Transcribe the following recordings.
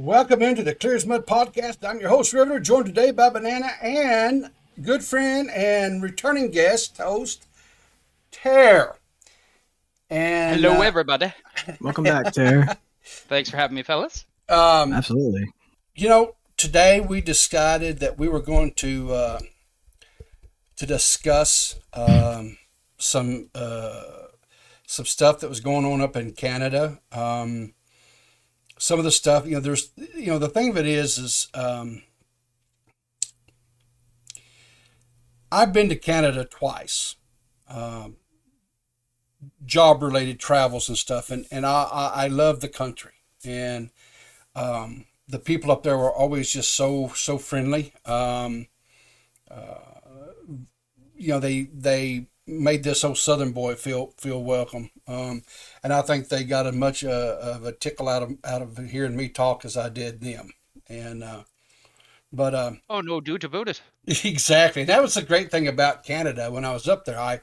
Welcome into the Clear as Mud podcast. I'm your host, River, joined today by Banana and good friend and returning guest host, Tare. And Hello, everybody. Welcome back, Tare. Thanks for having me, fellas. Absolutely. Today we decided that we were going to discuss some stuff that was going on up in Canada. Some of the stuff, there's, the thing of it is I've been to Canada twice, job related travels and stuff. And I love the country, and the people up there were always just so friendly. They made this old Southern boy feel welcome, and I think they got as much of a tickle out of hearing me talk as I did them. And oh no, dude about it. Exactly. That was the great thing about Canada. When I was up there, I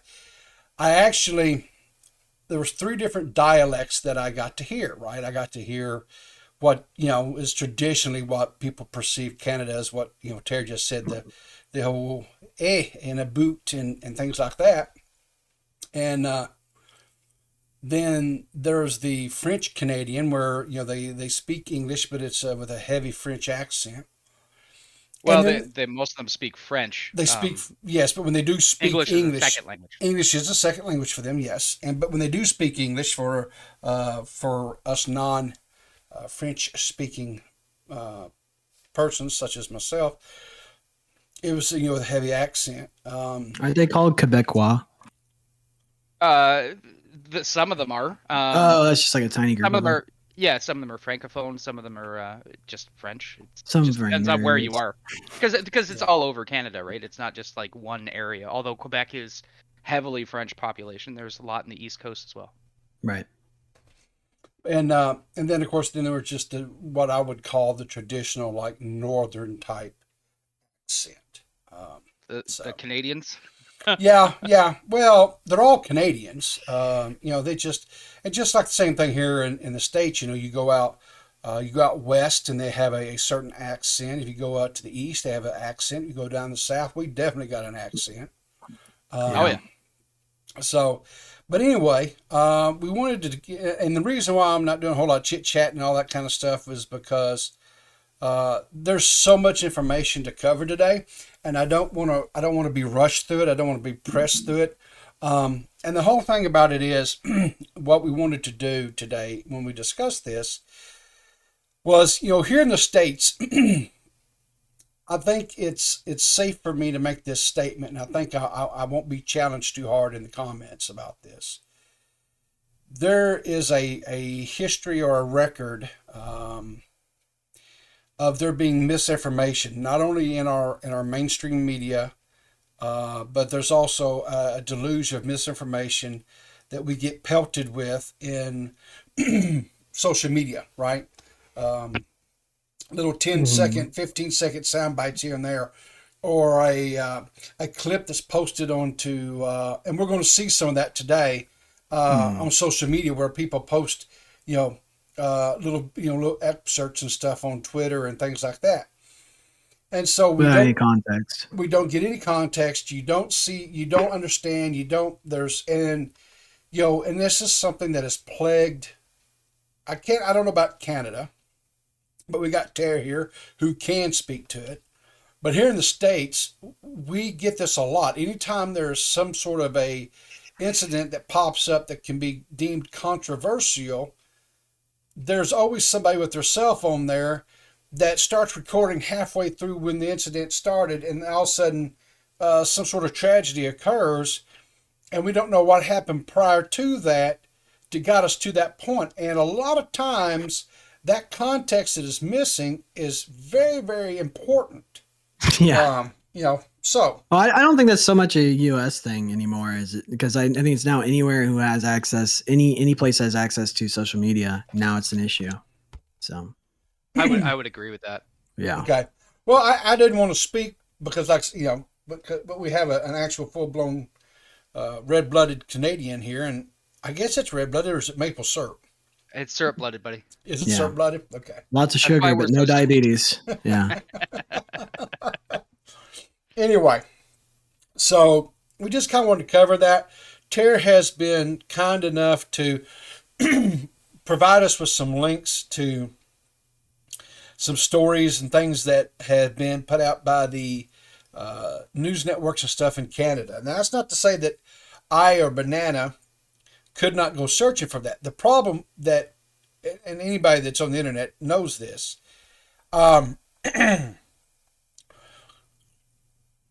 actually, there was 3 different dialects that I got to hear. Right, I got to hear what is traditionally what people perceive Canada as. What Terry just said, the whole and a boot and things like that. And then there's the French Canadian, where they speak English, but it's with a heavy French accent. Well, they most of them speak French. They speak yes, but when they do speak English is a second language. English is a second language for them, yes. But when they do speak English for us non French speaking persons such as myself, it was with a heavy accent. Aren't they called Quebecois? Some of them are. That's just like a tiny group. Some of them are. Yeah, some of them are francophone. Some of them are just French. It just depends on where you are, because it's all over Canada, right? It's not just like one area. Although Quebec is heavily French population, there's a lot in the East Coast as well. Right. And then of course there was just what I would call the traditional like northern type accent. The Canadians. yeah. Well, they're all Canadians. They just like the same thing here in the States. You go out west and they have a certain accent. If you go out to the east, they have an accent. You go down the south, we definitely got an accent. Oh yeah. So, but anyway, we wanted to, and the reason why I'm not doing a whole lot of chit chat and all that kind of stuff is because there's so much information to cover today, and I don't want to be rushed through it. I don't want to be pressed through it. And the whole thing about it is, what we wanted to do today when we discussed this was, here in the States, I think it's safe for me to make this statement, and I think I won't be challenged too hard in the comments about this. There is a history or a record of there being misinformation, not only in our mainstream media, but there's also a deluge of misinformation that we get pelted with in social media, right? Little 10-second, 15-second sound bites here and there, or a clip that's posted onto, and we're going to see some of that today on social media, where people post, little excerpts and stuff on Twitter and things like that. And so without any context, we don't get any context. You don't see, you don't understand, and this is something that has plagued. I don't know about Canada, but we got Tara here who can speak to it. But here in the States, we get this a lot. Anytime there's some sort of a incident that pops up that can be deemed controversial, there's always somebody with their cell phone there that starts recording halfway through when the incident started, and all of a sudden some sort of tragedy occurs, and we don't know what happened prior to that to got us to that point. And a lot of times that context that is missing is very, very important. Yeah. So. Well, I don't think that's so much a U.S. thing anymore, is it? Because I think it's now anywhere who has access, any place has access to social media. Now it's an issue. So. I would agree with that. Yeah. Okay. Well, I didn't want to speak because, but we have an actual full-blown red-blooded Canadian here, and I guess it's red-blooded, or is it maple syrup? It's syrup blooded, buddy. Is it Yeah. syrup blooded? Okay. Lots of That's why sugar, we're but no so sweet. diabetes. Yeah. Anyway, so we just kind of wanted to cover that. Tara has been kind enough to provide us with some links to some stories and things that had been put out by the news networks and stuff in Canada. Now, that's not to say that I or Banana could not go searching for that. The problem that, and anybody that's on the internet knows this,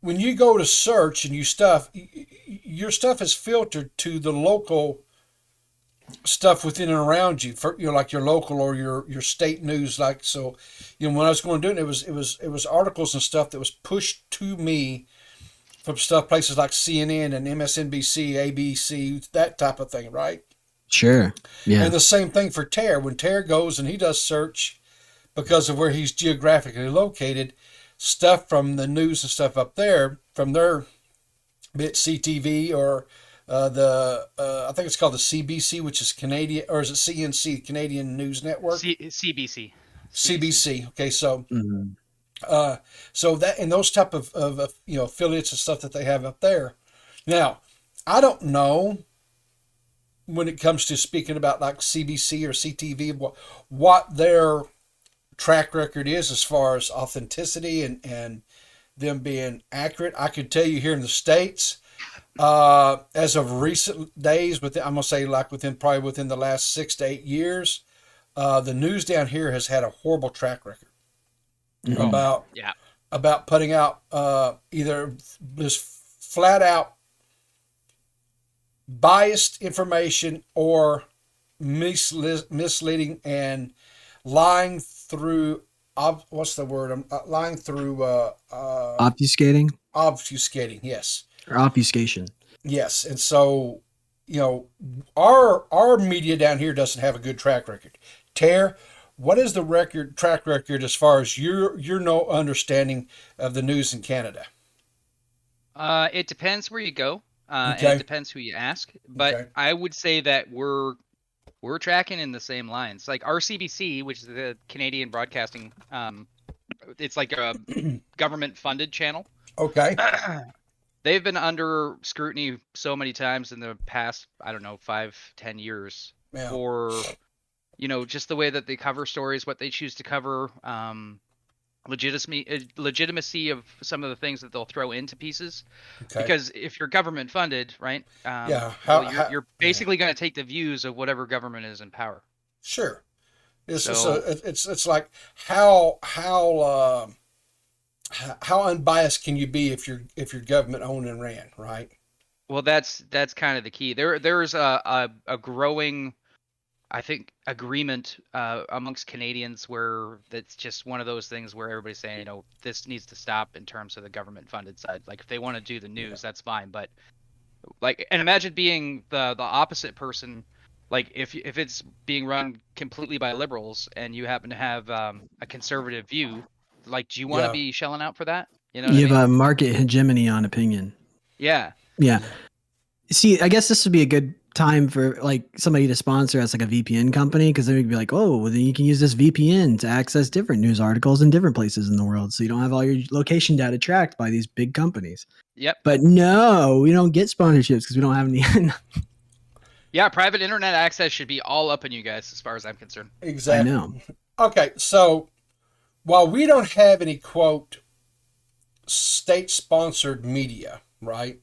when you go to search and your stuff is filtered to the local stuff within and around you, for like your local or your state news. Like, so, when I was going to do it, it was articles and stuff that was pushed to me from places like CNN and MSNBC, ABC, that type of thing, right? Sure. Yeah. And the same thing for Tare. When Tare goes and he does search, because of where he's geographically located, stuff from the news and stuff up there, from their bit CTV or I think it's called the CBC, which is Canadian, or is it CNC, Canadian News Network? CBC. CBC. Okay, so Mhm. so that, and those type of affiliates and stuff that they have up there. Now, I don't know when it comes to speaking about like CBC or CTV what their track record is as far as authenticity and them being accurate. I could tell you here in the States, as of recent days, I'm gonna say like probably within the last 6 to 8 years, the news down here has had a horrible track record Mhm. about putting out either just flat out biased information or misleading and lying through what's the word? Lying through Obfuscating obfuscating. Yes. or obfuscation. Yes, and so our media down here doesn't have a good track record. Tare, what is the track record as far as your no understanding of the news in Canada? It depends where you go, and Okay. it depends who you ask. But Okay. I would say that we're tracking in the same lines. Like RCBC, which is the Canadian Broadcasting, it's like a government-funded channel. Okay. They've been under scrutiny so many times in the past, I don't know, 5-10 years Yeah. for, just the way that they cover stories, what they choose to cover, legitimacy of some of the things that they'll throw into pieces. Okay. Because if you're government funded, right? Yeah. You're basically going to take the views of whatever government is in power. Sure. It's So- it's like how unbiased can you be if you're government owned and ran, right? Well, that's kind of the key. There's a growing, I think, agreement amongst Canadians where it's just one of those things where everybody's saying, this needs to stop in terms of the government funded side. Like if they want to do the news, that's fine. But like, and imagine being the opposite person. Like if it's being run completely by liberals and you happen to have a conservative view, like, do you want to Yeah. be shelling out for that? You know what You I mean? have a market hegemony on opinion. Yeah. Yeah. See, I guess this would be a good time for like somebody to sponsor us, like a VPN company, because then we'd be like, oh, well, then you can use this VPN to access different news articles in different places in the world, so you don't have all your location data tracked by these big companies. Yep. But no, we don't get sponsorships because we don't have any. Yeah, private internet access should be all up in you guys, as far as I'm concerned. Exactly. I know. Okay, so while we don't have any quote state-sponsored media, right?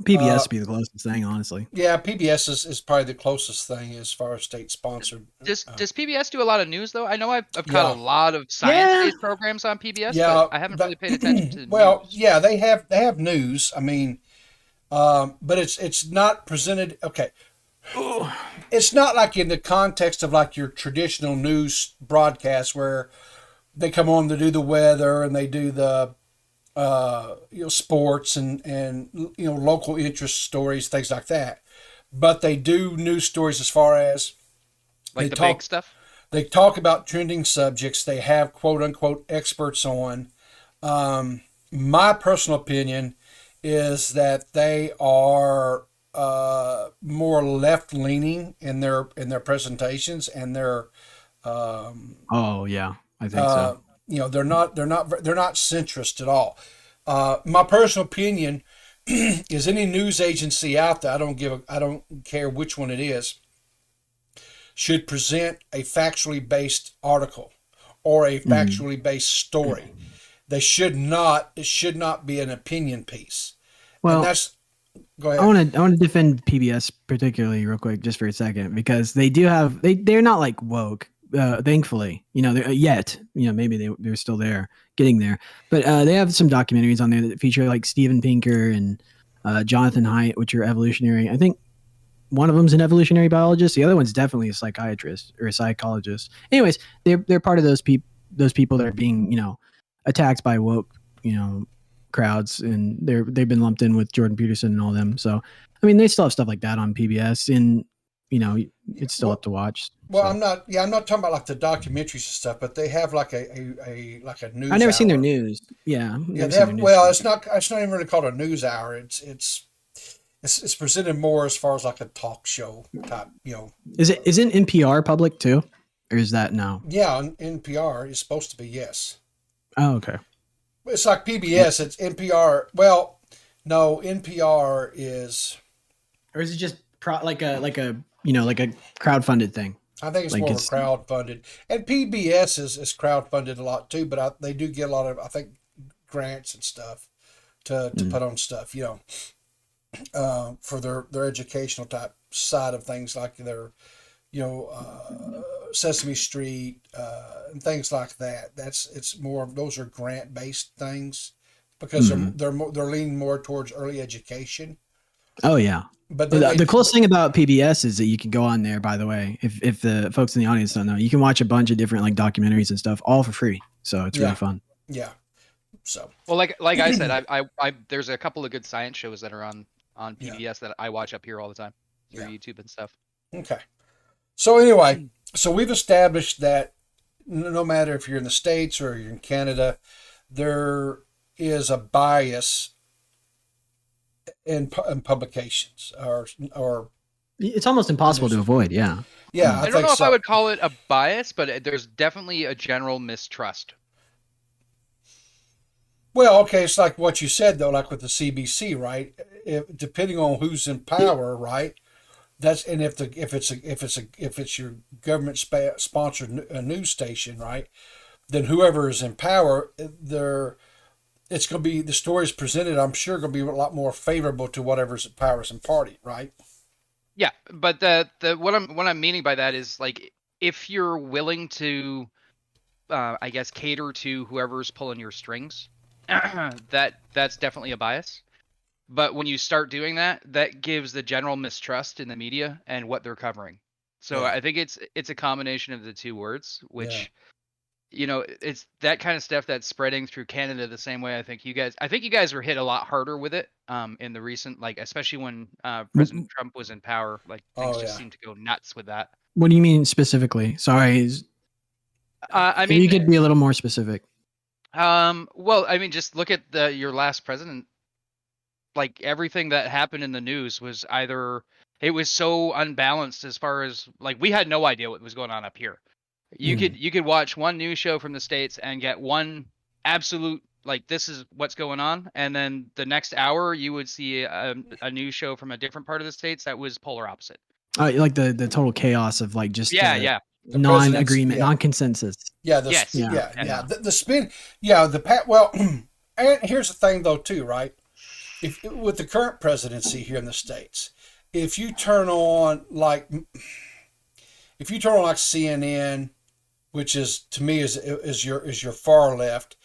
PBS would be the closest thing, honestly. Yeah, PBS is probably the closest thing as far as state-sponsored. Does PBS do a lot of news though? I know I've caught a lot of science-based programs on PBS, Yeah, but I haven't really paid attention to well, news. yeah, they have news. I mean, but it's not presented. Okay, it's not like in the context of like your traditional news broadcast where they come on to do the weather and they do the sports and local interest stories, things like that. But they do news stories as far as Like they the big stuff. They talk about trending subjects. They have quote unquote experts on. My personal opinion is that they are more left leaning in their presentations and their Oh yeah, I think so. they're not centrist at all. My personal opinion is any news agency out there, I don't care which one it is, should present a factually based article or a factually based story. It should not be an opinion piece. And Well, that's, go ahead. I want to defend PBS particularly real quick, just for a second, because they do have they're not like woke. Thankfully, yet, maybe they're still there, getting there, but they have some documentaries on there that feature like Steven Pinker and Jonathan Haidt, which are evolutionary. I think one of them's an evolutionary biologist. The other one's definitely a psychiatrist or a psychologist. Anyways, they're part of those people that are being attacked by woke crowds, and they've been lumped in with Jordan Peterson and all them. So I mean, they still have stuff like that on PBS, and it's still up to watch. Well, so. I'm not talking about like the documentaries and stuff, but they have like a news. I've never seen their hour. news. Yeah. Yeah, they have. Well, it's not even really called a news hour. It's presented more as far as like a talk show type. Isn't NPR public too, or is that no? Yeah, on NPR is supposed to be, yes. Oh, okay. It's like PBS. It's NPR. Well, no, NPR is. Or is it just like a crowdfunded thing? I think it's Like more of a crowd-funded. And PBS is crowd-funded a lot too, but they do get a lot of, I think, grants and stuff to put on stuff, for their educational type side of things, like their, Sesame Street and things like that. It's more of, those are grant-based things because they're leaning more towards early education. Oh yeah. But the coolest thing about PBS is that you can go on there, by the way, if the folks in the audience don't know, you can watch a bunch of different like documentaries and stuff all for free. So it's really fun. Yeah. So, well, like I said, I there's a couple of good science shows that are on PBS that I watch up here all the time through YouTube and stuff. Okay. So anyway, we've established that no matter if you're in the States or you're in Canada, there is a bias in publications or it's almost impossible to avoid. Yeah. Yeah. I don't know if I would call it a bias, but there's definitely a general mistrust. Well, okay, it's like what you said though, like with the CBC, right? Depending on who's in power, right? If it's your government sponsored news station, right? Then whoever is in power, it's going to be, the stories presented, I'm sure, going to be a lot more favorable to whatever's in power and party, right? Yeah, but what I'm meaning by that is, like, if you're willing to, I guess, cater to whoever's pulling your strings, that's definitely a bias. But when you start doing that, that gives the general mistrust in the media and what they're covering. So I think it's a combination of the two words, which, it's that kind of stuff that's spreading through Canada the same way. I think you guys were hit a lot harder with it in the recent, like, especially when President Trump was in power. Like, things just seemed to go nuts with that. What do you mean specifically? Sorry. I mean, you could be a little more specific. Well, I mean, just look at your last president. Like, everything that happened in the news was either, it was so unbalanced as far as, like, we had no idea what was going on up here. You could watch one news show from the States and get one absolute, like, this is what's going on, and then the next hour you would see a news show from a different part of the States that was polar opposite. Like the total chaos of, like, just non-agreement, non-consensus. Yeah. The spin. Yeah. Well, and here's the thing though too, right? With the current presidency here in the States, if you turn on like CNN, which is, to me, is your far left,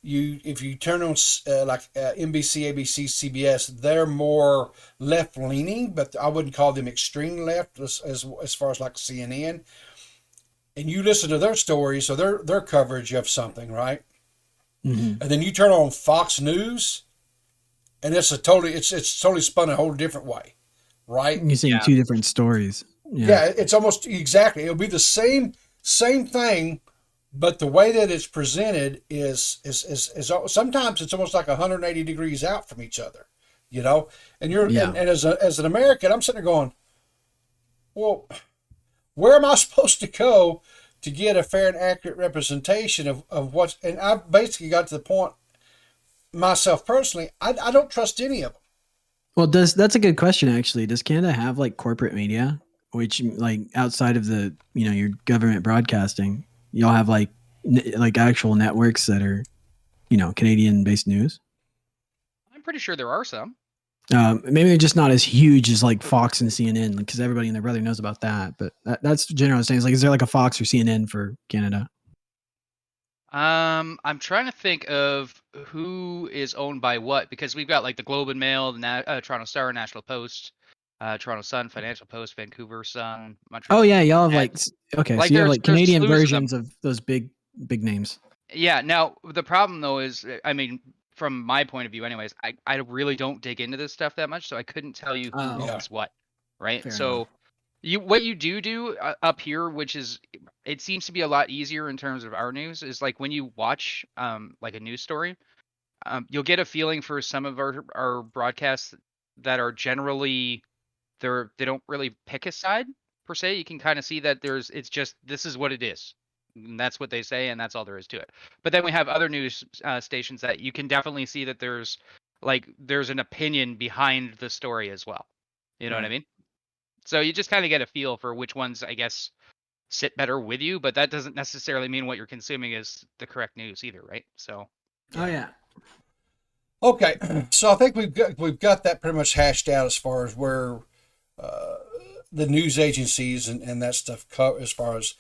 if you turn on NBC, ABC, CBS, they're more left leaning, but I wouldn't call them extreme left as far as like CNN. And you listen to their stories or their coverage of something, right? And then you turn on Fox News, and it's totally spun a whole different way, right? You're seeing two different stories. Yeah, it's almost exactly. It'll be the same thing, but the way that it's presented is sometimes it's almost like 180 degrees out from each other. you know. And Yeah. and as an American, I'm sitting there going, well, where am I supposed to go to get a fair and accurate representation of what's? And I've basically got to the point myself personally, I don't trust any of them. Well, that's a good question actually. Does Canada have like corporate media, which like outside of the your government broadcasting, y'all have like like actual networks that are Canadian based news? I'm pretty sure there are some. Maybe they're just not as huge as like Fox and CNN, because everybody and their brother knows about that. But that's general things. Like, is there like a Fox or CNN for Canada? I'm trying to think of who is owned by what, because we've got like the Globe and Mail, the Toronto Star, National Post, Toronto Sun, Financial Post, Vancouver Sun, Oh Montreal yeah, y'all have like Nets. okay, Like so you have like there's a Canadian slew of them. versions of those big names. Yeah. Now the problem though is, I mean, from my point of view, anyways, I really don't dig into this stuff that much, so I couldn't tell you who Oh, Yeah. owns what, right? fair enough. So what you do up here, which is it seems to be a lot easier in terms of our news, is like when you watch like a news story, you'll get a feeling for some of our broadcasts that are generally they don't really pick a side per se. You can kind of see that it's just this is what it is. And that's what they say, and that's all there is to it. But then we have other news stations that you can definitely see that there's an opinion behind the story as well. You know what I Right. mean? So you just kind of get a feel for which ones, I guess, sit better with you, but that doesn't necessarily mean what you're consuming is the correct news either, right? So Oh yeah. Okay, so I think we've got that pretty much hashed out as far as where uh, the news agencies and that stuff as far as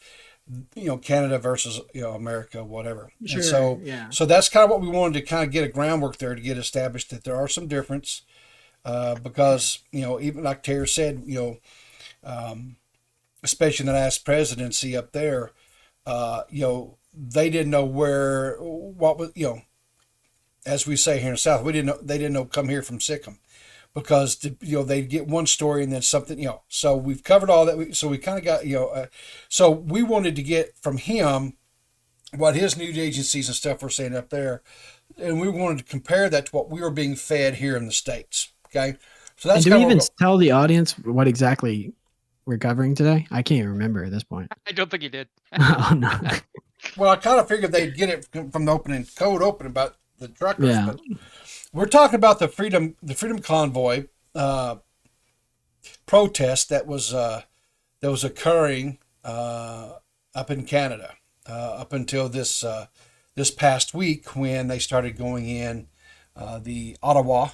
Canada versus America, whatever. And Sure. so Yeah. so that's kind of what we wanted to kind of get a groundwork there to get established that there are some difference because even like Terry said, especially in the last presidency up there, they didn't know where what was as we say here in the South, they didn't know come here from Sikkim because they get one story and then something So we've covered all that. So we kind of got so we wanted to get from him what his news agencies and stuff were saying up there, and we wanted to compare that to what we were being fed here in the States. Okay, so And that's do we kind of even what tell the audience what exactly we're covering today? I can't even remember at this point. I don't think you did. Oh no. well, I kind of figured they'd get it from the code opening about the truckers, Yeah. but we're talking about the Freedom Convoy protest that was occurring up in Canada up until this past week when they started going in the Ottawa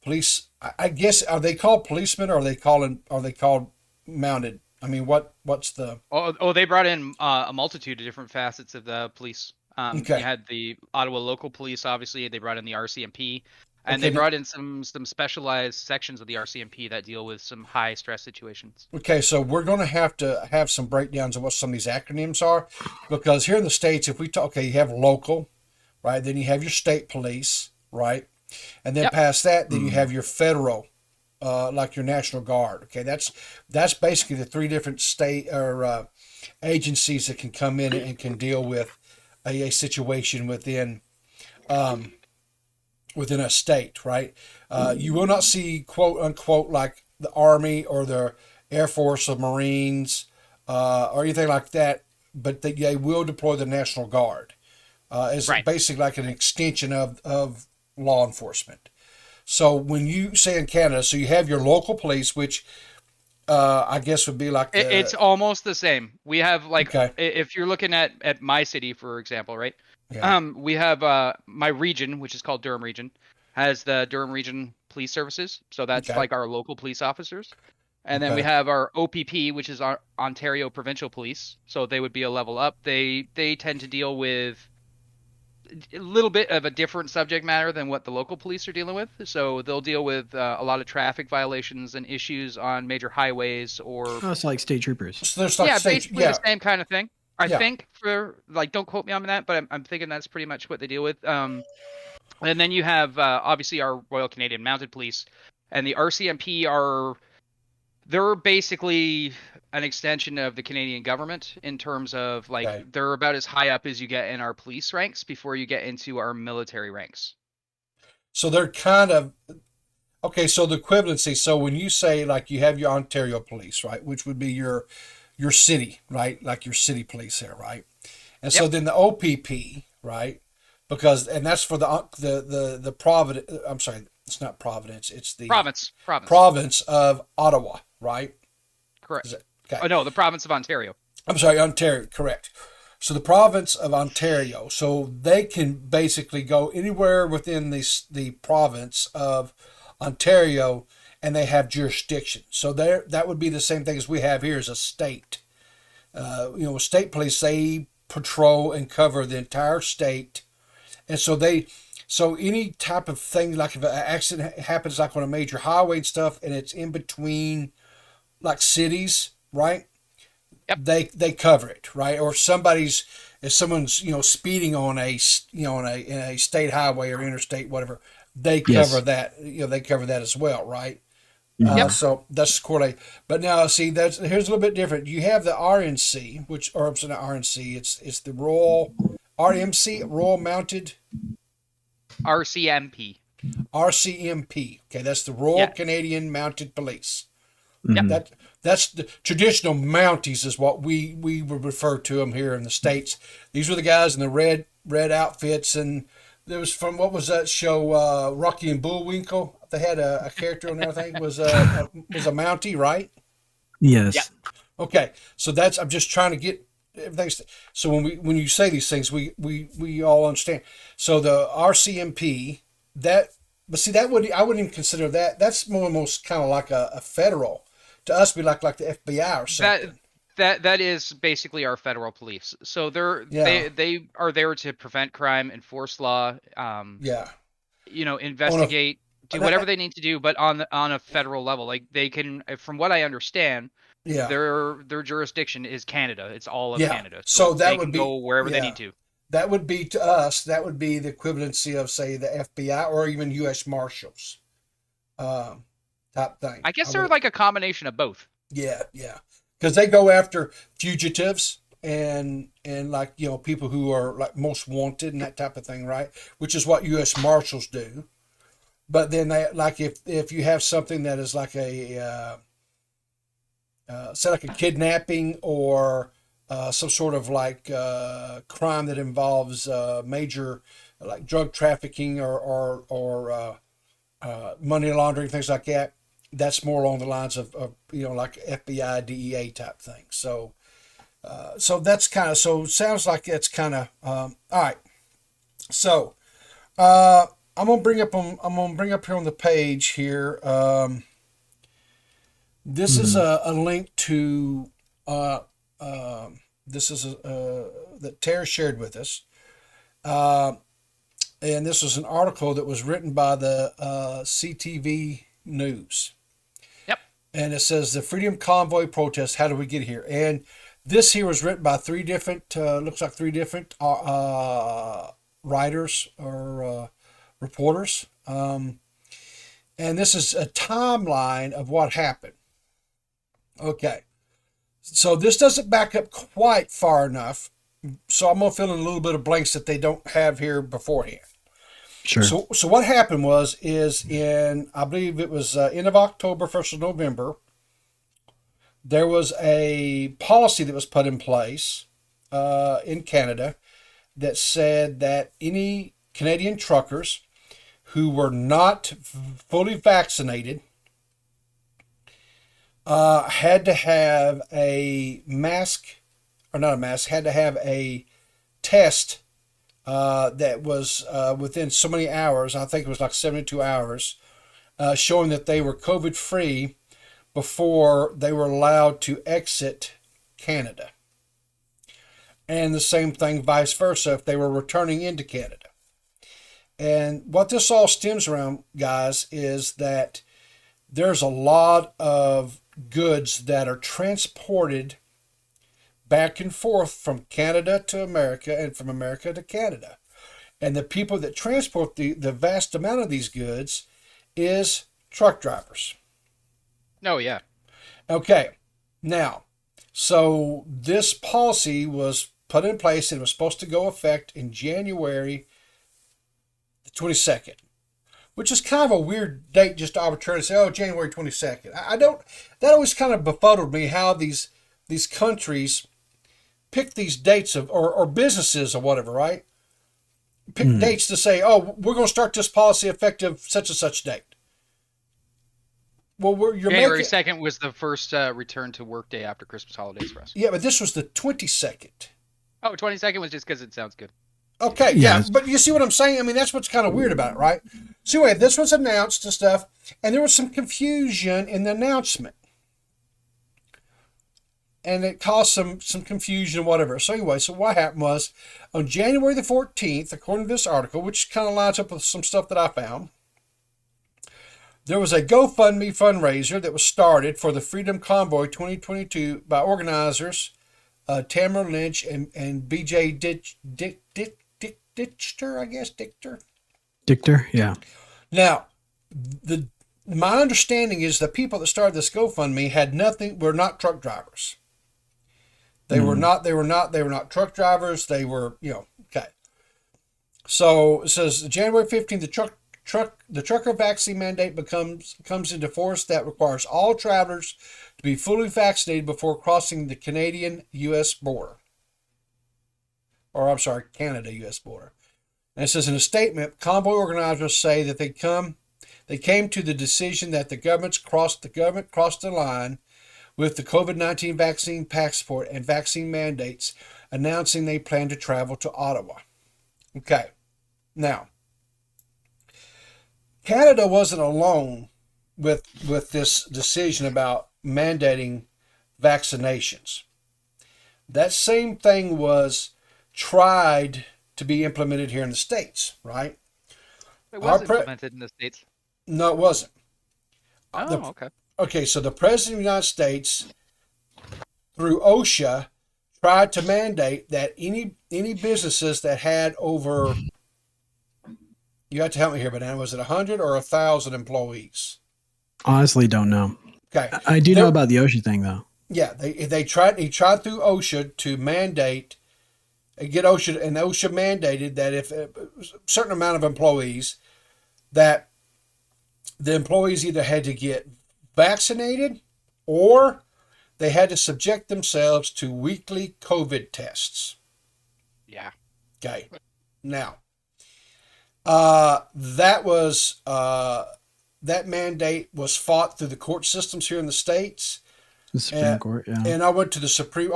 police. I guess are they called policemen or are they called mounted? I mean, what's the Oh, they brought in a multitude of different facets of the police. You okay? had the Ottawa local police, obviously. They brought in the RCMP, and they Okay, brought in some specialized sections of the RCMP that deal with some high stress situations. okay. So we're going to have some breakdowns of what some of these acronyms are, because here in the States, if we talk, okay, you have local, right? Then you have your state police, right? And then Yep. past that, then you Mm. have your federal, like your National Guard. Okay, that's basically the three different state or agencies that can come in and can deal with a situation um, within a state, right? You will not see quote unquote like the Army or the Air Force or Marines or anything like that, but they will deploy the National Guard as Right. basically like an extension of law enforcement. So when you say in Canada, so you have your local police, which I guess would be like It's the almost the same. We have like okay, if you're looking at my city, for example, right? yeah, We have my region, which is called Durham Region, has the Durham Region Police Services. So that's okay, like our local police officers. And then we okay, have our OPP, which is our Ontario Provincial Police. So they would be a level up. They tend to deal with a little bit of a different subject matter than what the local police are dealing with. So they'll deal with a lot of traffic violations and issues on major highways or Oh, it's like state troopers. so there's like yeah, state, basically the yeah, same kind of thing. I yeah, think for like, don't quote me on that, but I'm thinking that's pretty much what they deal with. And then you have obviously our Royal Canadian Mounted Police, and the RCMP they're basically an extension of the Canadian government in terms of like okay. they're about as high up as you get in our police ranks before you get into our military ranks. So they're kind of okay. So the equivalency. So when you say like you have your Ontario police, right, which would be your city, right, like your city police here, right, and so Yep. then the OPP, right, because and that's for the Providence. I'm sorry, it's not Providence. It's the Province. province of Ottawa, right? Correct. Is it okay? Oh no, the province of Ontario. I'm sorry, Ontario, correct. So the province of Ontario, so they can basically go anywhere within the province of Ontario, and they have jurisdiction. So there, that would be the same thing as we have here as a state. State police, they patrol and cover the entire state, and so any type of thing like if an accident happens like on a major highway and stuff, and it's in between like cities, right? Yep. They cover it, right? Or if someone's speeding on in a state highway or interstate, whatever, they cover Yes. that. They cover that as well, right? Mhm. So that's correlate. But now, see, here's a little bit different. You have the RNC, or I'm sorry, not RNC. It's the Royal RMC, Royal Mounted RCMP. RCMP. Okay, that's the Royal Yeah. Canadian Mounted Police. Mhm. That's the traditional Mounties is what we would refer to them here in the States. These were the guys in the red outfits, and there was from what was that show, Rocky and Bullwinkle. They had a character on there. I think was a Mountie, right? Yes. Yeah. Okay, so I'm just trying to get everything. So when you say these things, we all understand. So the RCMP but see I wouldn't even consider that. That's more almost kind of like a federal. To us, be like the FBI or something. That is basically our federal police. So Yeah. they are there to prevent crime, enforce law, Yeah. investigate, do and whatever they need to do, but on a federal level. Like they can, from what I understand, Yeah. their jurisdiction is Canada. It's all of Yeah. Canada. So that they would can be go wherever they yeah. need to. That would be to us. That would be the equivalency of say the FBI or even U.S. Marshals, type thing. I guess they're like a combination of both. Yeah, yeah, because they go after fugitives and like people who are like most wanted and that type of thing, right? Which is what U.S. Marshals do. But then they like if you have something that is like say like a kidnapping or some sort of like crime that involves major like drug trafficking or money laundering, things like that. That's more along the lines of like FBI, DEA type thing. So that's kind of sounds like it's kind of all right. So I'm gonna bring up here on the page here. This is a link to this is that Tara shared with us, and this was an article that was written by the CTV News. Yep. And it says the Freedom Convoy protest. How did we get here? And this here was written by three different writers or reporters. And this is a timeline of what happened. Okay. So this doesn't back up quite far enough. So I'm going to fill in a little bit of blanks that they don't have here beforehand. Sure. So what happened is in, I believe it was end of October, 1st of November, there was a policy that was put in place in Canada that said that any Canadian truckers who were not fully vaccinated had to have a mask, or not a mask, had to have a test that was within so many hours, I think it was like 72 hours, showing that they were COVID free before they were allowed to exit Canada. And the same thing vice versa if they were returning into Canada. And what this all stems around, guys, is that there's a lot of goods that are transported back and forth from Canada to America and from America to Canada. And the people that transport the vast amount of these goods is truck drivers. Oh, yeah. Okay. Now, so this policy was put in place and it was supposed to go effect in January the 22nd. which is kind of a weird date just to arbitrarily say, oh, January 22nd. I don't, that always kind of befuddled me how these countries pick these dates of, or businesses or whatever, right? Pick dates to say, oh, we're going to start this policy effective such and such date. Well, you're January making, 2nd was the first return to work day after Christmas holidays for us. yeah, but this was the 22nd. Oh, 22nd was just because it sounds good. Okay, yeah, but you see what I'm saying? I mean, that's what's kind of weird about it, right? So anyway, this was announced and stuff, and there was some confusion in the announcement. And it caused some confusion and whatever. So anyway, so what happened was, on January the 14th, according to this article, which kind of lines up with some stuff that I found, there was a GoFundMe fundraiser that was started for the Freedom Convoy 2022 by organizers Tamara Lynch and BJ Dichter, I guess, Dichter, yeah. Now, my understanding is the people that started this GoFundMe were not truck drivers. They were not truck drivers. They were, okay. So it says January 15th, the trucker vaccine mandate comes into force that requires all travelers to be fully vaccinated before crossing the Canadian-U.S. border. Or I'm sorry, Canada-U.S. border. And it says in a statement, convoy organizers say that they came to the decision that the government crossed the line with the COVID-19 vaccine passport and vaccine mandates, announcing they plan to travel to Ottawa. Okay. Now, Canada wasn't alone with this decision about mandating vaccinations. That same thing was tried to be implemented here in the States, right? It was implemented in the States. No, it wasn't. Okay. Okay, so the President of the United States, through OSHA, tried to mandate that any businesses that had over, you have to help me here, Banana, was it 100 or 1,000 employees? Honestly, don't know. Okay, I do know about the OSHA thing though. Yeah, he tried through OSHA to mandate, get OSHA, and OSHA mandated that if a certain amount of employees, that the employees either had to get vaccinated or they had to subject themselves to weekly COVID tests. Yeah. Okay. Now, that mandate was fought through the court systems here in the States. The Supreme Court, yeah. And I went to the Supreme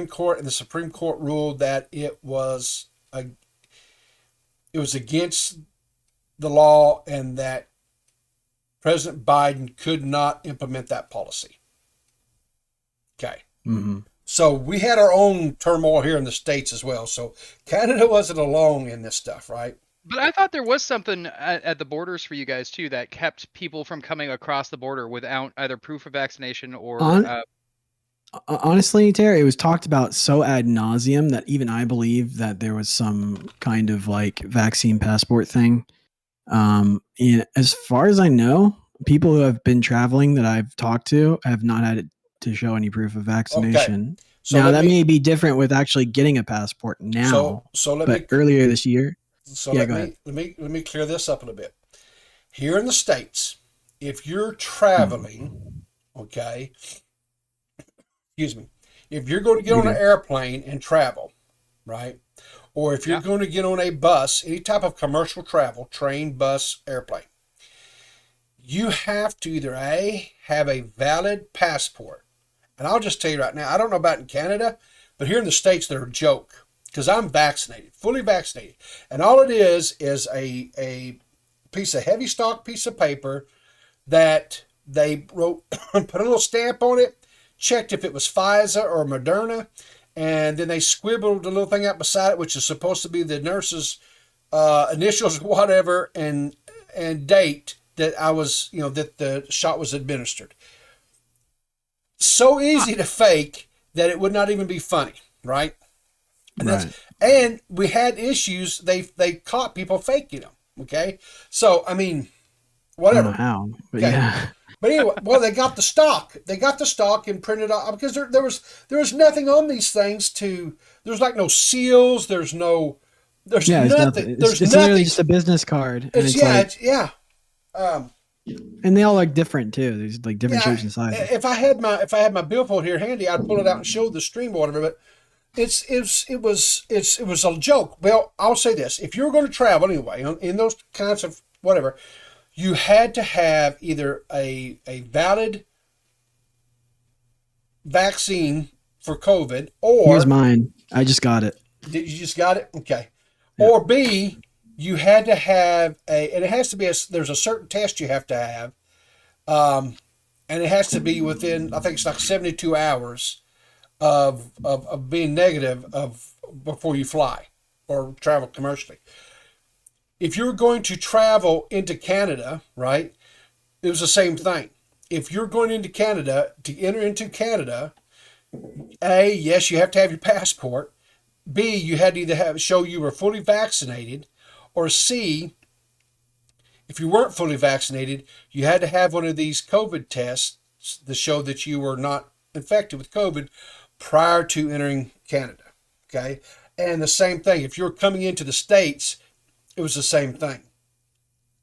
Court, and the Supreme Court ruled that it was against the law, and that President Biden could not implement that policy. Okay. Mm-hmm. So we had our own turmoil here in the States as well. So Canada wasn't alone in this stuff, right? But I thought there was something at the borders for you guys too that kept people from coming across the border without either proof of vaccination or. Honestly, Terry, it was talked about so ad nauseum that even I believe that there was some kind of like vaccine passport thing. As far as I know, people who have been traveling that I've talked to have not had to show any proof of vaccination. Okay. So now that may be different with actually getting a passport now. But earlier this year. So yeah, let me clear this up a little bit. Here in the States, if you're traveling, okay, excuse me, if you're going to get on an airplane and travel, right? Or if you're going to get on a bus, any type of commercial travel, train, bus, airplane, you have to either have a valid passport. And I'll just tell you right now, I don't know about in Canada, but here in the States, they're a joke because I'm vaccinated, fully vaccinated. And all it is a piece of heavy stock piece of paper that they wrote, put a little stamp on it, checked if it was Pfizer or Moderna, and then they scribbled a little thing out beside it, which is supposed to be the nurse's initials or whatever, and date that I was, that the shot was administered. So easy to fake that it would not even be funny, right? And we had issues. They caught people faking them. Okay, so I mean, whatever. I don't know how, but okay. Yeah. But anyway, well, they got the stock. They got the stock and printed out because there was nothing on these things to. There's like no seals. There's nothing. It's literally just a business card. And And they all look different too. There's like different Yeah, shapes and sizes. if I had my billfold here handy, I'd pull it out and show the stream or whatever. But it was a joke. Well, I'll say this: if you're going to travel anyway in those kinds of whatever, you had to have either a valid vaccine for COVID, or Here's mine. I just got it. did you just got it? Okay. Yeah. Or B, you had to have and it has to be there's a certain test you have to have, and it has to be within, I think it's like 72 hours of being negative before you fly or travel commercially. If you're going to travel into Canada, right, it was the same thing. If you're going into Canada, to enter into Canada, A, yes, you have to have your passport. B, you had to either show you were fully vaccinated, or C, if you weren't fully vaccinated, you had to have one of these COVID tests to show that you were not infected with COVID prior to entering Canada. Okay, and the same thing, if you're coming into the States, it was the same thing.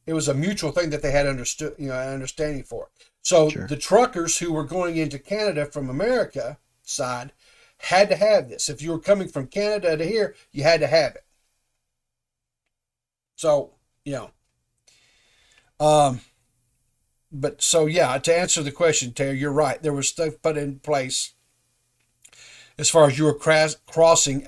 It was a mutual thing that they had understanding for. So Sure. the truckers who were going into Canada from America side had to have this. If you were coming from Canada to here, you had to have it. So, but so yeah, to answer the question, Terry, you're right. There was stuff put in place as far as you were crossing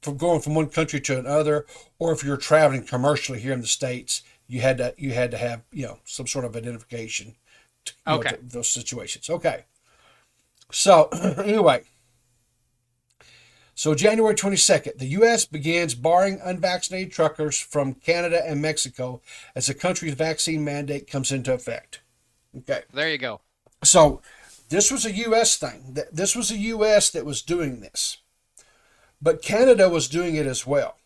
from going from one country to another, or if you're traveling commercially here in the States, you had to have some sort of identification to those situations. Okay. So anyway, so January 22nd, the U.S. begins barring unvaccinated truckers from Canada and Mexico as the country's vaccine mandate comes into effect. Okay. There you go. So this was a U.S. thing. This was a U.S. that was doing this. But Canada was doing it as well.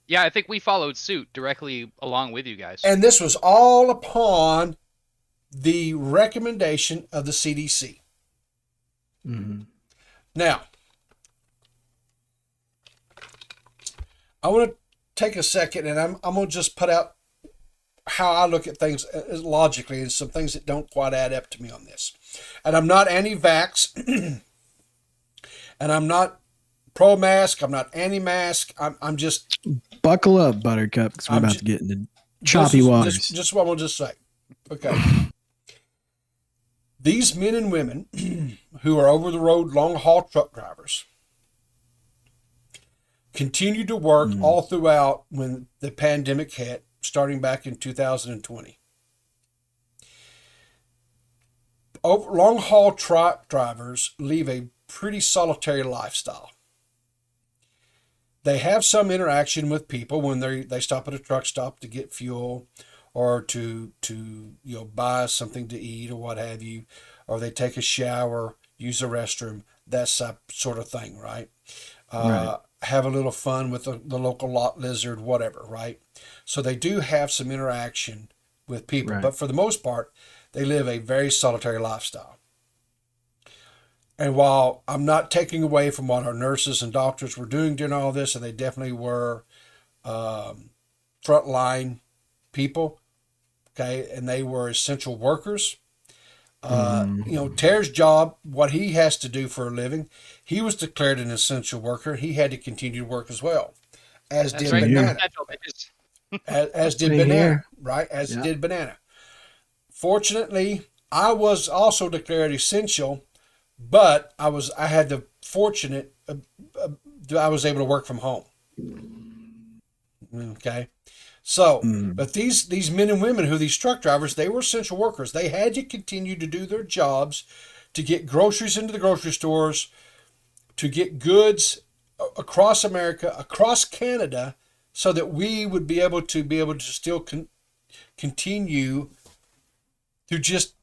Yeah, I think we followed suit directly along with you guys. And this was all upon the recommendation of the CDC. Mm-hmm. Now, I want to take a second, and I'm going to just put out how I look at things logically, and some things that don't quite add up to me on this. And I'm not anti-vax, and I'm not pro-mask. I'm not anti-mask. I'm just... Buckle up, Buttercup, because we're about to get into choppy waters. Just what I'm going to just say. Okay. These men and women who are over-the-road long-haul truck drivers continued to work all throughout when the pandemic hit, starting back in 2020. Long-haul truck drivers leave a pretty solitary lifestyle. They have some interaction with people when they stop at a truck stop to get fuel, or to buy something to eat or what have you, or they take a shower, use a restroom, that sort of thing, right? Right. Have a little fun with the local lot lizard, whatever, right? So they do have some interaction with people, Right. but for the most part, they live a very solitary lifestyle. And while I'm not taking away from what our nurses and doctors were doing during all this, and they definitely were frontline people, okay, and they were essential workers. Terry's job, what he has to do for a living, he was declared an essential worker. He had to continue to work as well, as That's did right. Banana. Essential bitches. As did Same Banana, here. right? As Yeah. did Banana. Fortunately, I was also declared essential, but I had the fortunate I was able to work from home. Okay. So, but these men and women these truck drivers, they were essential workers. They had to continue to do their jobs, to get groceries into the grocery stores, to get goods across America, across Canada, so that we would be able to still continue to just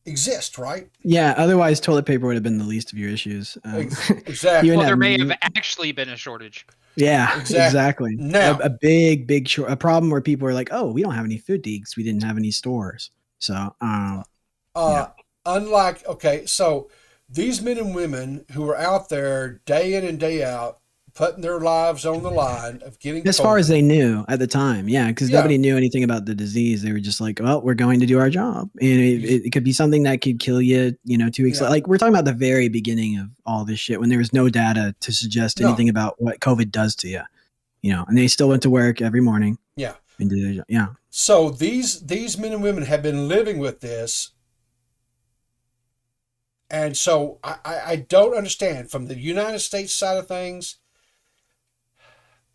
exist, right? Yeah, otherwise toilet paper would have been the least of your issues. Exactly. You Well, there have may meat. have actually been a shortage. Yeah, exactly. Now- a big a problem where people are like, "Oh, we don't have any food to eat because we didn't have any stores." So, Unlike, okay, so these men and women who are out there day in and day out putting their lives on the line of getting As far COVID. as they knew at the time, yeah, because Yeah. nobody knew anything about the disease. They were just like, well, we're going to do our job. And it could be something that could kill you, 2 weeks Yeah. later. Like, we're talking about the very beginning of all this shit when there was no data to suggest No. anything about what COVID does to you, and they still went to work every morning. Yeah. And did their job. Yeah. So these men and women have been living with this. And so I don't understand from the United States side of things.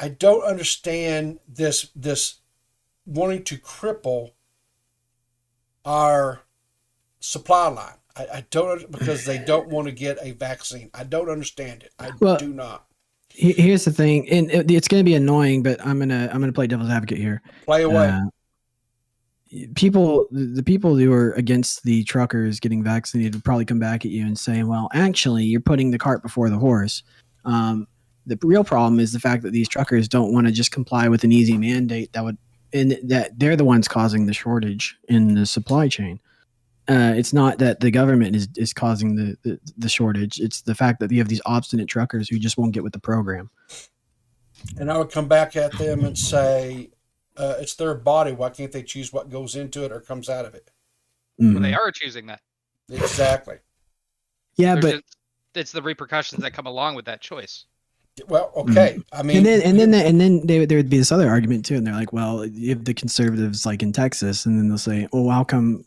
I don't understand this wanting to cripple our supply line. I don't, because they don't want to get a vaccine. I don't understand it. I do not. Here's the thing, and it's going to be annoying, but I'm gonna play devil's advocate here. Play away. The people who are against the truckers getting vaccinated would probably come back at you and say, well, actually, you're putting the cart before the horse. The real problem is the fact that these truckers don't want to just comply with an easy mandate that they're the ones causing the shortage in the supply chain. It's not that the government is causing the shortage. It's the fact that you have these obstinate truckers who just won't get with the program. And I would come back at them and say, it's their body. Why can't they choose what goes into it or comes out of it? Well, they are choosing that. Exactly. Yeah, but it's the repercussions that come along with that choice. Well, okay. I mean, and then there would be this other argument too, and they're like, well, you have the conservatives like in Texas, and then they'll say, oh, how come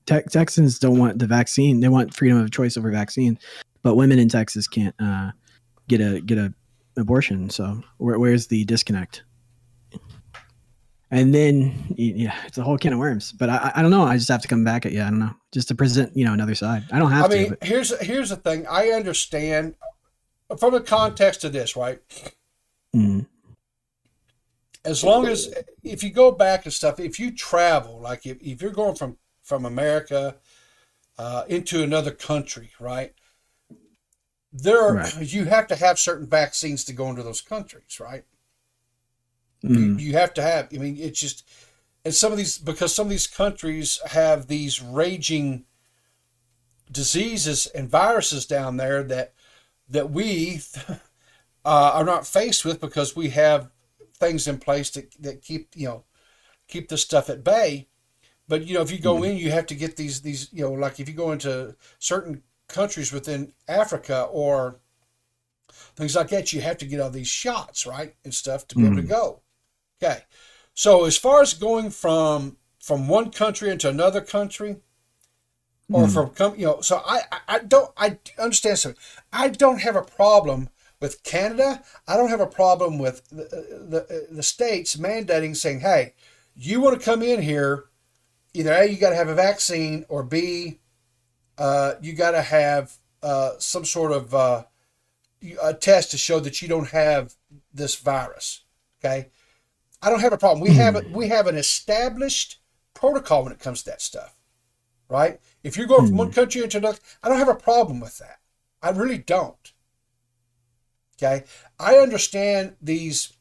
Texans don't want the vaccine? They want freedom of choice over vaccine, but women in Texas can't get a abortion. So where's the disconnect? And then it's a whole can of worms. But I don't know. I just have to come back at you. I don't know, just to present another side. I don't have to. I mean, here's the thing. I understand from the context of this, right? Mm. As long as if you go back and stuff, if you travel, like if you're going from America into another country, right? You have to have certain vaccines to go into those countries, right? You have to have. I mean, it's just, and because some of these countries have these raging diseases and viruses down there that we are not faced with because we have things in place that keep this stuff at bay. But if you go in, you have to get these like if you go into certain countries within Africa or things like that, you have to get all these shots, right, and stuff to be able to go. Okay, so as far as going from one country into another country, or so I understand something. I don't have a problem with Canada. I don't have a problem with the states mandating, saying, hey, you want to come in here, either A, you got to have a vaccine, or B, you got to have some sort of a test to show that you don't have this virus. Okay, I don't have a problem. We have an established protocol when it comes to that stuff, right? If you're going from one country into another, I don't have a problem with that. I really don't. Okay, I understand these,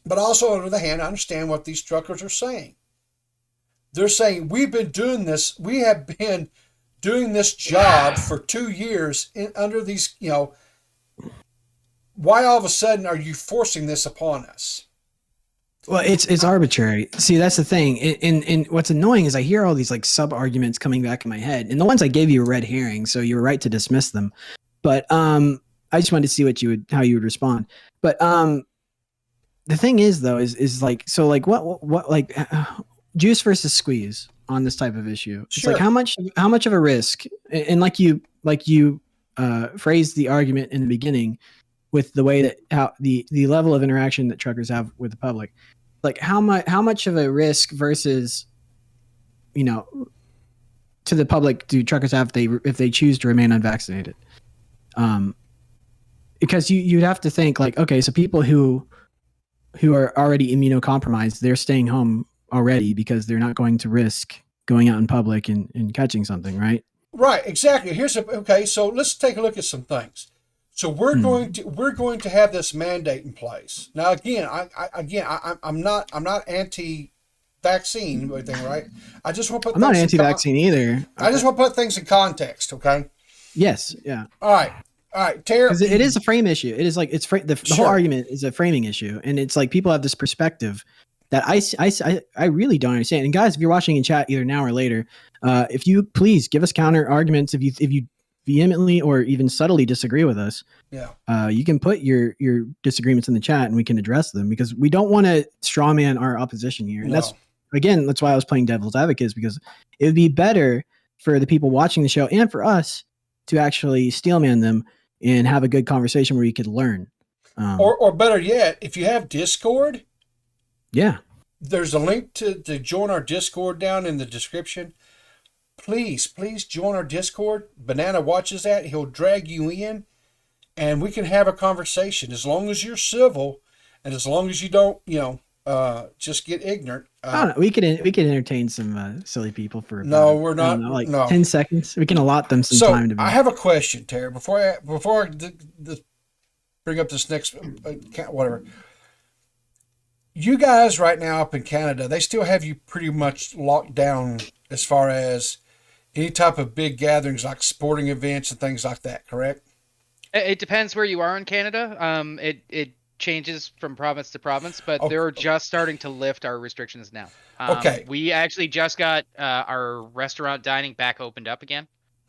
but also on the other hand, I understand what these truckers are saying. They're saying we have been doing this job for 2 years under these, why all of a sudden are you forcing this upon us? Well, it's arbitrary. See, that's the thing. And what's annoying is I hear all these like sub arguments coming back in my head, and the ones I gave you were red herrings, so you were right to dismiss them. But I just wanted to see how you would respond. But the thing is, though, is like, so like what like juice versus squeeze on this type of issue. It's Sure. like how much of a risk, and like you phrased the argument in the beginning with the way that how the level of interaction that truckers have with the public, like how much of a risk versus to the public do truckers have if they choose to remain unvaccinated? Because you'd have to think like, okay, so people who are already immunocompromised, they're staying home already because they're not going to risk going out in public and catching something, right? Right, exactly. Okay, so let's take a look at some things. So we're going to have this mandate in place. Now again, I'm not anti-vaccine or anything, right? I just want to put I'm not anti-vaccine either. I just want to put things in context, okay? Yes, yeah. All right. All right, Terry. Because it is a frame issue. It is like the whole Sure. argument is a framing issue, and it's like people have this perspective that I really don't understand. And guys, if you're watching in chat either now or later, if you please give us counter arguments. If you vehemently or even subtly disagree with us, Yeah. you can put your disagreements in the chat and we can address them, because we don't want to strawman our opposition here. And No. that's why I was playing devil's advocate, is because it would be better for the people watching the show and for us to actually steelman them and have a good conversation where you could learn. Or better yet, if you have Discord, yeah, there's a link to join our Discord down in the description. Please join our Discord. Banana watches that. He'll drag you in, and we can have a conversation as long as you're civil, and as long as you don't, just get ignorant. I don't know. We could entertain some silly people for No, we're not. like No. 10 seconds. We can allot them some time to be. I have a question, Terry. Before I bring up this next whatever. You guys right now up in Canada, they still have you pretty much locked down as far as any type of big gatherings like sporting events and things like that, correct? It depends where you are in Canada. It changes from province to province, but they're just starting to lift our restrictions now. Okay. We actually just got our restaurant dining back opened up again,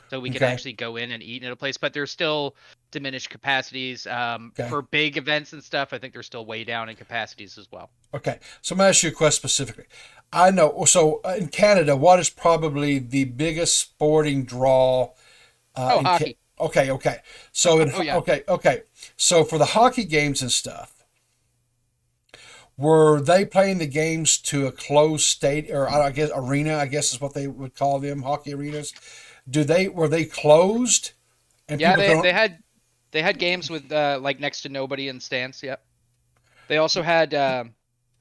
so we can actually go in and eat in a place, but there's still diminished capacities for big events and stuff. I think they're still way down in capacities as well. Okay, so I'm going to ask you a question specifically. I know, so in Canada, what is probably the biggest sporting draw? Hockey. Okay. So okay. So for the hockey games and stuff, were they playing the games to a closed state, or I guess arena? I guess is what they would call them, hockey arenas. Were they closed? And yeah, they had games with like next to nobody in stands. Yep. They also had.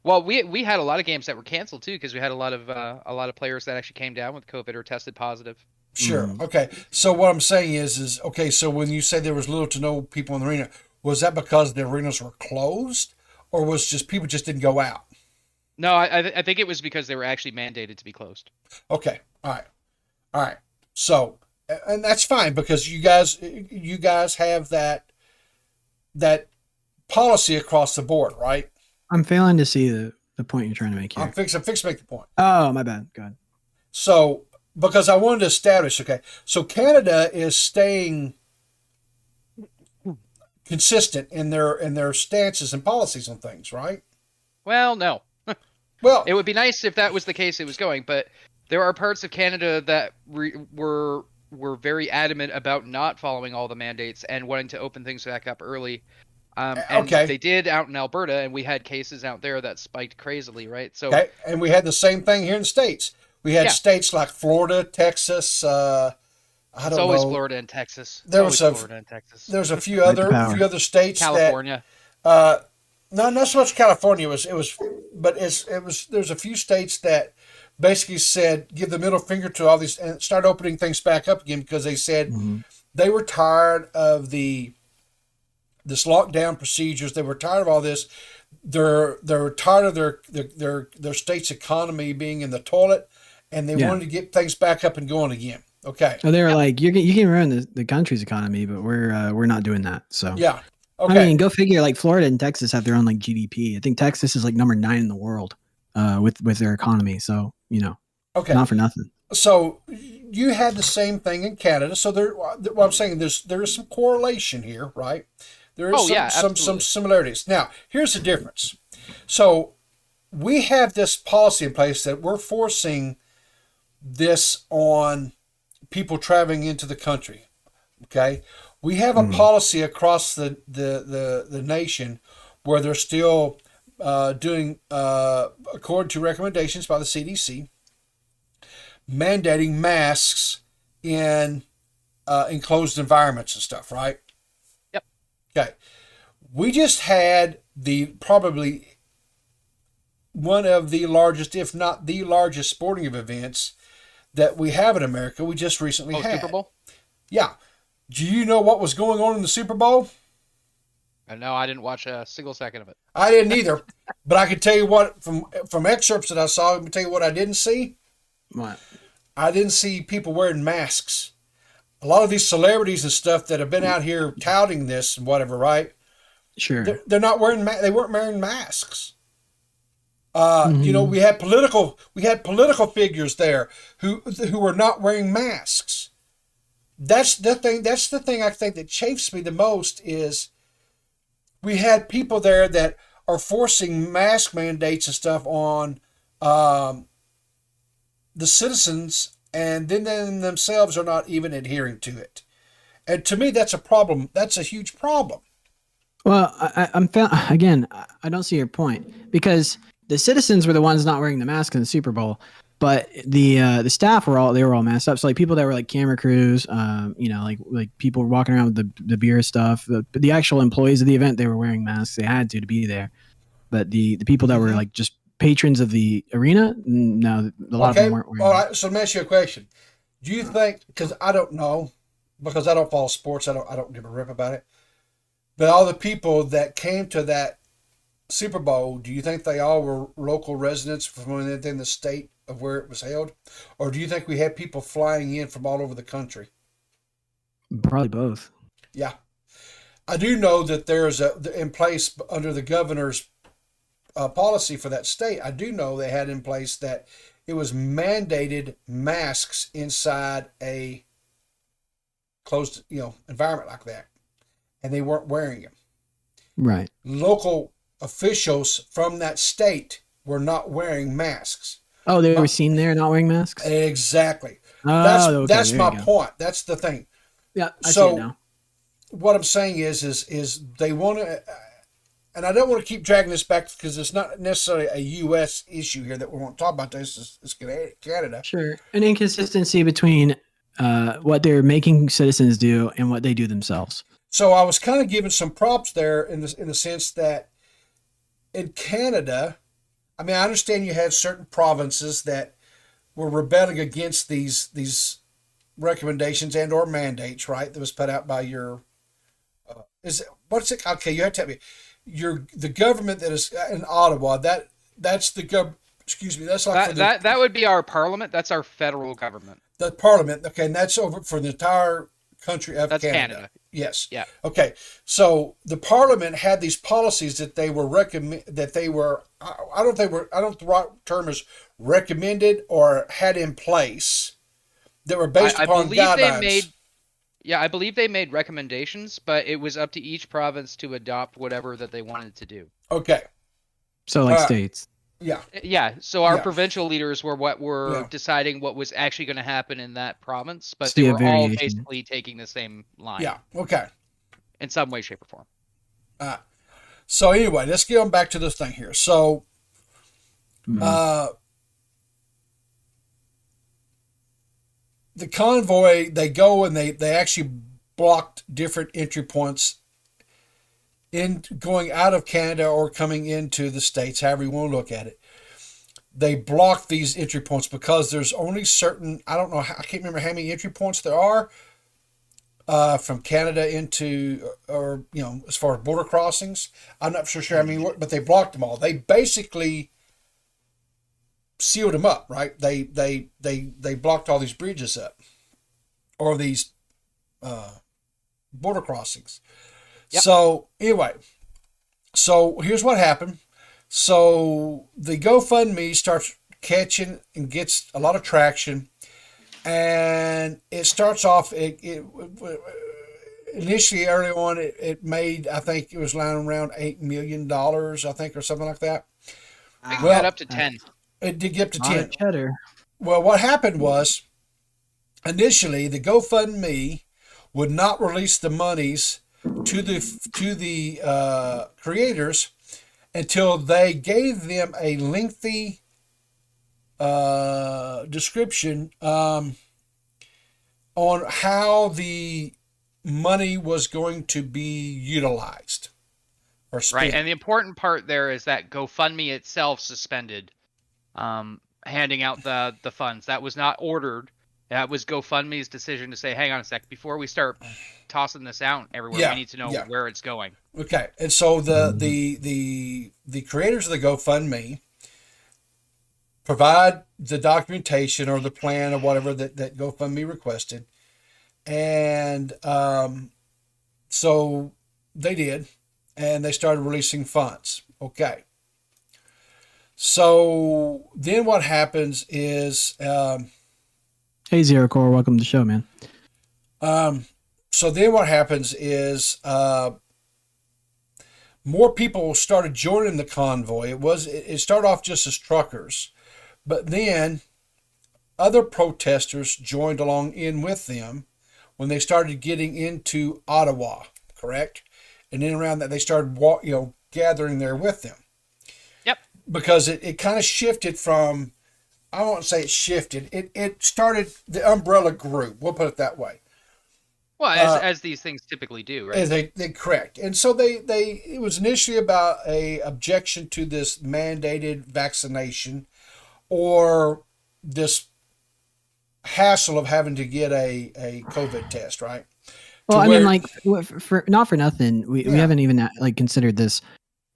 Well, we had a lot of games that were canceled too, because we had a lot of players that actually came down with COVID or tested positive. Sure. Okay. So what I'm saying is okay. So when you say there was little to no people in the arena, was that because the arenas were closed, or was just people just didn't go out? No, I think it was because they were actually mandated to be closed. Okay. All right. So, and that's fine because you guys have that policy across the board, right? I'm failing to see the point you're trying to make here. I'm fixing to make the point. Oh, my bad. Go ahead. So, because I wanted to establish, okay, so Canada is staying consistent in their stances and policies on things, right? Well, no. Well, it would be nice if that was the case it was going, but there are parts of Canada that were very adamant about not following all the mandates and wanting to open things back up early. And they did out in Alberta, and we had cases out there that spiked crazily, right? So, and we had the same thing here in the States. We had states like Florida, Texas. I don't know. It's always Florida and Texas. There's a few other states. California. No, not so much California. There's a few states that basically said give the middle finger to all these and start opening things back up again, because they said they were tired of this lockdown procedures. They were tired of all this. They're tired of their state's economy being in the toilet, and they wanted to get things back up and going again. Okay. So they were like, you can ruin the country's economy, but we're not doing that. So yeah. Okay. I mean, go figure. Like Florida and Texas have their own like GDP. I think Texas is like number 9 in the world with their economy. So not for nothing. So you had the same thing in Canada. So what I'm saying, there is some correlation here, right? There is some similarities. Now, here's the difference. So we have this policy in place that we're forcing this on people traveling into the country. Okay, we have a policy across the nation where they're still doing, according to recommendations by the CDC, mandating masks in enclosed environments and stuff, right? Yep. Okay. We just had probably one of the largest, if not the largest, sporting events that we have in America. We just recently had Super Bowl. Yeah. Do you know what was going on in the Super Bowl? No, I didn't watch a single second of it. I didn't either, but I can tell you what from excerpts that I saw. Let me tell you what I didn't see. What? I didn't see people wearing masks. a lot of these celebrities and stuff that have been out here touting this and whatever, right? Sure. They're not wearing they weren't wearing masks. Mhm. We had political figures there who were not wearing masks. That's the thing. That's the thing I think that chafes me the most is we had people there that are forcing mask mandates and stuff on the citizens, and then they themselves are not even adhering to it. And to me, that's a problem. That's a huge problem. Well, again. I don't see your point because the citizens were the ones not wearing the mask in the Super Bowl, but the staff were all masked up. So like people that were like camera crews, like people were walking around with the beer stuff. The actual employees of the event, they were wearing masks. They had to be there. But the people that were like just patrons of the arena, no, a lot of them weren't wearing. All right. So let me ask you a question. Do you think? Because I don't know, because I don't follow sports. I don't give a rip about it. But all the people that came to that Super Bowl, do you think they all were local residents from within the state of where it was held, or do you think we had people flying in from all over the country? Probably both. Yeah, I do know that there's in place under the governor's policy for that state. I do know they had in place that it was mandated masks inside a closed, environment like that, and they weren't wearing them. Right. Local officials from that state were not wearing masks. Oh, they were seen there not wearing masks? Exactly. Oh, okay, That's there my you go. point. That's the thing. Yeah, I see So it now. what I'm saying is they want to, and I don't want to keep dragging this back because it's not necessarily a U.S. issue here that we want to talk about. This is Canada. Sure. An inconsistency between what they're making citizens do and what they do themselves. So I was kind of giving some props there in the sense that in Canada, I mean, I understand you had certain provinces that were rebelling against these recommendations and or mandates, right? That was put out by your what's it? Okay, you have to tell me. The government that is in Ottawa. That's the Excuse me. That's like that would be our parliament. That's our federal government. The parliament. Okay, and that's over for the entire country of That's Canada. Canada. Yes. Yeah. Okay. So the parliament had these policies that they were recommend that they were. I don't know if the right term is recommended or had in place that were based upon guidelines. I believe they made recommendations, but it was up to each province to adopt whatever that they wanted to do. Okay. So like states. Yeah. Yeah. So our provincial leaders were deciding what was actually going to happen in that province, but So they you were have all variation. basically taking the same line. Yeah. Okay. In some way, shape, or form. So anyway, let's get on back to this thing here. So, the convoy, they go and they actually blocked different entry points in going out of Canada or coming into the States, however you want to look at it. They blocked these entry points because there's only certain, I don't know, I can't remember how many entry points there are from Canada into, or, as far as border crossings. I'm not sure how many, but they blocked them all. They basically sealed them up, right? They blocked all these bridges up, or these border crossings. Yep. So anyway, so here's what happened. So the GoFundMe starts catching and gets a lot of traction, and it starts off. It initially early on it made, I think it was lying around $8 million, I think, or something like that. It got up to 10. It did get up to 10. Cheddar. Well, what happened was initially the GoFundMe would not release the monies to the creators until they gave them a lengthy description on how the money was going to be utilized or spent. Right, and the important part there is that GoFundMe itself suspended handing out the funds. That was not ordered. That was GoFundMe's decision to say, hang on a sec, before we start tossing this out everywhere, we need to know where it's going. Okay, and so the creators of the GoFundMe provide the documentation or the plan or whatever that GoFundMe requested, And so they did, and they started releasing funds. Okay. So then what happens is, Hey, Zero Core, welcome to the show, man. so then what happens is more people started joining the convoy. It started off just as truckers, but then other protesters joined along in with them when they started getting into Ottawa, correct? And then around that they started gathering there with them. Yep. Because it kind of shifted from, I won't say it shifted. It started, the umbrella grew. We'll put it that way. Well, as these things typically do, right? They correct. And so it was initially about a objection to this mandated vaccination or this hassle of having to get a COVID test, right? Well, I mean, like, for not for nothing, we haven't even like considered this.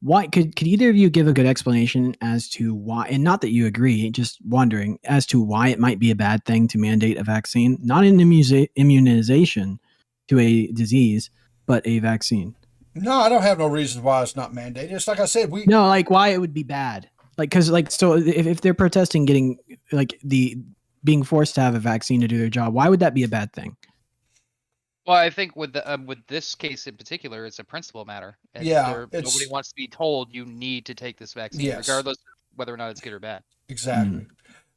Why could either of you give a good explanation as to why, and not that you agree, just wondering as to why it might be a bad thing to mandate a vaccine, not an immunization to a disease, but a vaccine? No, I don't have no reason why it's not mandated. It's like I said, no, like why it would be bad, like because like so if they're protesting getting like being forced to have a vaccine to do their job, why would that be a bad thing? Well, I think with this case in particular, it's a principle matter. Nobody wants to be told you need to take this vaccine, regardless of whether or not it's good or bad. Exactly.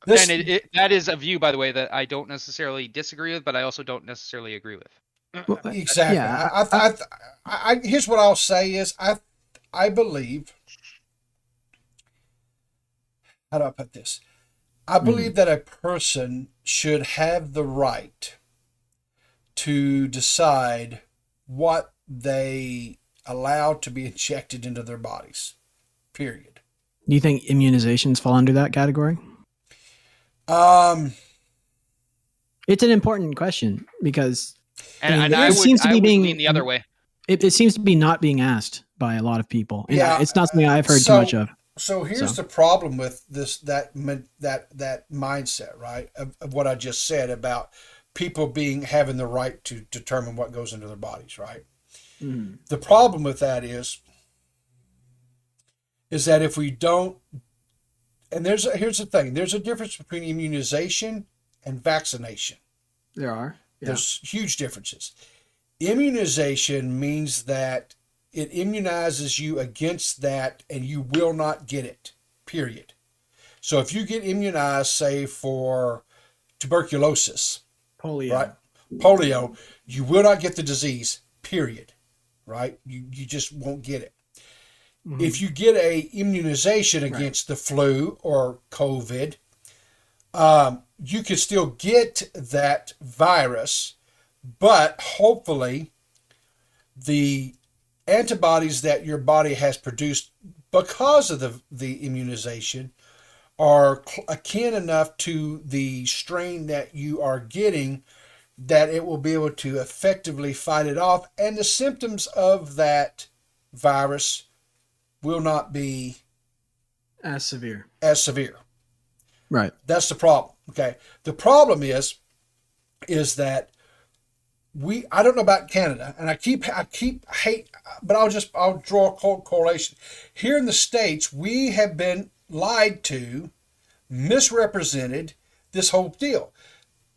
And that is a view, by the way, that I don't necessarily disagree with, but I also don't necessarily agree with. Well, exactly. Yeah, I here's what I'll say is I believe. How do I put this? I believe that a person should have the right to decide what they allow to be injected into their bodies. Period. Do you think immunizations fall under that category? It's an important question because it seems to be being the other way. It seems to be not being asked by a lot of people. And it's not something I've heard too much of. So here's the problem with that mindset, right? Of what I just said about people having the right to determine what goes into their bodies, right? The problem with that is that if we don't, and here's the thing, there's a difference between immunization and vaccination. There are. Yeah. There's huge differences. Immunization means that it immunizes you against that and you will not get it, period. So if you get immunized, say for tuberculosis, polio, right? Polio, you will not get the disease, period, right? You just won't get it. If you get a immunization against the flu or COVID, you can still get that virus, but hopefully the antibodies that your body has produced because of the immunization are akin enough to the strain that you are getting that it will be able to effectively fight it off, and the symptoms of that virus will not be as severe. Right. That's the problem. Okay. The problem is that I don't know about Canada, and I keep but I'll draw a correlation. Here in the States, we have been lied to, misrepresented this whole deal.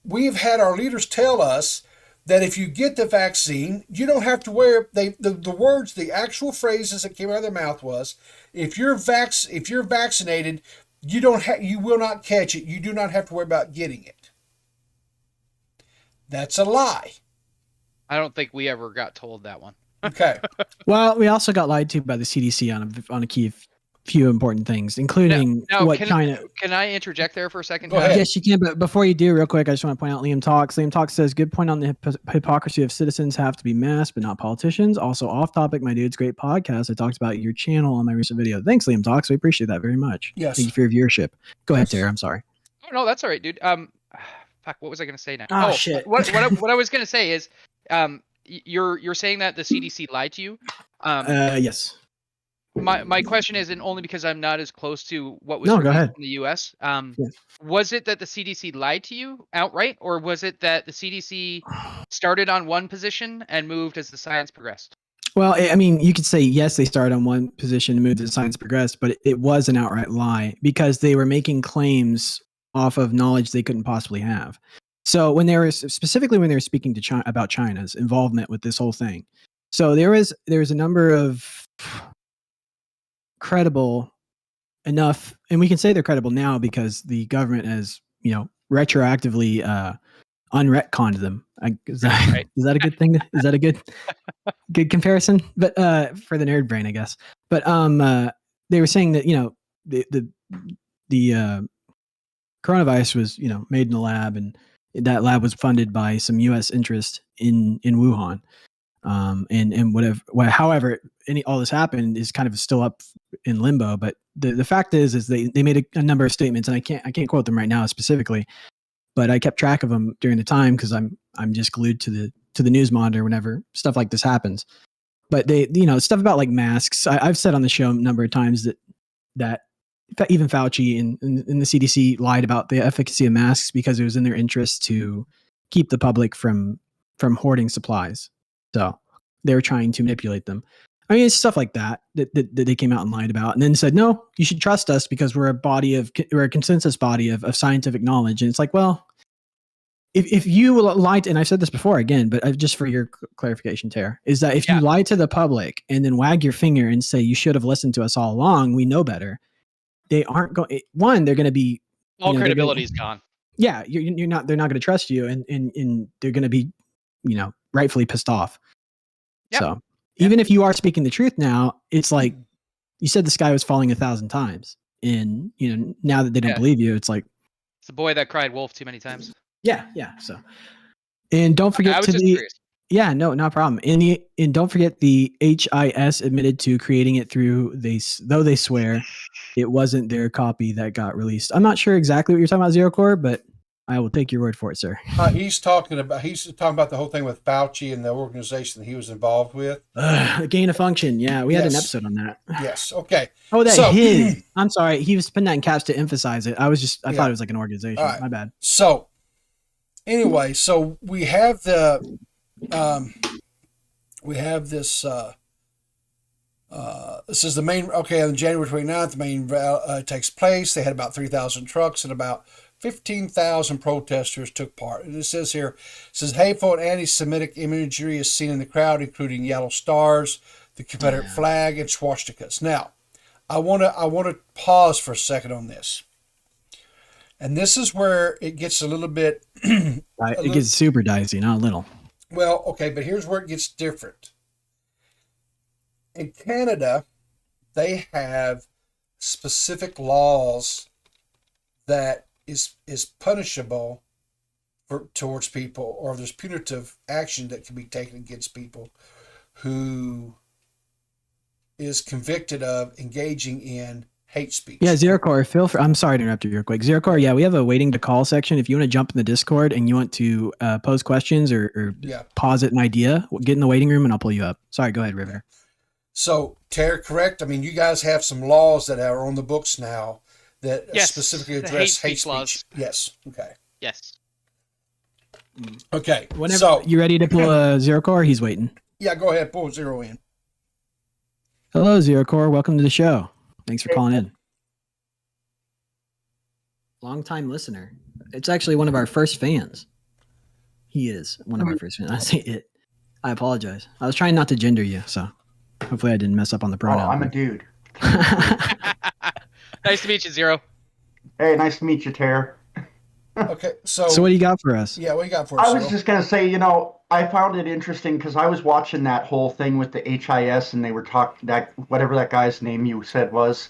We've had our leaders tell us that if you get the vaccine, you don't have to wear the words, the actual phrases that came out of their mouth was, if you're vaccinated, you will not catch it. You do not have to worry about getting it. That's a lie. I don't think we ever got told that one. Okay. Well, we also got lied to by the CDC on a few important things, including China. Can I interject there for a second? Go ahead. Yes, you can. But before you do, real quick, I just want to point out Liam Talks. Liam Talks says, good point on the hypocrisy of citizens have to be masked, but not politicians. Also off topic, my dude's great podcast. I talked about your channel on my recent video. Thanks, Liam Talks. We appreciate that very much. Yes. Thank you for your viewership. Go ahead, Tara. I'm sorry. Oh, no, that's all right, dude. Fuck, what was I going to say now? Oh, shit. What I was going to say is, you're saying that the CDC lied to you? Yes. my question isn't only because I'm not as close to what was No, go released ahead. in the U.S. Yes. Was it that the CDC lied to you outright, or was it that the CDC started on one position and moved as the science progressed? Well, I mean, you could say yes, they started on one position and moved as science progressed, but it was an outright lie because they were making claims off of knowledge they couldn't possibly have. So when they were specifically when they were speaking to China about China's involvement with this whole thing, so there was a number of credible enough, and we can say they're credible now because the government has retroactively unretconned them. Is that, Right. is that a good thing? Is that a good comparison? But for the nerd brain, I guess. But they were saying that the coronavirus was made in a lab, and that lab was funded by some U.S. interest in Wuhan. And whatever, however, all this happened is kind of still up in limbo. But the fact is they made a number of statements, and I can't quote them right now specifically, but I kept track of them during the time because I'm just glued to the news monitor whenever stuff like this happens. But they, stuff about like masks. I've said on the show a number of times that even Fauci and the CDC lied about the efficacy of masks because it was in their interest to keep the public from hoarding supplies. So they were trying to manipulate them. I mean, it's stuff like that they came out and lied about, and then said, no, you should trust us because we're a consensus body of scientific knowledge. And it's like, well, if you lied, and I've said this before again, but just for your clarification, Tara, is that if you lie to the public and then wag your finger and say you should have listened to us all along, we know better. They aren't going. One, they're going to be all credibility is gone. Yeah, you're not. They're not going to trust you, and they're going to be, rightfully pissed off. Yep. So even if you are speaking the truth now, it's like you said the sky was falling 1,000 times, and now that they don't believe you, it's like it's the boy that cried wolf too many times. Yeah. So, and don't forget curious. Yeah, no problem. And don't forget the HIS admitted to creating it though they swear it wasn't their copy that got released. I'm not sure exactly what you're talking about, Zero Core, but I will take your word for it, sir. He's talking about the whole thing with Fauci and the organization that he was involved with. Gain of function. Yeah, we had an episode on that. Yes. Okay. Oh, I'm sorry. He was putting that in caps to emphasize it. I thought it was like an organization. Right. My bad. So anyway, we have this this is the main, on January 29th, the main takes place. They had about 3,000 trucks and about 15,000 protesters took part. And it says here, hateful and anti-Semitic imagery is seen in the crowd, including yellow stars, the Confederate flag, and swastikas. Now, I want to pause for a second on this. And this is where it gets a little bit... it gets super dicey, not a little. Well, okay, but here's where it gets different. In Canada, they have specific laws that is punishable towards people, or there's punitive action that can be taken against people who is convicted of engaging in hate speech. Yeah, Zero Core, I'm sorry to interrupt you real quick. Zero Core, we have a waiting to call section. If you want to jump in the Discord and you want to pose questions or posit an idea, get in the waiting room and I'll pull you up. Sorry, go ahead, River. So, Tara, correct? I mean, you guys have some laws that are on the books now that specifically address hate speech laws. Yes. Okay. Yes. Okay. Whenever you ready to pull a Zero Core, he's waiting. Yeah, go ahead. Pull Zero in. Hello, Zero Core. Welcome to the show. Thanks for calling in. Long-time listener. It's actually one of our first fans. He is one of our first fans. I say it. I apologize. I was trying not to gender you, so hopefully I didn't mess up on the pronoun. Oh, I'm a dude. Nice to meet you, Zero. Hey, nice to meet you, Tara. Okay, so what do you got for us? Yeah, what do you got for us? I was just going to say, I found it interesting because I was watching that whole thing with the HIS and they were talking that whatever that guy's name you said was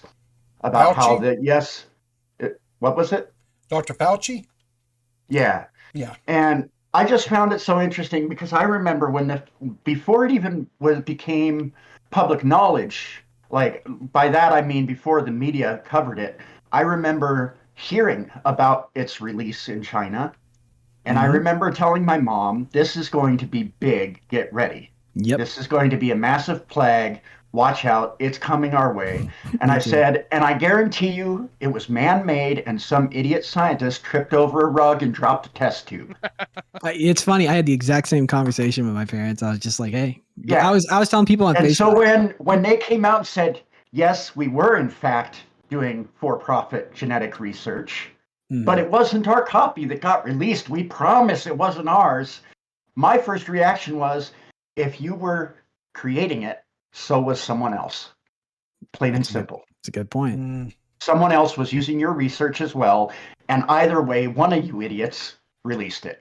about Fauci? What was it? Dr. Fauci? Yeah. Yeah. And I just found it so interesting because I remember before it even became public knowledge, like by that I mean before the media covered it, I remember hearing about its release in China. And I remember telling my mom, this is going to be big, get ready. Yep. This is going to be a massive plague. watch out, it's coming our way. And Me I too. said, and I guarantee you it was man-made and some idiot scientist tripped over a rug and dropped a test tube. It's funny. I had the exact same conversation with my parents. I was just like, "Hey," Yeah. I was telling people on And Facebook. so when they came out and said, yes, we were in fact doing for-profit genetic research, but it wasn't our copy that got released. We promise it wasn't ours. My first reaction was, if you were creating it, so was someone else. Plain and simple. It's a good point. Mm. Someone else was using your research as well, and either way, one of you idiots released it.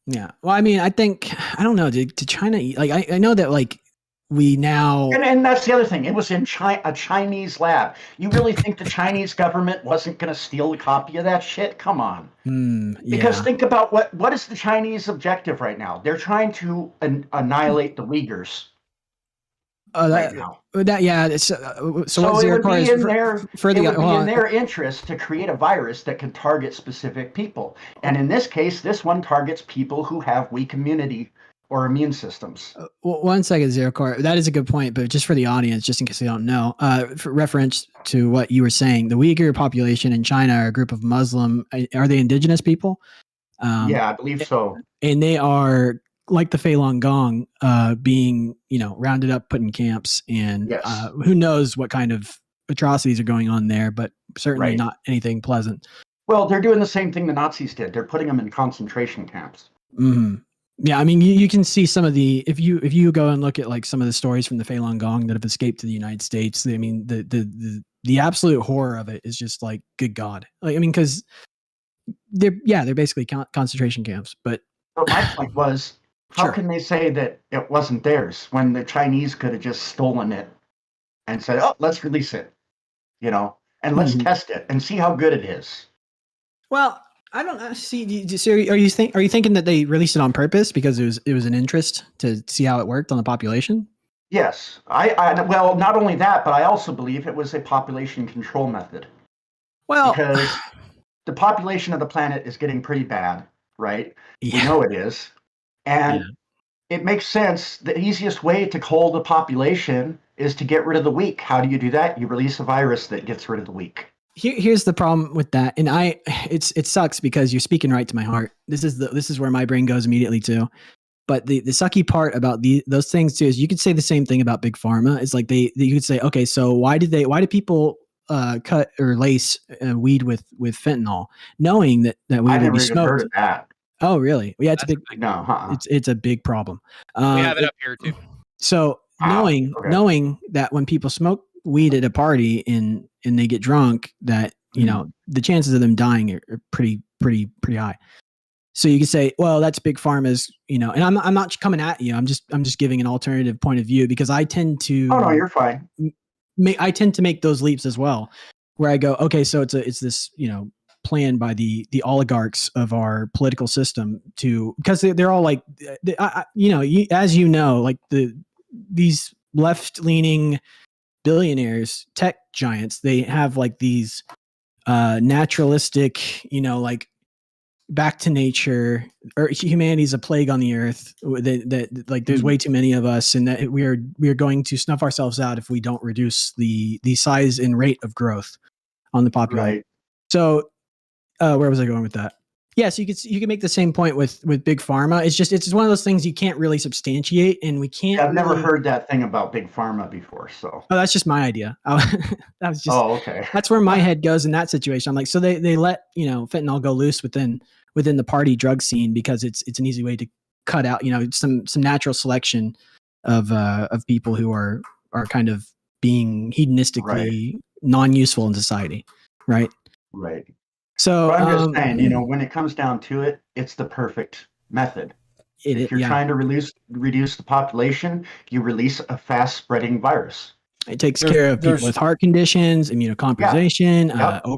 Yeah. Well, I mean, I think I don't know. Did China like? I know that like we now. And that's the other thing. It was in a Chinese lab. You really think the Chinese government wasn't going to steal a copy of that shit? Come on. Because Yeah. think about what is the Chinese objective right now? They're trying to annihilate the Uyghurs right now. Yeah. It's, so So what it would Zero be is in their for the it would be in their interest to create a virus that can target specific people. And in this case, this one targets people who have weak immunity or immune systems. Well, 1 second, Zero Core. That is a good point, but just for the audience, just in case they don't know, for reference to what you were saying, the Uyghur population in China are a group of Muslim. Are they indigenous people? Yeah, I believe so. And they are like the Falun Gong, being rounded up, put in camps, and Yes. who knows what kind of atrocities are going on there, but certainly Right. not anything pleasant. Well, they're doing the same thing the Nazis did. They're putting them in concentration camps. Hmm. Yeah, I mean, you can see some of the if you go and look at like some of the stories from the Falun Gong that have escaped to the United States. I mean, the absolute horror of it is just like, good God. Like, I mean, because they're basically concentration camps. But my point was, how Sure. can they say that it wasn't theirs when the Chinese could have just stolen it and said, "Oh, let's release it," and let's Mhm. test it and see how good it is. Well, I don't see. So are you thinking that they released it on purpose because it was an interest to see how it worked on the population? Yes, well, not only that, but I also believe it was a population control method. Well, because the population of the planet is getting pretty bad, right? yeah. We know it is. And it makes sense. The easiest way to cull the population is to get rid of the weak. How do you do that? You release a virus that gets rid of the weak. Here's the problem with that, and it sucks because you're speaking right to my heart. This is where my brain goes immediately to. But the sucky part about those things too is you could say the same thing about big pharma. It's like you could say, okay, so why did people cut or lace weed with fentanyl, knowing that weed I would never be even heard smoked? of that. Oh, really? Yeah, it's That's a big. No, It's a big problem. We have it up here too. So Wow, okay. knowing that when people smoke weed at a party and they get drunk, that the chances of them dying are pretty high. So you can say, well, that's big pharma's, and I'm not coming at you. I'm just giving an alternative point of view because I tend to. Oh no, you're fine. I tend to make those leaps as well, where I go, okay, so it's this plan by the oligarchs of our political system because they're all like, as like these left leaning billionaires, tech giants, they have like these naturalistic, like back to nature, or humanity's a plague on the earth, that like there's way too many of us, and that we are going to snuff ourselves out if we don't reduce the size and rate of growth on the population. Right. So where was I going with that? Yes, you can make the same point with big pharma. It's one of those things you can't really substantiate, and we can't. I've never heard that thing about big pharma before. So. Oh, that's just my idea. That was just. Oh, okay. That's where my head goes in that situation. I'm like, so they let fentanyl go loose within the party drug scene because it's an easy way to cut out some natural selection of people who are kind of being hedonistically non-useful in society, right? Right. So But I'm just saying, when it comes down to it, it's the perfect method. If you're trying to reduce the population, you release a fast-spreading virus. It takes care of people with heart conditions, immunocompromisation,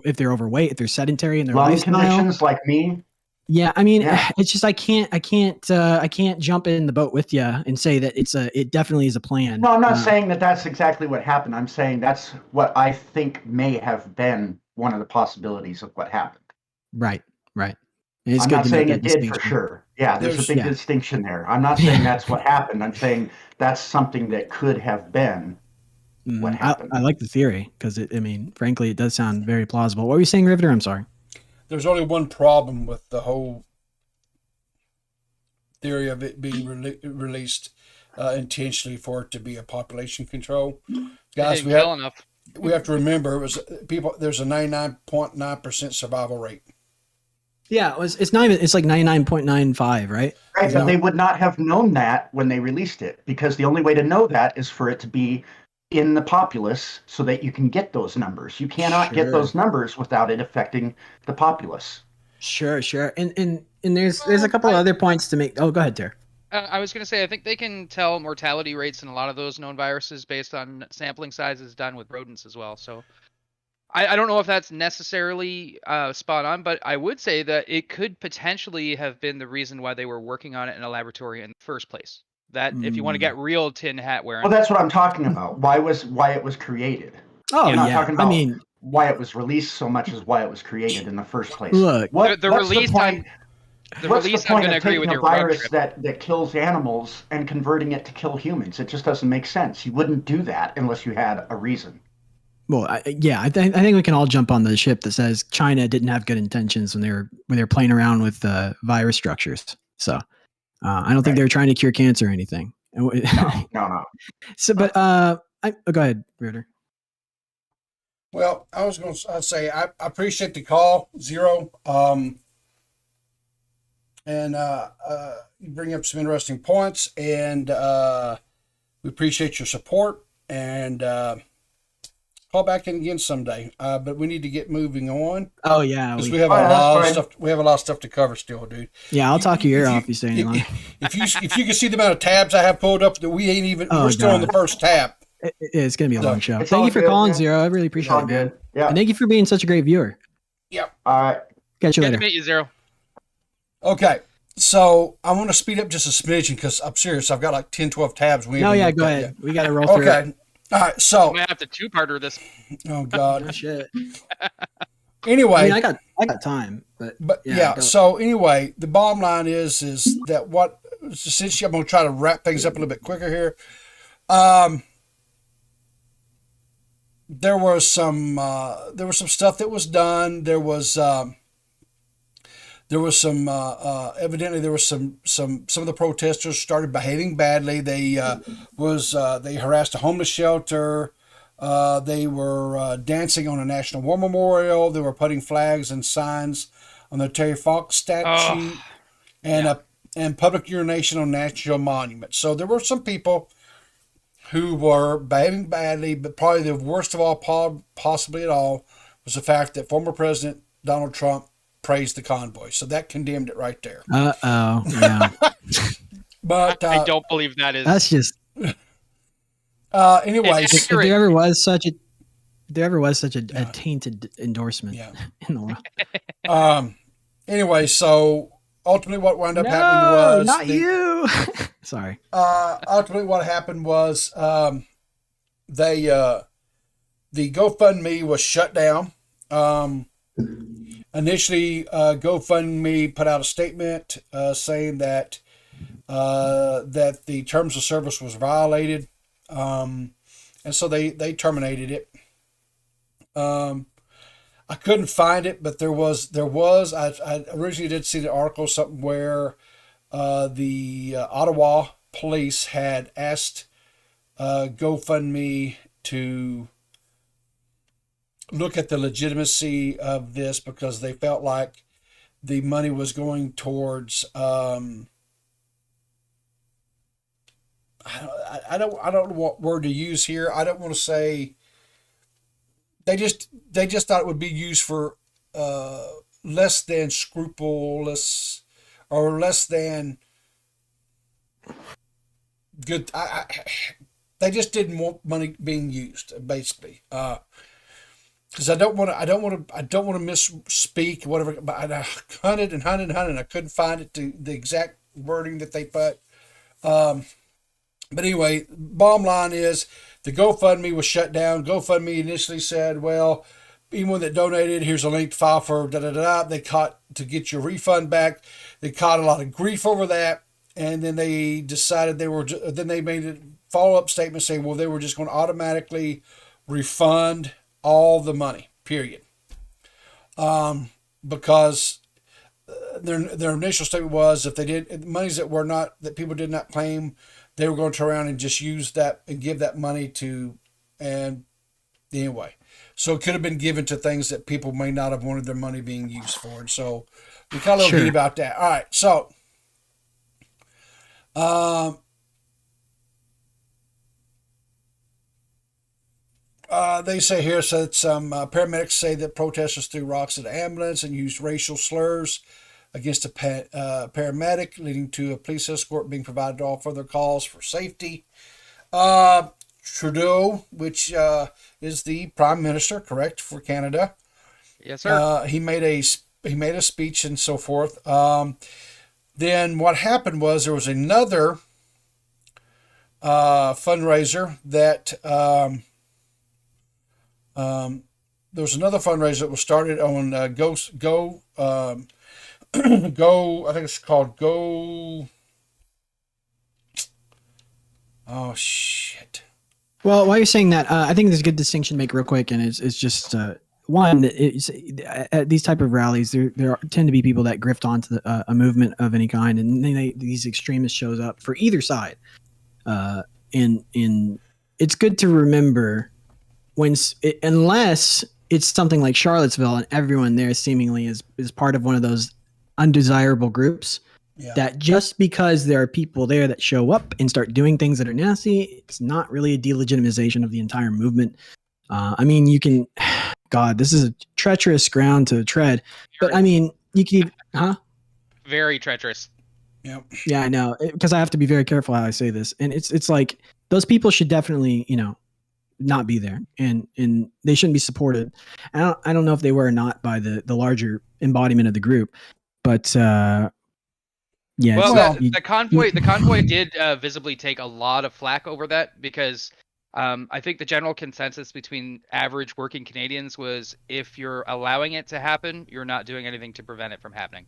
if they're overweight, if they're sedentary in their lung lifestyle. conditions like me. Yeah, I mean, it's just I can't jump in the boat with you and say that it definitely is a plan. No, I'm not saying that that's exactly what happened. I'm saying that's what I think may have been one of the possibilities of what happened. Right. And it's I'm good not to make saying that it did for distinction. sure. Yeah, there's a big Yeah. distinction there. I'm not saying that's what happened. I'm saying that's something that could have been what happened. I like the theory because I mean, frankly, it does sound very plausible. What were you saying, Riveter? I'm sorry. There's only one problem with the whole theory of it being released intentionally for it to be a population control. They Guys, didn't kill enough. we have to remember it was people. There's a 99.9% survival rate. Yeah, it's not even. It's like 99.95, right? Right, Is but that- they would not have known that when they released it because the only way to know that is for it to be in the populace so that you can get those numbers. You cannot get Sure. those numbers without it affecting the populace. Sure. And there's a couple of other points to make. Oh, go ahead, Ter. I was going to say, I think they can tell mortality rates in a lot of those known viruses based on sampling sizes done with rodents as well. So I don't know if that's necessarily spot on, but I would say that it could potentially have been the reason why they were working on it in a laboratory in the first place. That if you want to get real tin hat wearing. Well, that's what I'm talking about. Why it was created. Oh, I'm not yeah. talking about I mean, why it was released so much as why it was created in the first place. Look, the what's release the point? The What's release, the point I'm going of to agree taking with a your road virus trip. that kills animals and converting it to kill humans? It just doesn't make sense. You wouldn't do that unless you had a reason. well, I think we can all jump on the ship that says China didn't have good intentions when they were playing around with virus structures. So I don't think they were trying to cure cancer or anything. No. So, but go ahead, Ritter. Well, I'd say I appreciate the call, Zero. And you bring up some interesting points, and we appreciate your support. And call back in again someday. But we need to get moving on Oh yeah, because we have a that's lot of fine. stuff. We have a lot of stuff to cover still, dude. yeah. I'll talk your ear off. You say any line. If you can see the amount of tabs I have pulled up, that we ain't even. Oh, we're still on God. the first tab. It's gonna be a long show. It's Thank all you for good, calling, man. Zero. I really It's appreciate all it, man. good. Yeah. And thank you for being such a great viewer. Yep. All right. Catch you Good to later. meet you, Zero. Okay. So I want to speed up just a smidgen because I'm serious. I've got like 10, 12 tabs. We No, haven't yeah, looked go at ahead. We got to roll through. yet. Okay. All right. I So, might have to two-parter this. oh It. God. Oh, shit. Anyway, I mean, I got time, but yeah. go. So anyway, the bottom line is that what essentially I'm going to try to wrap things up a little bit quicker here. There was some stuff that was done. There was some evidently there was some of the protesters started behaving badly. They harassed a homeless shelter. They were dancing on a national war memorial. They were putting flags and signs on the Terry Fox statue and public urination on national monuments. So there were some people who were behaving badly, but probably the worst of all, possibly at all, was the fact that former President Donald Trump praised the convoy. So that condemned it right there. Yeah. But I don't believe that is. That's just. anyway, It's If there ever was such a tainted endorsement Yeah. in the world. anyway, so ultimately what wound up happening No, was not you. Sorry. ultimately what happened was the GoFundMe was shut down. Initially, GoFundMe put out a statement saying that the terms of service was violated, and so they terminated it. I couldn't find it, but there was. I originally did see the article something where the Ottawa police had asked GoFundMe to look at the legitimacy of this because they felt like the money was going towards I don't know what word to use here. I don't want to say they just thought it would be used for less than scrupulous or less than good. They just didn't want money being used, basically. Because I don't want to misspeak, whatever. But I hunted and hunted and hunted, and I couldn't find it to the exact wording that they put. But anyway, bottom line is the GoFundMe was shut down. GoFundMe initially said, well, anyone that donated, here's a link to file for da da da. They caught to get your refund back. They caught a lot of grief over that, and then they decided then they made a follow-up statement saying, well, they were just going to automatically refund all the money, period. Because their initial statement was if they did monies that people did not claim, they were going to turn around and just use that and give that money to, and anyway. So it could have been given to things that people may not have wanted their money being used for. And so we got a little heat about that. All right. So, they say here, so that some paramedics say that protesters threw rocks at an ambulance and used racial slurs against a paramedic, leading to a police escort being provided to all further calls for safety. Trudeau, which is the Prime Minister, correct, for Canada. Yes, sir. He made a speech and so forth. Then what happened was there was another fundraiser that was started on Go. I think it's called Go. Oh shit. Well, while you're saying that, I think there's a good distinction to make real quick, and it's just one. At these type of rallies, there tend to be people that grift onto a movement of any kind, and these extremists shows up for either side. And it's good to remember unless it's something like Charlottesville and everyone there seemingly is part of one of those undesirable groups. Yeah. That just because there are people there that show up and start doing things that are nasty, it's not really a delegitimization of the entire movement. I mean, you can, God, this is a treacherous ground to tread, but I mean, you can, Very treacherous. Yep. Yeah, I know, because I have to be very careful how I say this, and it's like those people should definitely, not be there, and they shouldn't be supported. I don't know if they were or not by the larger embodiment of the group, but. Yeah. Well, the convoy did visibly take a lot of flack over that because I think the general consensus between average working Canadians was if you're allowing it to happen, you're not doing anything to prevent it from happening.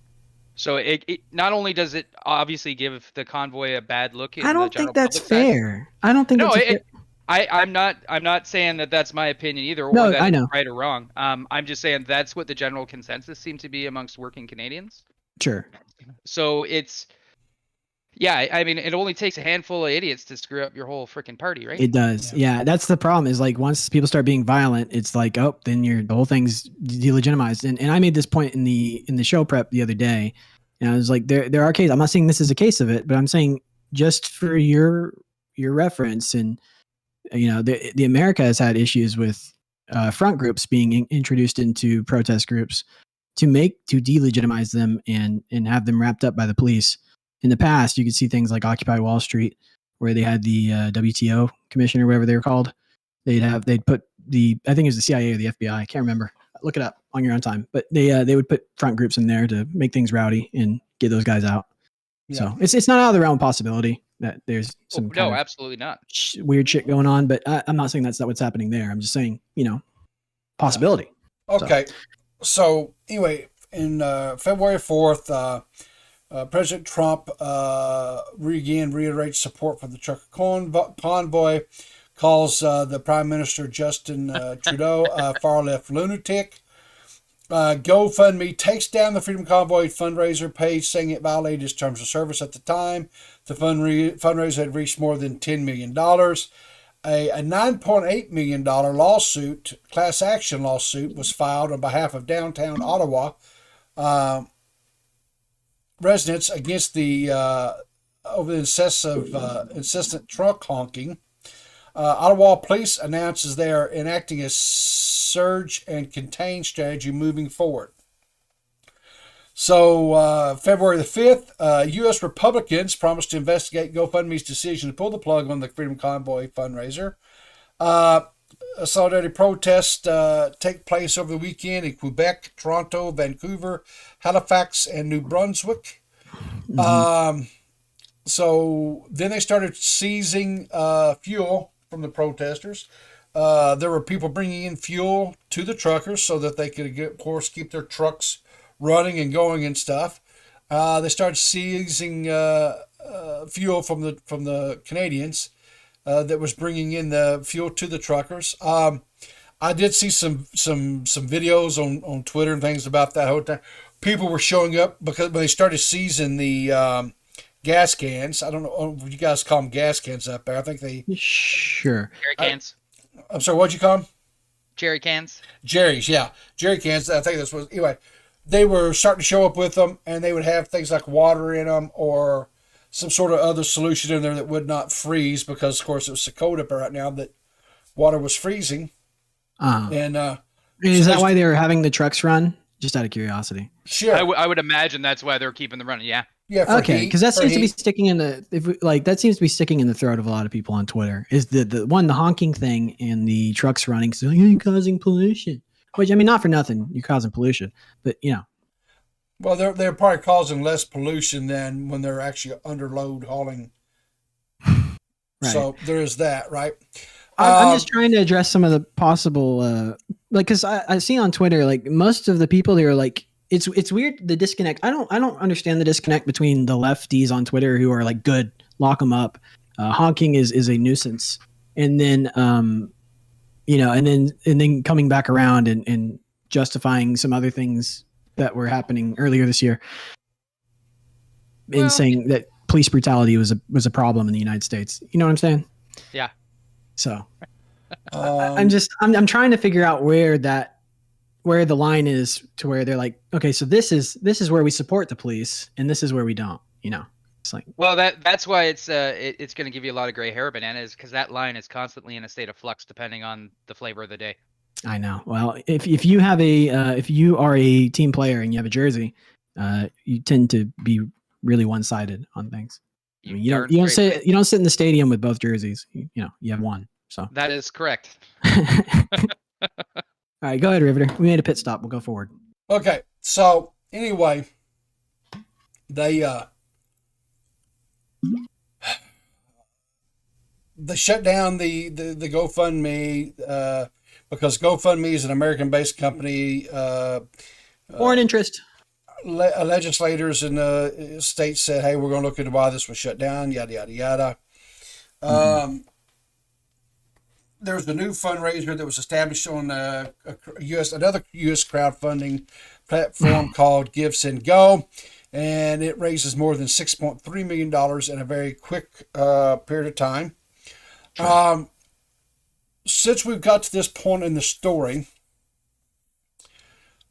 So it not only does it obviously give the convoy a bad look. I don't think that's fair. I don't think. No, I'm not saying that that's my opinion either, or that I know. It's right or wrong. I'm just saying that's what the general consensus seemed to be amongst working Canadians. Sure. So I mean, it only takes a handful of idiots to screw up your whole freaking party, right? It does. Yeah, that's the problem. Is like once people start being violent, it's like, oh, then the whole thing's delegitimized. And I made this point in the show prep the other day, and I was like, there are cases. I'm not saying this is a case of it, but I'm saying just for your reference, and the America has had issues with front groups being introduced into protest groups to delegitimize them and have them wrapped up by the police. In the past, you could see things like Occupy Wall Street, where they had the WTO commissioner, whatever they were called. They'd put I think it was the CIA or the FBI. I can't remember. Look it up on your own time. But they would put front groups in there to make things rowdy and get those guys out. Yeah. So it's not out of the realm of possibility that there's some absolutely not weird shit going on. But I'm not saying that's not what's happening there. I'm just saying, possibility. Okay. So anyway, in February 4th, President Trump again reiterates support for the trucker convoy, calls the Prime Minister Justin Trudeau a far-left lunatic. GoFundMe takes down the Freedom Convoy fundraiser page, saying it violated its terms of service at the time. The fundraiser had reached more than $10 million. A $9.8 million class action lawsuit, was filed on behalf of downtown Ottawa residents against the over the incessant truck honking. Ottawa police announces they are enacting a surge and contain strategy moving forward. So February the 5th, U.S. Republicans promised to investigate GoFundMe's decision to pull the plug on the Freedom Convoy fundraiser. A solidarity protest take place over the weekend in Quebec, Toronto, Vancouver, Halifax, and New Brunswick. Mm-hmm. So then they started seizing fuel from the protesters. There were people bringing in fuel to the truckers so that they could, of course, keep their trucks running and going and stuff. They started seizing fuel from the Canadians that was bringing in the fuel to the truckers. I did see some videos on Twitter and things about that whole time. People were showing up because when they started seizing the gas cans. I don't know if you guys call them gas cans up there. I think they. Sure. Jerry cans. I'm sorry. What'd you call them? Jerry cans. Jerry's, yeah, jerry cans. I think this was anyway. They were starting to show up with them, and they would have things like water in them or some sort of other solution in there that would not freeze because, of course, it was so cold up there right now that water was freezing. And is that why they were having the trucks run? Just out of curiosity. Sure. I would imagine that's why they're keeping them running. Yeah. Yeah. Okay, because that seems to be sticking in the that seems to be sticking in the throat of a lot of people on Twitter. Is the honking thing and the trucks running? So you're causing pollution. Which, I mean, not for nothing, you're causing pollution, but you know. Well, they're probably causing less pollution than when they're actually under load hauling. Right. So there is that, right? I'm just trying to address some of the possible, because I see on Twitter, like most of the people there are like, it's weird, the disconnect. I don't understand the disconnect between the lefties on Twitter who are like, good, lock them up. Honking is a nuisance, and then and then coming back around and justifying some other things that were happening earlier this year, in saying that police brutality was a problem in the United States. You know what I'm saying? Yeah. So I'm trying to figure out where the line is to where they're like, okay, so this is where we support the police and this is where we don't, you know. It's like, well, that's why it's going to give you a lot of gray hair, Banana, is because that line is constantly in a state of flux depending on the flavor of the day. I know. Well, if you have if you are a team player and you have a jersey, you tend to be really one-sided on things. I mean, you don't sit in the stadium with both jerseys. You have one. So that is correct. All right, go ahead, Riveter. We made a pit stop. We'll go forward. Okay. So anyway, they shut down the GoFundMe because GoFundMe is an American-based company. Foreign interest. Legislators in the state said, "Hey, we're going to look into why this was shut down." Yada yada yada. There's a new fundraiser that was established on another U.S. crowdfunding platform called Give Send Go, and it raises more than $6.3 million in a very quick period of time. Sure. Since we've got to this point in the story,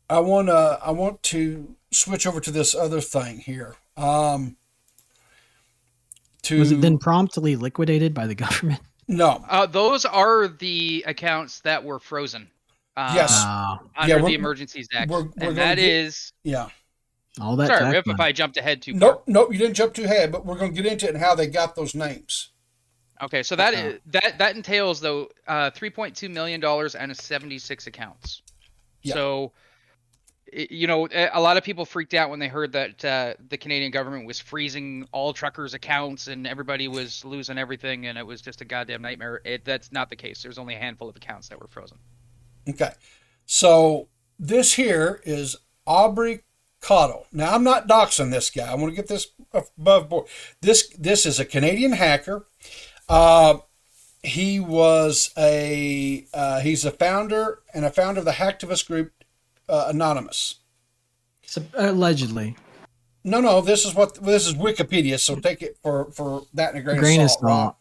I want to switch over to this other thing here. Was it then promptly liquidated by the government? No. Those are the accounts that were frozen. Yes. Under the Emergencies Act. Yeah. All that. Sorry, if I jumped ahead too far. Nope, you didn't jump too ahead, but we're going to get into it and how they got those names. Okay, so that entails though $3.2 million and 76 accounts. Yeah. So, a lot of people freaked out when they heard that the Canadian government was freezing all truckers' accounts and everybody was losing everything and it was just a goddamn nightmare. That's not the case. There's only a handful of accounts that were frozen. Okay, so this here is Aubrey Cottle. Now, I'm not doxing this guy. I want to get this above board. This is a Canadian hacker. He was he's a founder of the hacktivist group Anonymous. So, allegedly. No. This is Wikipedia, so take it for that in a grain of salt. Right?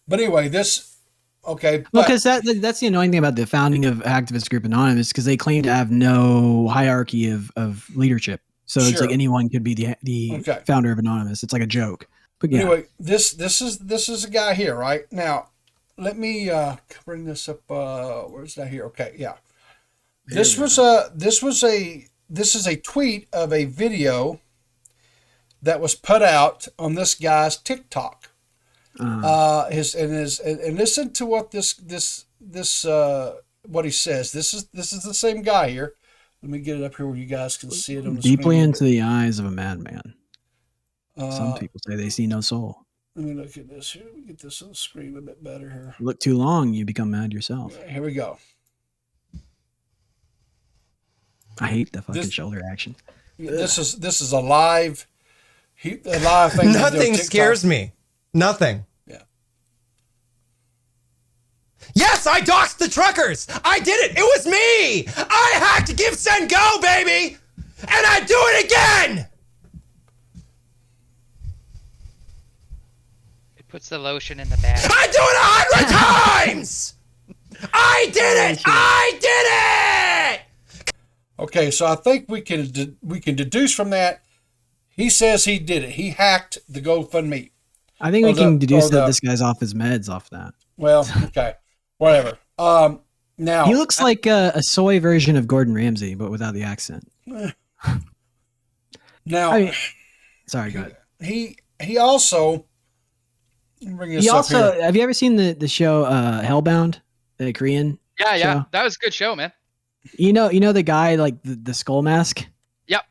But anyway, this okay. Well, because that's the annoying thing about the founding of hacktivist group Anonymous, because they claim to have no hierarchy of leadership. So It's like anyone could be the founder of Anonymous. It's like a joke. But yeah. Anyway, this is a guy here, right? Now, let me bring this up. Where's that here? Okay, yeah. This is a tweet of a video that was put out on this guy's TikTok. And listen to what what he says. This is the same guy here. Let me get it up here where you guys can see it on the deeply screen. Into the eyes of a madman. Some people say they see no soul. Let me look at this here. Let me get this on the screen a bit better here. Look too long, you become mad yourself. Here we go. I hate the fucking shoulder action. This is a live thing. Nothing scares me. Nothing. Yeah. Yes, I doxed the truckers. I did it. It was me. I hacked Give Send Go, baby. And I do it again. It puts the lotion in the bag. I do it 100 times. I did it. I did it. Okay, so I think we can deduce from that. He says he did it. He hacked the GoFundMe. I think we can deduce that this guy's off his meds off that. Well, okay, whatever. Now He looks like a soy version of Gordon Ramsay, but without the accent. now I mean, sorry, go ahead. he also bring this He up also here. have you ever seen the show Hellbound, the Korean? Yeah, show? that was a good show, man. You know the guy like the skull mask. Yep.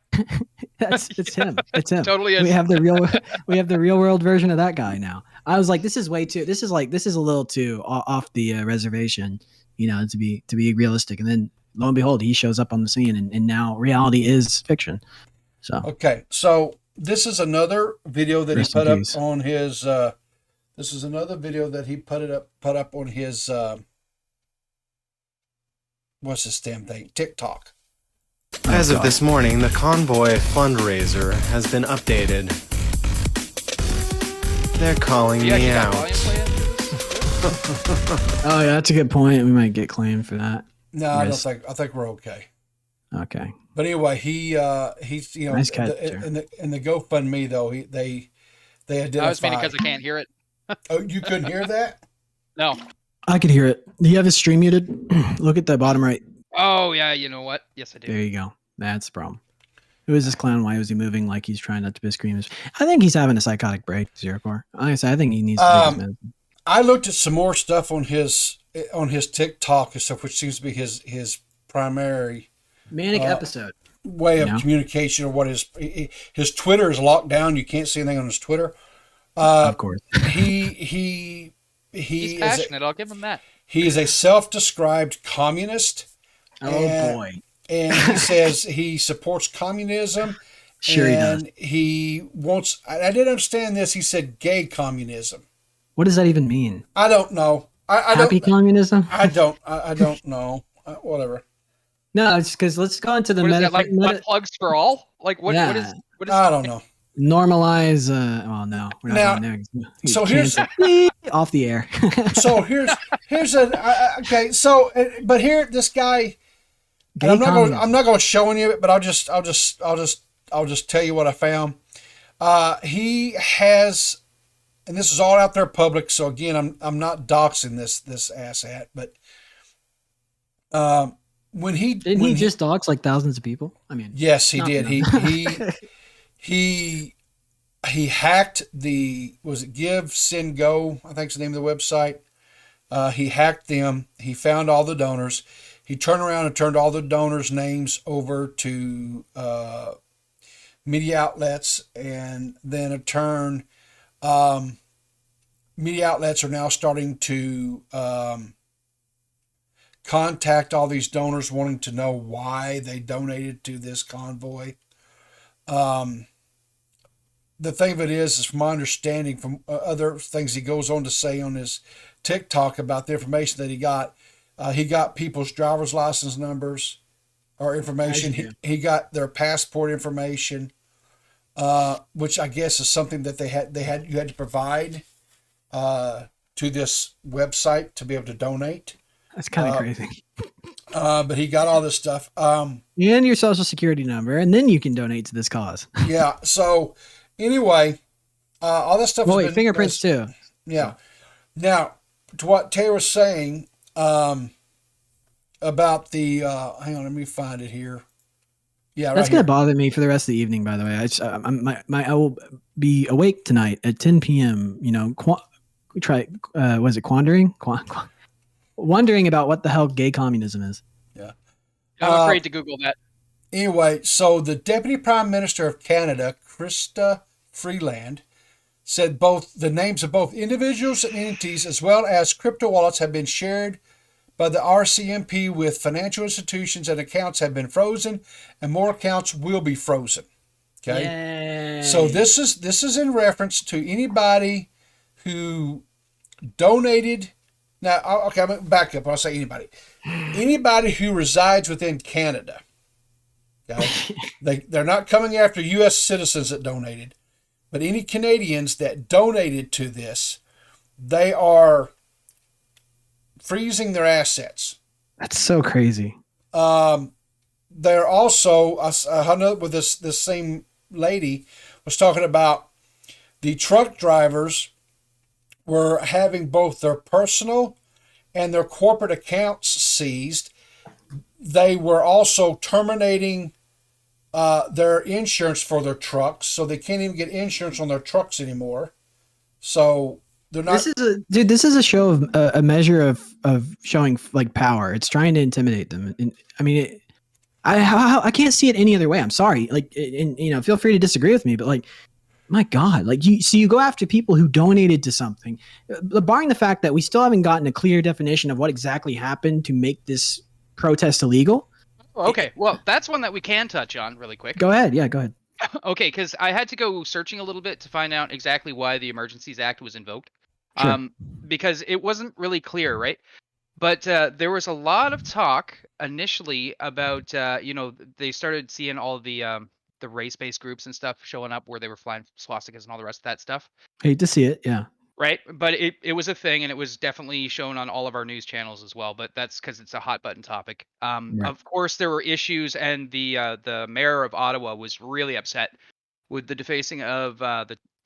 It's him. It's him. Totally is. We have the real world version of that guy now. I was like, this is a little too off the reservation, to be realistic. And then lo and behold, he shows up on the scene, and now reality is fiction. So Okay, so this is another video that Rest he put in up peace. on his. This is another video that he put up on his. What's this damn thing? TikTok. As of this morning, the Convoy fundraiser has been updated. They're calling You actually me got out. volume play into this? oh yeah, that's a good point. We might get claimed for that. No, I don't Yes. think. I think we're okay. Okay. But anyway, he's Nice catch, sir. in the GoFundMe though they identify. I was meaning because I can't hear it. Oh, you couldn't hear that? No. I could hear it. Do you have his stream muted? Look at the bottom right. Oh yeah, you know what? Yes, I do. There you go. That's the problem. Who is this clown? Why was he moving like he's trying not to be screaming? I think he's having a psychotic break, Zero Core. Honestly, I think he needs to take his medicine. I looked at some more stuff on his TikTok and stuff, which seems to be his primary Manic episode. way of Yeah. communication, or what his Twitter is locked down. You can't see anything on his Twitter. Of course. He He's is passionate. I'll give him that. he is a self-described communist. Oh And- boy. And he says he supports communism. Sure he does. And he wants, I didn't understand this. He said gay communism. What does that even mean? I don't know. I Happy don't, communism? I don't know. Whatever. No, it's because let's go into the What is that, like meta- butt plugs for all? Like what? Yeah. What is? I don't know. normalize. Well, no, we're not Now- going there. so here's- Cancel. Off the air. So here's okay. So, but here, this guy, Gay and communism. I'm not going to show any of it, but I'll just tell you what I found. He has, and this is all out there public. So again, I'm not doxing this asshat, but when he Didn't when he just dox like thousands of people? I mean, Yes, he Not did. enough. He hacked the, was it Give Send Go? I think is the name of the website. He hacked them. He found all the donors. He turned around and turned all the donors' names over to media outlets, and then in turn, media outlets are now starting to contact all these donors, wanting to know why they donated to this convoy. The thing of it is from my understanding, from other things he goes on to say on his TikTok about the information that he got people's driver's license numbers or information. As you do. He got their passport information, which I guess is something that you had to provide to this website to be able to donate. that's kind of crazy. But he got all this stuff. And your social security number, and then you can donate to this cause. Yeah. So anyway, all this stuff. Well, has wait, been- fingerprints too. Yeah. Now, to what Taylor was saying about the, hang on, let me find it here. Yeah, That's right gonna here. bother me for the rest of the evening. By the way, I will be awake tonight at 10 p.m. You know, was it wondering about what the hell gay communism is. I'm afraid to Google that. Anyway, so the Deputy Prime Minister of Canada, Krista Freeland, said both the names of both individuals and entities as well as crypto wallets have been shared by the RCMP with financial institutions, and accounts have been frozen and more accounts will be frozen. Okay. Yay. So this is in reference to anybody who donated. Now, okay, I'm going to back up. I'll say anybody. Anybody who resides within Canada. Okay? They're not coming after U.S. citizens that donated, but any Canadians that donated to this, they are freezing their assets. That's so crazy. They're also, I know with this same lady was talking about the truck drivers were having both their personal and their corporate accounts seized. They were also terminating their insurance for their trucks, so they can't even get insurance on their trucks anymore. So they're not. This is a show of a measure of showing like power. It's trying to intimidate them. And I mean, I can't see it any other way. I'm sorry. Like, and feel free to disagree with me, but like, my God, like you go after people who donated to something, barring the fact that we still haven't gotten a clear definition of what exactly happened to make this protest illegal. Okay, well, that's one that we can touch on really quick. Go ahead. Yeah, go ahead. Okay, because I had to go searching a little bit to find out exactly why the Emergencies Act was invoked. Sure. Because it wasn't really clear, right? But there was a lot of talk initially about, they started seeing all the race-based groups and stuff showing up where they were flying swastikas and all the rest of that stuff. Hate to see it. Yeah. Right. But it was a thing, and it was definitely shown on all of our news channels as well. But that's because it's a hot button topic. Right. Of course, there were issues, and the mayor of Ottawa was really upset with the defacing of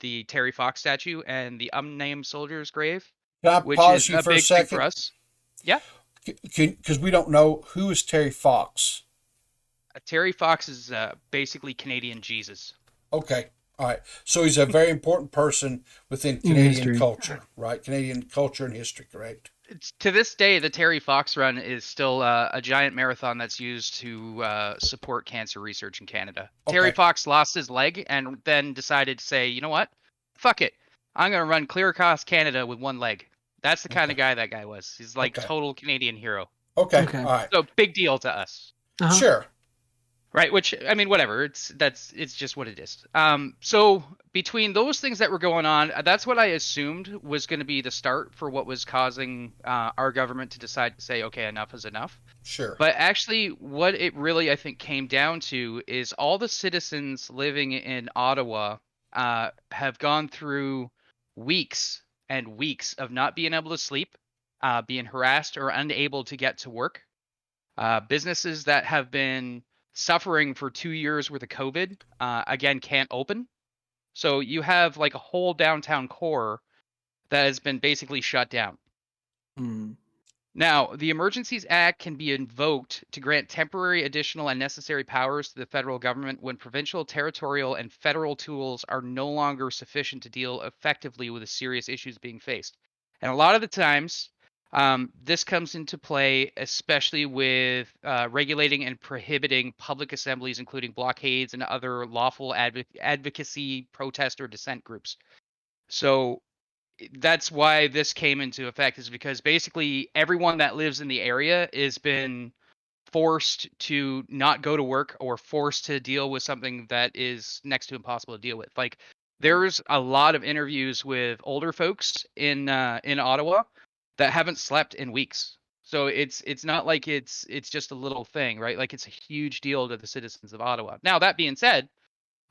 the Terry Fox statue and the unnamed soldier's grave, Can I which pause is you a for a big thing second? for us. Yeah. Because we don't know who is Terry Fox. Terry Fox is basically Canadian Jesus. Okay. All right. So he's a very important person within Canadian culture, right? Canadian culture and history, correct? To this day, the Terry Fox Run is still a giant marathon that's used to support cancer research in Canada. Okay. Terry Fox lost his leg and then decided to say, you know what? Fuck it. I'm going to run clear across Canada with one leg. That's the kind of guy that guy was. He's like total Canadian hero. Okay. All right. So big deal to us. Uh-huh. Sure. Right, which I mean, whatever. It's just what it is. So between those things that were going on, that's what I assumed was going to be the start for what was causing our government to decide to say, okay, enough is enough. Sure. But actually, what it really I think came down to is all the citizens living in Ottawa have gone through weeks and weeks of not being able to sleep, being harassed or unable to get to work. Businesses that have been suffering for 2 years worth of COVID, again, can't open. So you have like a whole downtown core that has been basically shut down. Mm. Now, the Emergencies Act can be invoked to grant temporary additional and necessary powers to the federal government when provincial, territorial, and federal tools are no longer sufficient to deal effectively with the serious issues being faced. And a lot of the times, this comes into play, especially with regulating and prohibiting public assemblies, including blockades and other lawful advocacy, protest, or dissent groups. So that's why this came into effect, is because basically everyone that lives in the area has been forced to not go to work or forced to deal with something that is next to impossible to deal with. Like, there's a lot of interviews with older folks in Ottawa that haven't slept in weeks. So it's not like it's just a little thing, right? Like, it's a huge deal to the citizens of Ottawa. Now, that being said,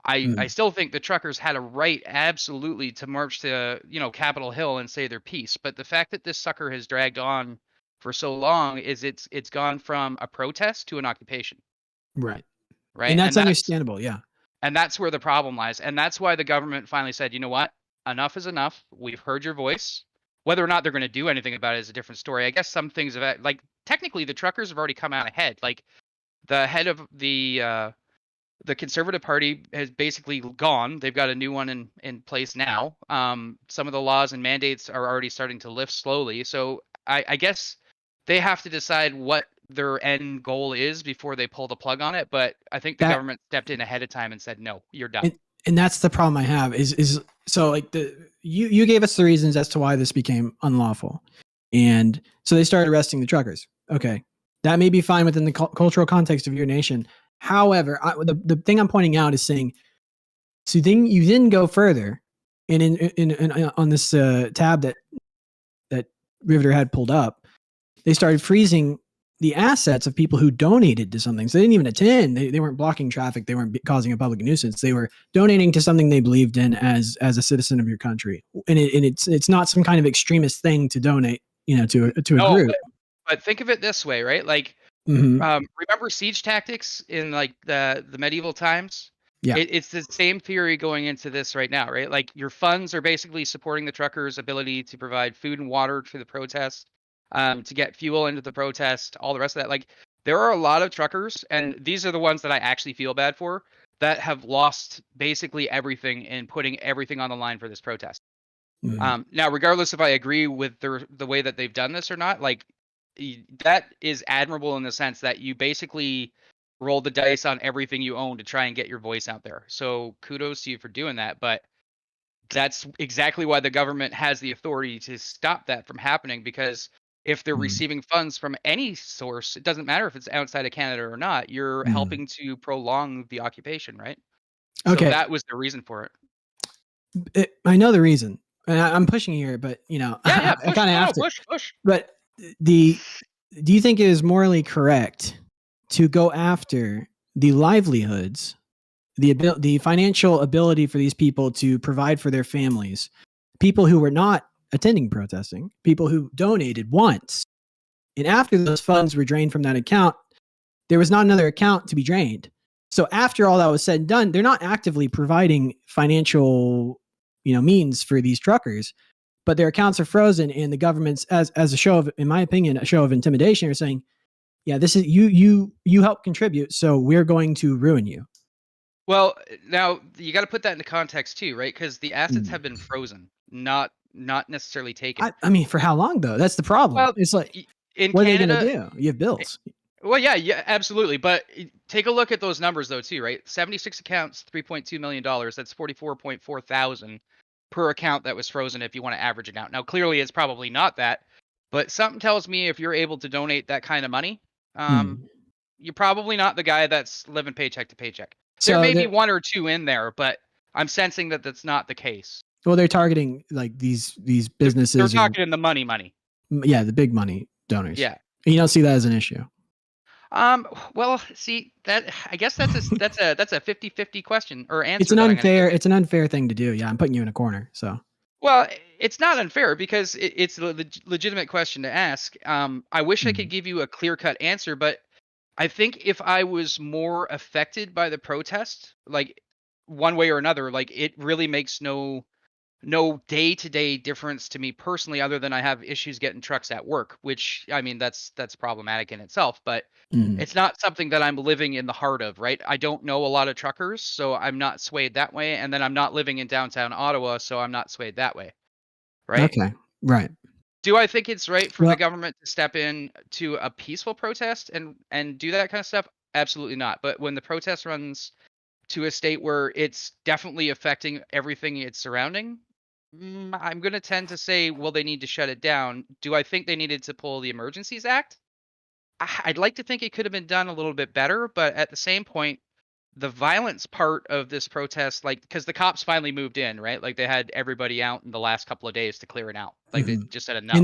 I still think the truckers had a right absolutely to march to, Capitol Hill and say their piece. But the fact that this sucker has dragged on for so long is it's gone from a protest to an occupation. Right. Right. And that's understandable. Yeah. And that's where the problem lies. And that's why the government finally said, you know what? Enough is enough. We've heard your voice. Whether or not they're going to do anything about it is a different story. I guess some things have, like, technically the truckers have already come out ahead. Like, the head of the Conservative Party has basically gone. They've got a new one in place now. Some of the laws and mandates are already starting to lift slowly. So I guess they have to decide what their end goal is before they pull the plug on it. But I think the government stepped in ahead of time and said, no, you're done. and that's the problem I have is so like you gave us the reasons as to why this became unlawful, and so they started arresting the truckers. Okay, that may be fine within the cultural context of your nation. However, the thing I'm pointing out is saying, so then you then go further, and in on this tab that Riveter had pulled up, they started freezing the assets of people who donated to something. So they didn't even attend. They weren't blocking traffic. They weren't causing a public nuisance. They were donating to something they believed in as a citizen of your country. And it's not some kind of extremist thing to donate, to a No, group. but think of it this way, right? Like, Mhm. remember siege tactics in like the medieval times? Yeah. It's the same theory going into this right now, right? Like your funds are basically supporting the truckers' ability to provide food and water to the protest, to get fuel into the protest, all the rest of that. Like there are a lot of truckers, and these are the ones that I actually feel bad for, that have lost basically everything in putting everything on the line for this protest. Mhm. Now, regardless if I agree with the way that they've done this or not, like that is admirable in the sense that you basically roll the dice on everything you own to try and get your voice out there. So kudos to you for doing that. But that's exactly why the government has the authority to stop that from happening, because if they're Mhm. receiving funds from any source, it doesn't matter if it's outside of Canada or not, you're Mhm. helping to prolong the occupation, right? So Okay. that was the reason for it. I know the reason, and I'm pushing here, but Yeah, I push, kind of have no, to. push. But do you think it is morally correct to go after the livelihoods, the financial ability for these people to provide for their families, people who were not attending protesting, people who donated once, and after those funds were drained from that account, there was not another account to be drained. So after all that was said and done, they're not actively providing financial, means for these truckers, but their accounts are frozen, and the government's, as a show of, in my opinion, a show of intimidation, are saying, yeah, this is you help contribute, so we're going to ruin you. Well, now you got to put that into context too, right? Because the assets Mm. have been frozen, not necessarily taken. I mean, for how long though? That's the problem. Well, It's like, in what are they going to Canada, do? You have bills. well, yeah, absolutely. But take a look at those numbers though too, right? 76 accounts, $3.2 million. That's 44.4 thousand per account that was frozen if you want to average it out. Now, clearly, it's probably not that, but something tells me if you're able to donate that kind of money, Hmm. you're probably not the guy that's living paycheck to paycheck. There So may be one or two in there, but I'm sensing that that's not the case. they're targeting like these They're businesses or, talking in the money. yeah, the big money donors. Yeah. And you don't see that as an issue. Well, see that I guess that's a 50-50 question or answer It's an that I'm going to give unfair you. it's an unfair thing to do. Yeah, I'm putting you in a corner. So Well, it's not unfair because it's a legitimate question to ask. I wish I could Mhm. give you a clear-cut answer, but I think if I was more affected by the protest, like one way or another, like it really makes no day-to-day difference to me personally, other than I have issues getting trucks at work, which I mean that's problematic in itself, but Mhm. it's not something that I'm living in the heart of, right? I don't know a lot of truckers, so I'm not swayed that way, and then I'm not living in downtown Ottawa, so I'm not swayed that way, right? Okay. Right. Do I think it's right for the Well, government to step in to a peaceful protest and do that kind of stuff? Absolutely not. But when the protest runs to a state where it's definitely affecting everything it's surrounding, I'm going to tend to say, well, they need to shut it down. Do I think they needed to pull the Emergencies Act? I'd like to think it could have been done a little bit better, but at the same point, the violence part of this protest, like, because the cops finally moved in, right? Like they had everybody out in the last couple of days to clear it out. Like they mhm. just said And enough.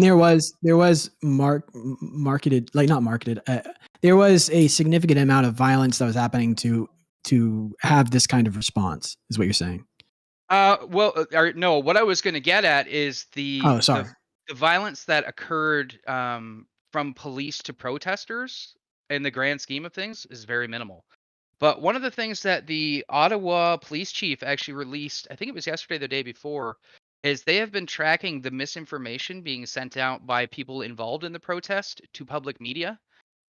there was marketed, like, not marketed. There was a significant amount of violence that was happening to have this kind of response. Is what you're saying? No, what I was going to get at is Oh, sorry. the violence that occurred from police to protesters in the grand scheme of things is very minimal. But one of the things that the Ottawa police chief actually released, I think it was yesterday, or the day before, is they have been tracking the misinformation being sent out by people involved in the protest to public media.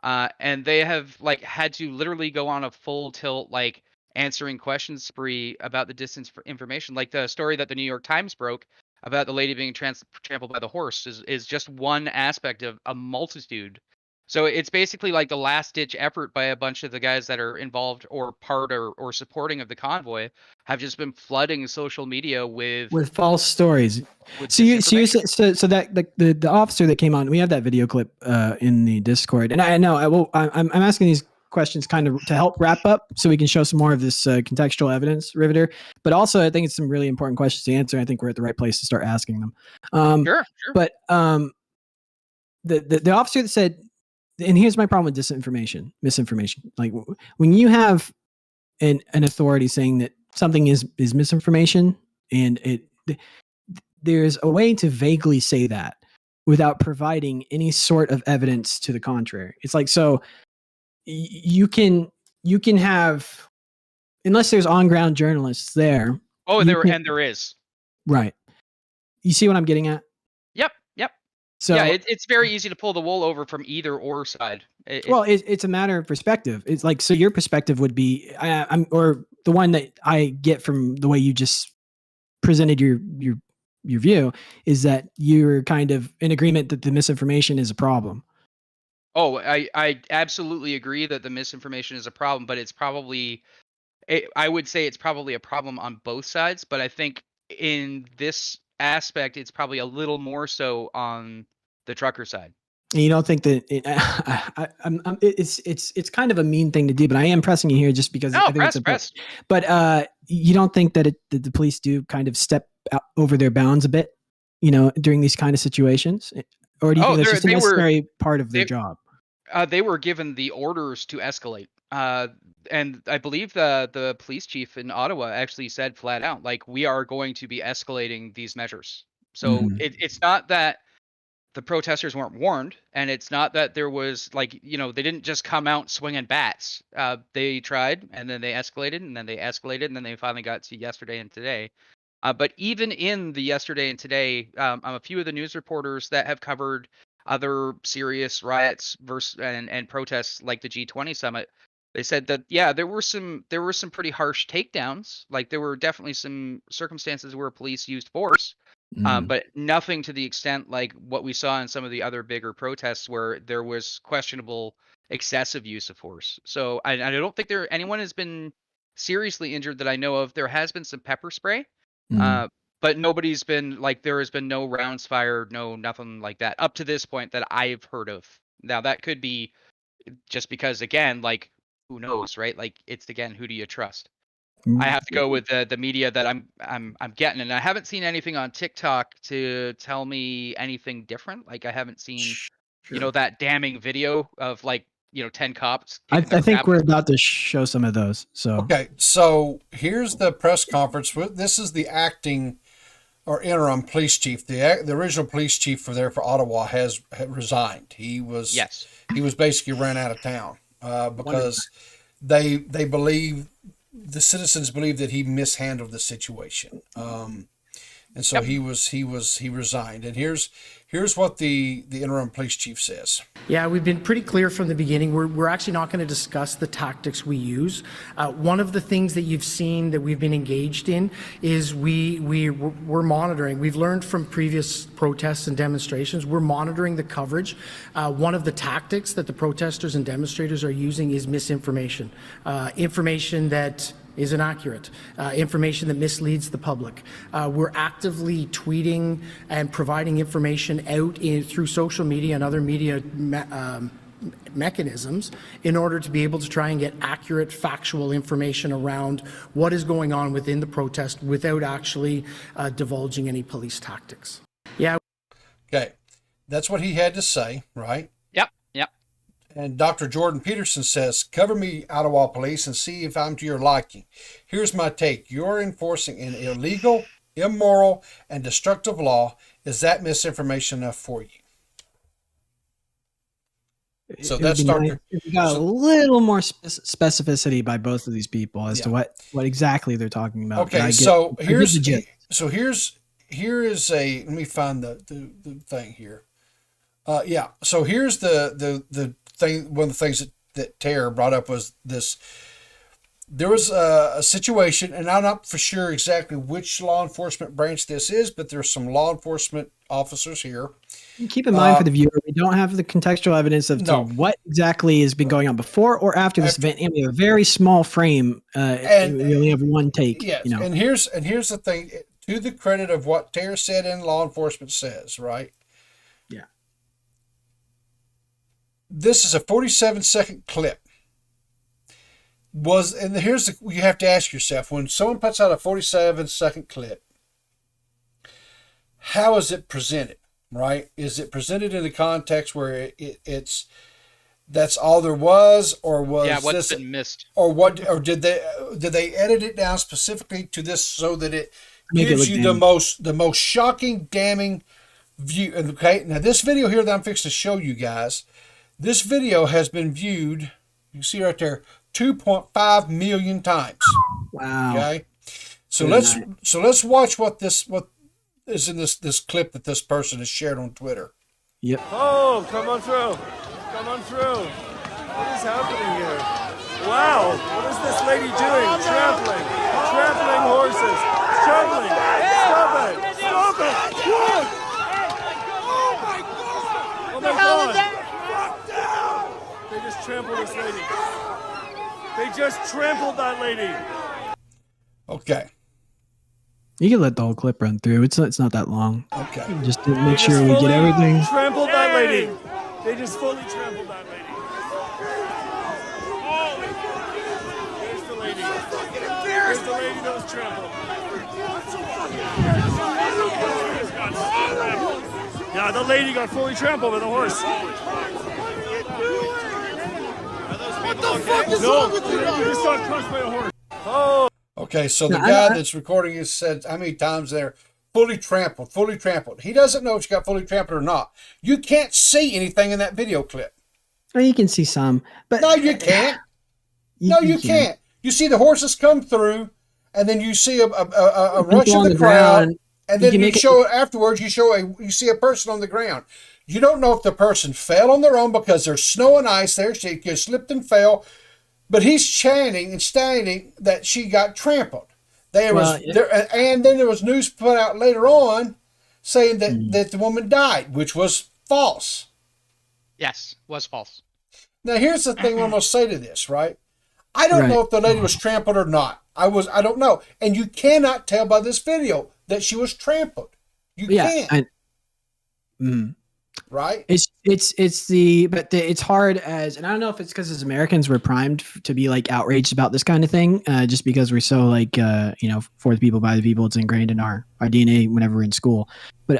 And they have like had to literally go on a full tilt, like answering questions spree about the distance for information. Like the story that the New York Times broke about the lady being trampled by the horse is just one aspect of a multitude So it's basically like the last ditch effort by a bunch of the guys that are involved or part or supporting of the convoy have just been flooding social media with false stories. So you disinformation. said so that the officer that came on, we have that video clip in the Discord, and I know I'm asking these questions kind of to help wrap up so we can show some more of this contextual evidence, Riveter. But also, I think it's some really important questions to answer. I think we're at the right place to start asking them. Sure. But the officer that said, and here's my problem with misinformation. Like when you have an authority saying that something is misinformation, and there's a way to vaguely say that without providing any sort of evidence to the contrary. It's like, so you can have, unless there's on ground journalists there. Oh, there is. Right. You see what I'm getting at? Yep. So yeah, it's very easy to pull the wool over from either or side. It's a matter of perspective. It's like, so your perspective would be, or the one that I get from the way you just presented your view is that you're kind of in agreement that the misinformation is a problem. Oh, I absolutely agree that the misinformation is a problem, but it's probably, I would say it's probably a problem on both sides, but I think in this aspect, it's probably a little more so on the trucker side. And you don't think that it's kind of a mean thing to do, but I am pressing you here just because I think press. But you don't think that that the police do kind of step out over their bounds a bit, during these kind of situations, or do you think that's just a necessary part of their job? They were given the orders to escalate. And I believe the police chief in Ottawa actually said flat out, like, we are going to be escalating these measures. So it's not that the protesters weren't warned, and it's not that there was they didn't just come out swinging bats. They tried, and then they escalated, and then they escalated, and then they finally got to yesterday and today. But even in the yesterday and today, a few of the news reporters that have covered other serious riots and protests like the G20 summit, they said that there were some pretty harsh takedowns. Like, there were definitely some circumstances where police used force, but nothing to the extent like what we saw in some of the other bigger protests where there was questionable excessive use of force. So I don't think anyone has been seriously injured that I know of. There has been some pepper spray. But nobody's been there has been no rounds fired, nothing like that up to this point that I've heard of. Now that could be just because, again, who knows, right? It's, again, who do you trust? I have to go with the media that I'm getting, and I haven't seen anything on TikTok to tell me anything different. I haven't seen that damning video of 10 cops. I think we're about to show some of those. So okay, so here's the press conference. This is the acting or interim police chief. The original police chief for Ottawa has resigned. He was basically ran out of town because they believe, the citizens believe, that he mishandled the situation. And so he resigned. And here's what the interim police chief says. Yeah, we've been pretty clear from the beginning. We're actually not going to discuss the tactics we use. One of the things that you've seen that we've been engaged in is we're monitoring. We've learned from previous protests and demonstrations. We're monitoring the coverage. One of the tactics that the protesters and demonstrators are using is misinformation, information that is inaccurate, information that misleads the public. We're actively tweeting and providing information out through social media and other media mechanisms in order to be able to try and get accurate, factual information around what is going on within the protest without actually divulging any police tactics. Yeah. Okay, that's what he had to say, right? Yep. And Dr. Jordan Peterson says, cover me, Ottawa police, and see if I'm to your liking. Here's my take. You're enforcing an illegal, immoral, and destructive law. Is that misinformation enough for you? So that's Dr. We got a little more specificity by both of these people as to what exactly they're talking about. Okay, so here is a, let me find the thing here. So here's the thing. One of the things that Tara brought up was this. there was a situation, and I'm not for sure exactly which law enforcement branch this is, but there's some law enforcement officers here. Keep in mind for the viewer, we don't have the contextual evidence of No. what exactly has been going on before or after this event. And we have a very small frame. And we only have one take. Yes, you know. and here's the thing. To the credit of what Tara said and law enforcement says, right? Yeah. This is a 47-second clip. You have to ask yourself, when someone puts out a 47-second clip, how is it presented, right? Is it presented in the context where that's all there was, or was what's been missed, or did they edit it down specifically to this so that it gives you the most shocking, damning view? Okay, now this video here that I'm fixing to show you guys, this video has been viewed. You see right there, 2.5 million times. Wow. Okay, so let's watch what is in this clip that this person has shared on Twitter. Yep. Oh, come on through. Come on through. What is happening here? Wow, what is this lady doing? Trampling horses. Trampling. Stop it. Stop it. Look. Oh my God. They just trampled this lady. They just trampled that lady. Okay. You can let the whole clip run through. It's not that long. Okay. Just to make sure we get everything. Trampled that lady. They just fully trampled that lady. Here's the lady. Here's the lady that was trampled. Yeah, the lady got fully trampled with a horse. What the fuck is wrong with you? You just got crushed by a horse. Oh. Okay, so the guy that's recording it said how many times they're fully trampled. He doesn't know if she got fully trampled or not. You can't see anything in that video clip. Well, you can see some, but no, you can't. You can't. You see the horses come through, and then you see a rush of the crowd, and then you show afterwards. You see a person on the ground. You don't know if the person fell on their own because there's snow and ice there. She slipped and fell. But he's chanting and stating that she got trampled. And then there was news put out later on saying that the woman died, which was false. Yes, was false. Now here's the thing I'm going to say to this, right? I don't know if the lady was trampled or not. I don't know. And you cannot tell by this video that she was trampled. You can't. Right? It's hard and I don't know if it's because as Americans we're primed to be like outraged about this kind of thing, just because we're so like for the people by the people. It's ingrained in our DNA whenever we're in school. But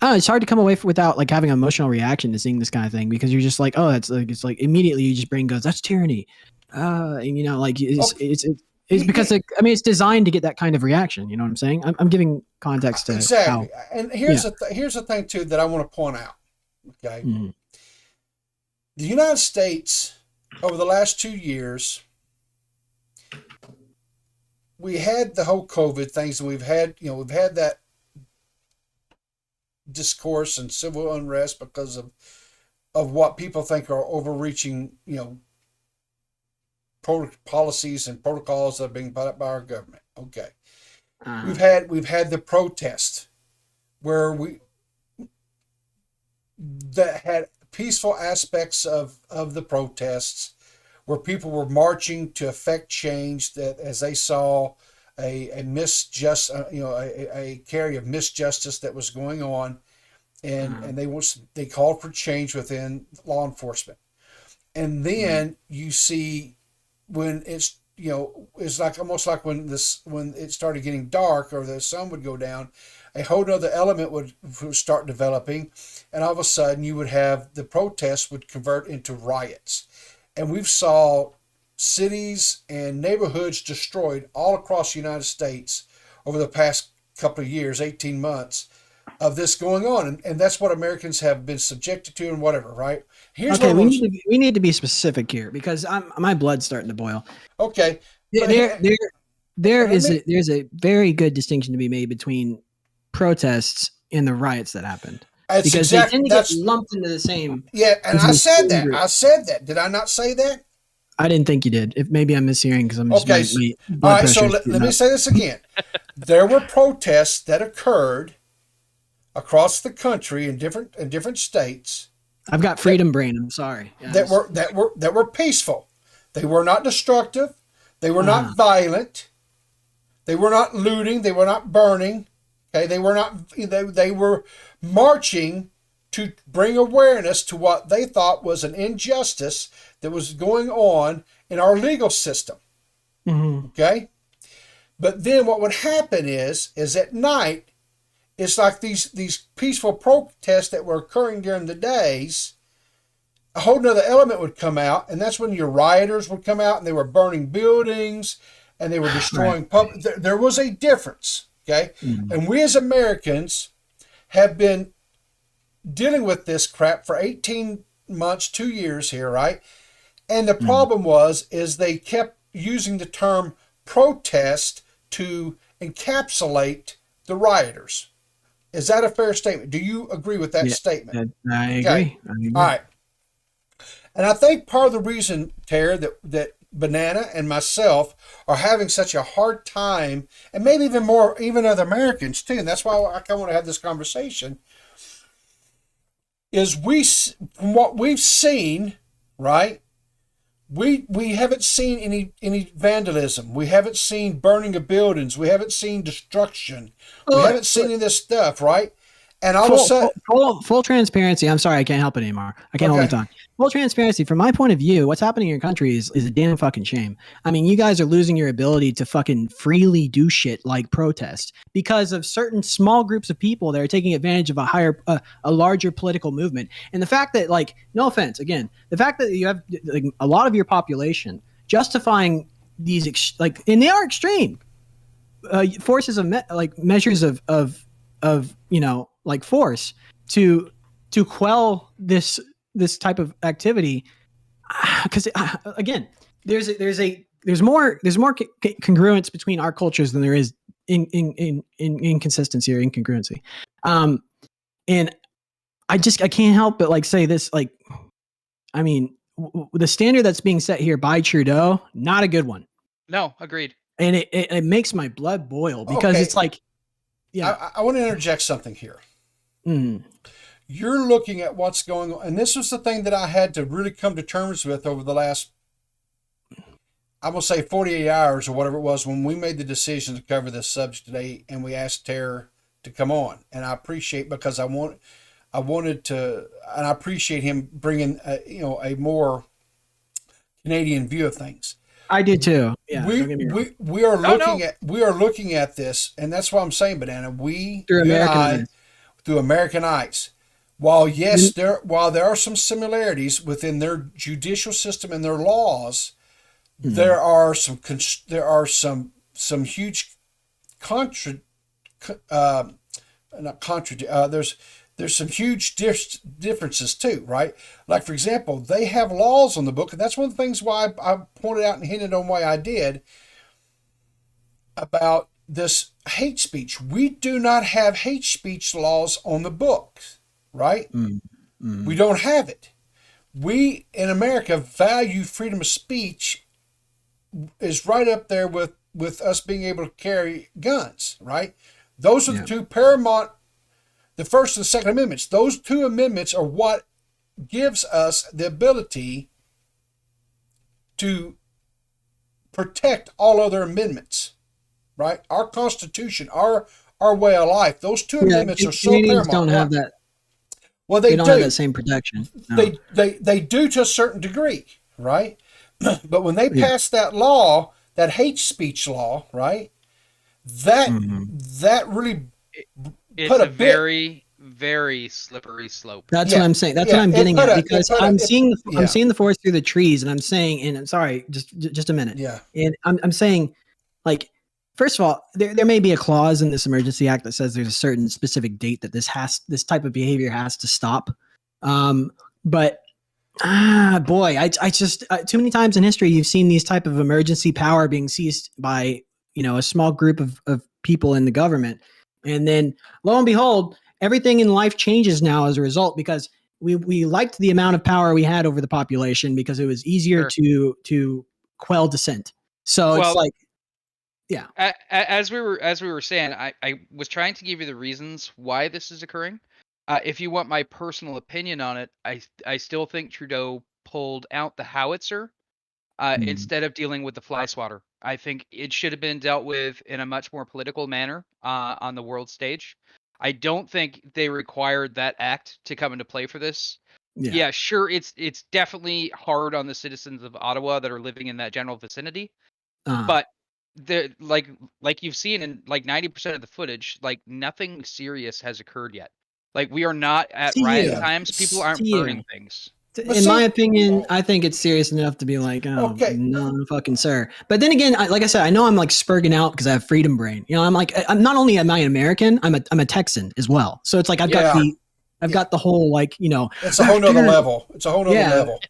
it's hard to come away without like having an emotional reaction to seeing this kind of thing, because you're just like, oh, it's like immediately you just brain goes, that's tyranny, it's because it's designed to get that kind of reaction. You know what I'm saying? I'm giving context to exactly. And here's the thing too that I want to point out. Okay, the United States over the last 2 years, we had the whole COVID things, and we've had that discourse and civil unrest because of what people think are overreaching, policies and protocols that are being put up by our government. Okay. We've had the protest where that had peaceful aspects of the protests, where people were marching to effect change, that as they saw a carry of misjustice that was going on, and they called for change within law enforcement. And then you see when it's like almost like when it started getting dark or the sun would go down, a whole other element would start developing, and all of a sudden you would have the protests would convert into riots. And we've saw cities and neighborhoods destroyed all across the United States over the past couple of years, 18 months of this going on. And that's what Americans have been subjected to and whatever, right? We need to be specific here, because my blood's starting to boil. Okay. There's a very good distinction to be made between protests and the riots that happened. Because they tend to get lumped into the same. Yeah, and I said that. Did I not say that? I didn't think you did. If maybe I'm mishearing because I'm just Okay. All right. So let me say this again. There were protests that occurred across the country in different states. I've got freedom brain. I'm sorry. That were peaceful. They were not destructive. They were not violent. They were not looting. They were not burning. Okay. They were marching to bring awareness to what they thought was an injustice that was going on in our legal system. Mm-hmm. Okay. But then what would happen is at night, it's like these peaceful protests that were occurring during the days, a whole nother element would come out, and that's when your rioters would come out and they were burning buildings and they were destroying public. There was a difference, okay? Mm-hmm. And we as Americans have been dealing with this crap for 18 months, 2 years here, right? And the problem is they kept using the term protest to encapsulate the rioters. Is that a fair statement? Do you agree with that statement? I agree. All right. And I think part of the reason, Tara, that Banana and myself are having such a hard time, and maybe even other Americans too, and that's why I kind of want to have this conversation, is from what we've seen, right? We haven't seen any vandalism. We haven't seen burning of buildings. We haven't seen destruction. We haven't seen any of this stuff, right? And all of a sudden, full transparency. I'm sorry, I can't help it anymore. I can't hold my tongue. Full transparency. From my point of view, what's happening in your country is a damn fucking shame. I mean, you guys are losing your ability to fucking freely do shit like protest because of certain small groups of people that are taking advantage of a larger political movement. And the fact that, like, no offense, again, the fact that you have like a lot of your population justifying these and they are extreme forces of measures of like force to quell this type of activity, because again, there's more congruence between our cultures than there is inconsistency or incongruency, and I can't help but like say this, like, I mean, the standard that's being set here by Trudeau, not a good one. No, agreed. And it makes my blood boil because it's like, I want to interject something here. Mm. You're looking at what's going on, and this was the thing that I had to really come to terms with over the last, I will say 48 hours or whatever it was, when we made the decision to cover this subject today, and we asked Tara to come on. And I appreciate, because I wanted to, and I appreciate him bringing a more Canadian view of things. I do too. Yeah, we are looking at this, and that's what I'm saying, Banana. Through American eyes. While yes, there are some similarities within their judicial system and their laws, there are some huge there's some huge differences too, right? Like, for example, they have laws on the book, and that's one of the things why I pointed out and hinted on why I did about this hate speech. We do not have hate speech laws on the books, right? We don't have it. We in America value freedom of speech, is right up there with us being able to carry guns, right? Those are the two paramount. The First and Second Amendments, those two amendments are what gives us the ability to protect all other amendments, right? Our Constitution, our way of life, those two amendments are so paramount. Don't have that. Well, they don't have that same protection. No. They do to a certain degree, right? But when they pass that law, that hate speech law, right? That really it's a very, very slippery slope. That's what I'm saying. That's what I'm getting at, because I'm seeing the forest through the trees, and I'm saying, and I'm sorry, just a minute. Yeah. And I'm saying, like, first of all, there may be a clause in this emergency act that says there's a certain specific date that this type of behavior has to stop. But boy, I just too many times in history you've seen these type of emergency power being seized by a small group of people in the government. And then, lo and behold, everything in life changes now as a result, because we liked the amount of power we had over the population because it was easier to quell dissent. So it's like, yeah. As we were saying, I was trying to give you the reasons why this is occurring. If you want my personal opinion on it, I still think Trudeau pulled out the howitzer instead of dealing with the fly swatter. I think it should have been dealt with in a much more political manner on the world stage. I don't think they required that act to come into play for this. Yeah, sure, it's definitely hard on the citizens of Ottawa that are living in that general vicinity, but the like you've seen in like 90% of the footage, like nothing serious has occurred yet. Like we are not at riot times. People aren't burning things. In my opinion, I think it's serious enough to be like, oh, no, fucking sir. But then again, like I said, I know I'm like spurging out because I have freedom brain. You know, I'm like, I'm not only am I an American, I'm a Texan as well. So it's like I've got the whole like, you know, it's a whole nother level. It's a whole nother level.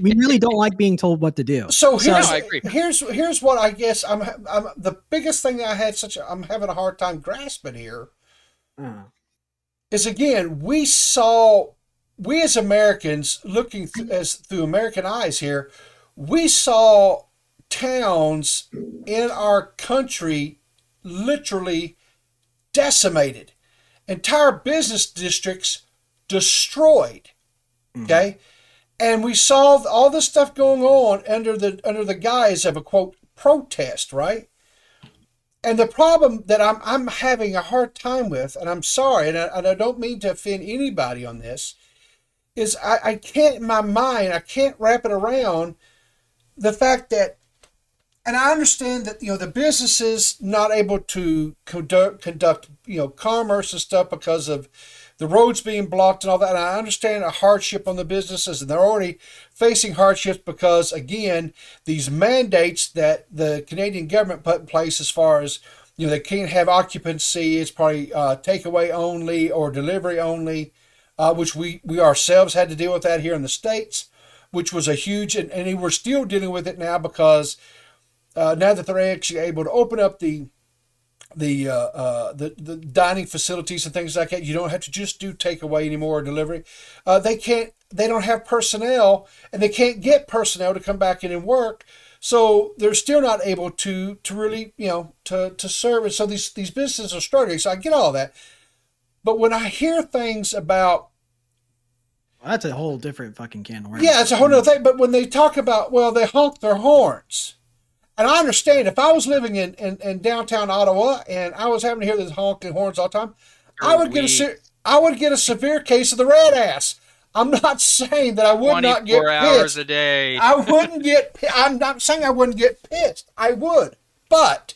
We really don't like being told what to do. So here's what I guess I'm the biggest thing that I'm having a hard time grasping here is, again, we as Americans looking through American eyes here, we saw towns in our country literally decimated, entire business districts destroyed. Okay. And we saw all this stuff going on under the guise of a quote protest, right? And the problem that I'm having a hard time with, and I'm sorry, and I don't mean to offend anybody on this, is I can't, in my mind, I can't wrap it around the fact that, and I understand that, you know, the businesses not able to conduct you know, commerce and stuff because of the roads being blocked and all that. And I understand a hardship on the businesses, and they're already facing hardships because, again, these mandates that the Canadian government put in place as far as, you know, they can't have occupancy, it's probably takeaway only or delivery only, which we ourselves had to deal with that here in the States, which was a huge, and we're still dealing with it now because now that they're actually able to open up the dining facilities and things like that, you don't have to just do takeaway anymore or delivery. They don't have personnel, and they can't get personnel to come back in and work. So they're still not able to really, you know, to serve. And so these businesses are struggling. So I get all that. But when I hear things about, well, that's a whole different fucking can of worms. Yeah, it's a whole other thing. But when they talk about, well, they honk their horns. And I understand, if I was living in downtown Ottawa and I was having to hear these honking horns all the time, I would get a severe case of the red ass. I'm not saying that I would not get pissed. 24 hours a day. I'm not saying I wouldn't get pissed. I would. But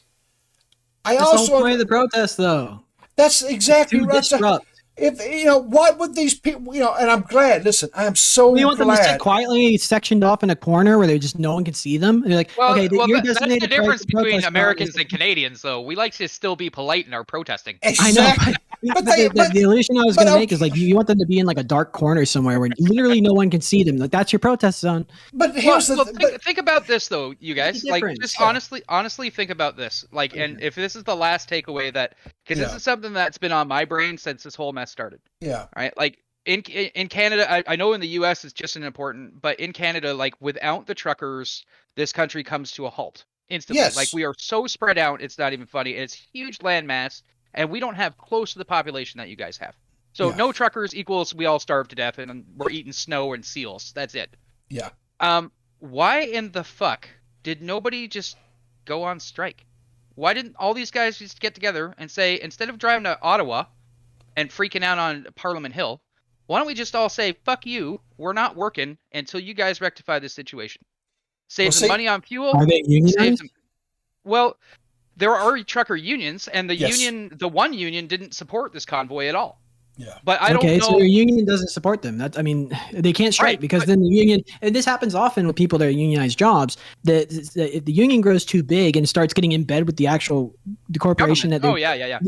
that's the whole point of the protest, though. That's exactly right. Disrupt. If, you know, what would these people, you know, and I'm glad, listen, I'm so glad. You want them to sit quietly sectioned off in a corner where no one can see them? And you're like, well, okay, you're that's the difference between Americans and Canadians, though. We like to still be polite in our protesting. Exactly. I know, but the illusion I was going to make is like, you want them to be in like a dark corner somewhere where literally no one can see them. Like, that's your protest zone. But think about this, though, you guys. Like, just honestly think about this. Like, and if this is the last takeaway because this is something that's been on my brain since this whole mess started. Yeah. Right. Like in Canada, I know in the U.S. it's just as important, but in Canada, like without the truckers, this country comes to a halt instantly. Yes. Like we are so spread out, it's not even funny. It's huge landmass, and we don't have close to the population that you guys have. So no truckers equals we all starve to death, and we're eating snow and seals. That's it. Yeah. Why in the fuck did nobody just go on strike? Why didn't all these guys just get together and say, instead of driving to Ottawa and freaking out on Parliament Hill, why don't we just all say, fuck you, we're not working until you guys rectify this situation. Save some money on fuel. Are they unionized? Well, there are trucker unions, and the one union didn't support this convoy at all. Yeah. But I don't know. Okay, so your union doesn't support them. They can't strike because then the union, and this happens often with people that are unionized jobs, that if the union grows too big and starts getting in bed with the corporation that they... Oh, yeah.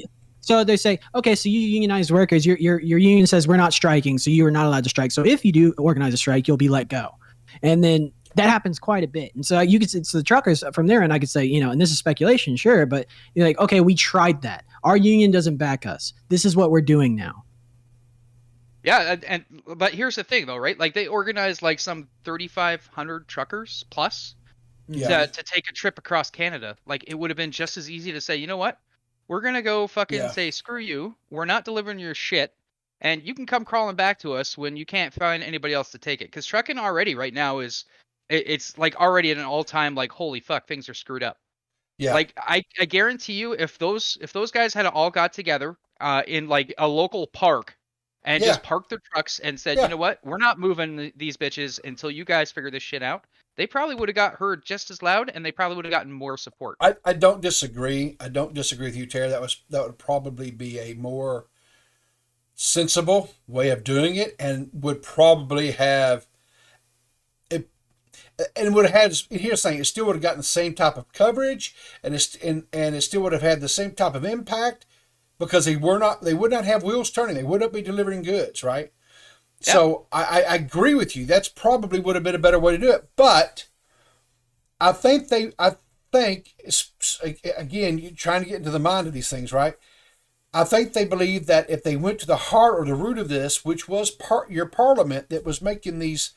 So they say, okay, so you unionized workers, your union says we're not striking, so you are not allowed to strike. So if you do organize a strike, you'll be let go. And then that happens quite a bit. And so you could, so the truckers from there, and I could say, you know, and this is speculation, sure, but you're like, okay, we tried that. Our union doesn't back us. This is what we're doing now. Well, see, Our union doesn't support them. That, I mean, they can't strike because then the union, and this happens often with people that are unionized jobs, that if the workers Yeah, but here's the thing though, right? Like they organized like some 3,500 truckers plus Yeah. to take a trip across Canada. Like it would have been just as easy to say, you know what? We're gonna go fucking Yeah. say screw you. We're not delivering your shit, and you can come crawling back to us when you can't find anybody else to take it. Because trucking already right now it's like already at an all-time like holy fuck things are screwed up. Yeah. Like I guarantee you if those guys had all got together in like a local park and Yeah. just parked their trucks and said, you Yeah. know what, we're not moving these bitches until you guys figure this shit out, they probably would have got heard just as loud and they probably would have gotten more support. I don't disagree. I don't disagree with you, Terry. That would probably be a more sensible way of doing it, and would probably have it, and would have had. Here's the thing: it still would have gotten the same type of coverage, and it still would have had the same type of impact, because they would not have wheels turning. They would not be delivering goods, right? Yeah. So I agree with you. That's probably would have been a better way to do it, but I think again, you're trying to get into the mind of these things, right? I think they believe that if they went to the heart or the root of this, which was your parliament that was making these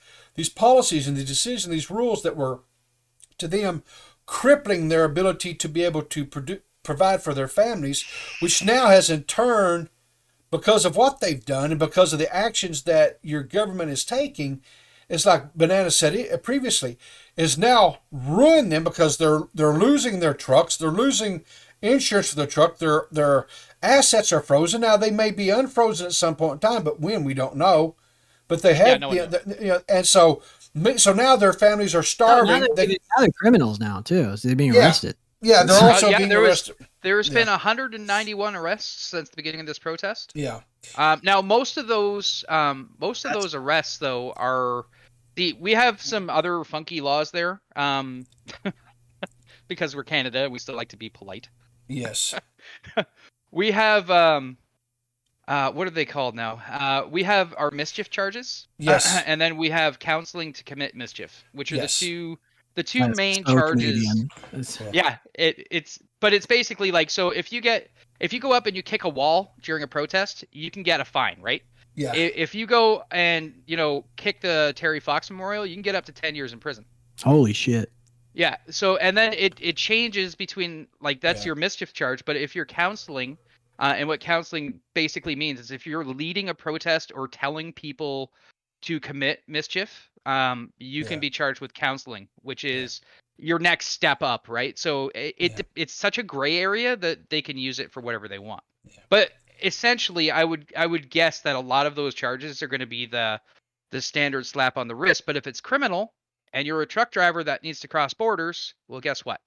policies and the decisions, these rules that were to them crippling their ability to be able to provide for their families, which now has in turn, because of what they've done and because of the actions that your government is taking, it's like Banana said previously, is now ruined them, because they're losing their trucks, they're losing insurance for their truck, their assets are frozen. Now they may be unfrozen at some point in time, but when, we don't know. But they have, and so now their families are starving. Now they're criminals now too, so they're being arrested. Yeah, they're also being arrested. There's been 191 arrests since the beginning of this protest. Yeah. Now most of those arrests though are we have some other funky laws there. Because we're Canada, we still like to be polite. Yes. We have what are they called now? We have our mischief charges. Yes. And then we have counseling to commit mischief, which are the two That's main so charges. Canadian. Yeah, it's basically like, so if you go up and you kick a wall during a protest, you can get a fine, right? Yeah. If you go and kick the Terry Fox Memorial, you can get up to 10 years in prison. Holy shit. Yeah. So, and then it changes between, like, that's your mischief charge. But if you're counseling, and what counseling basically means is if you're leading a protest or telling people to commit mischief, you can be charged with counseling, which is your next step up, right? So it's such a gray area that they can use it for whatever they want. Yeah. But essentially, I would guess that a lot of those charges are going to be the standard slap on the wrist. But if it's criminal, and you're a truck driver that needs to cross borders, well, guess what?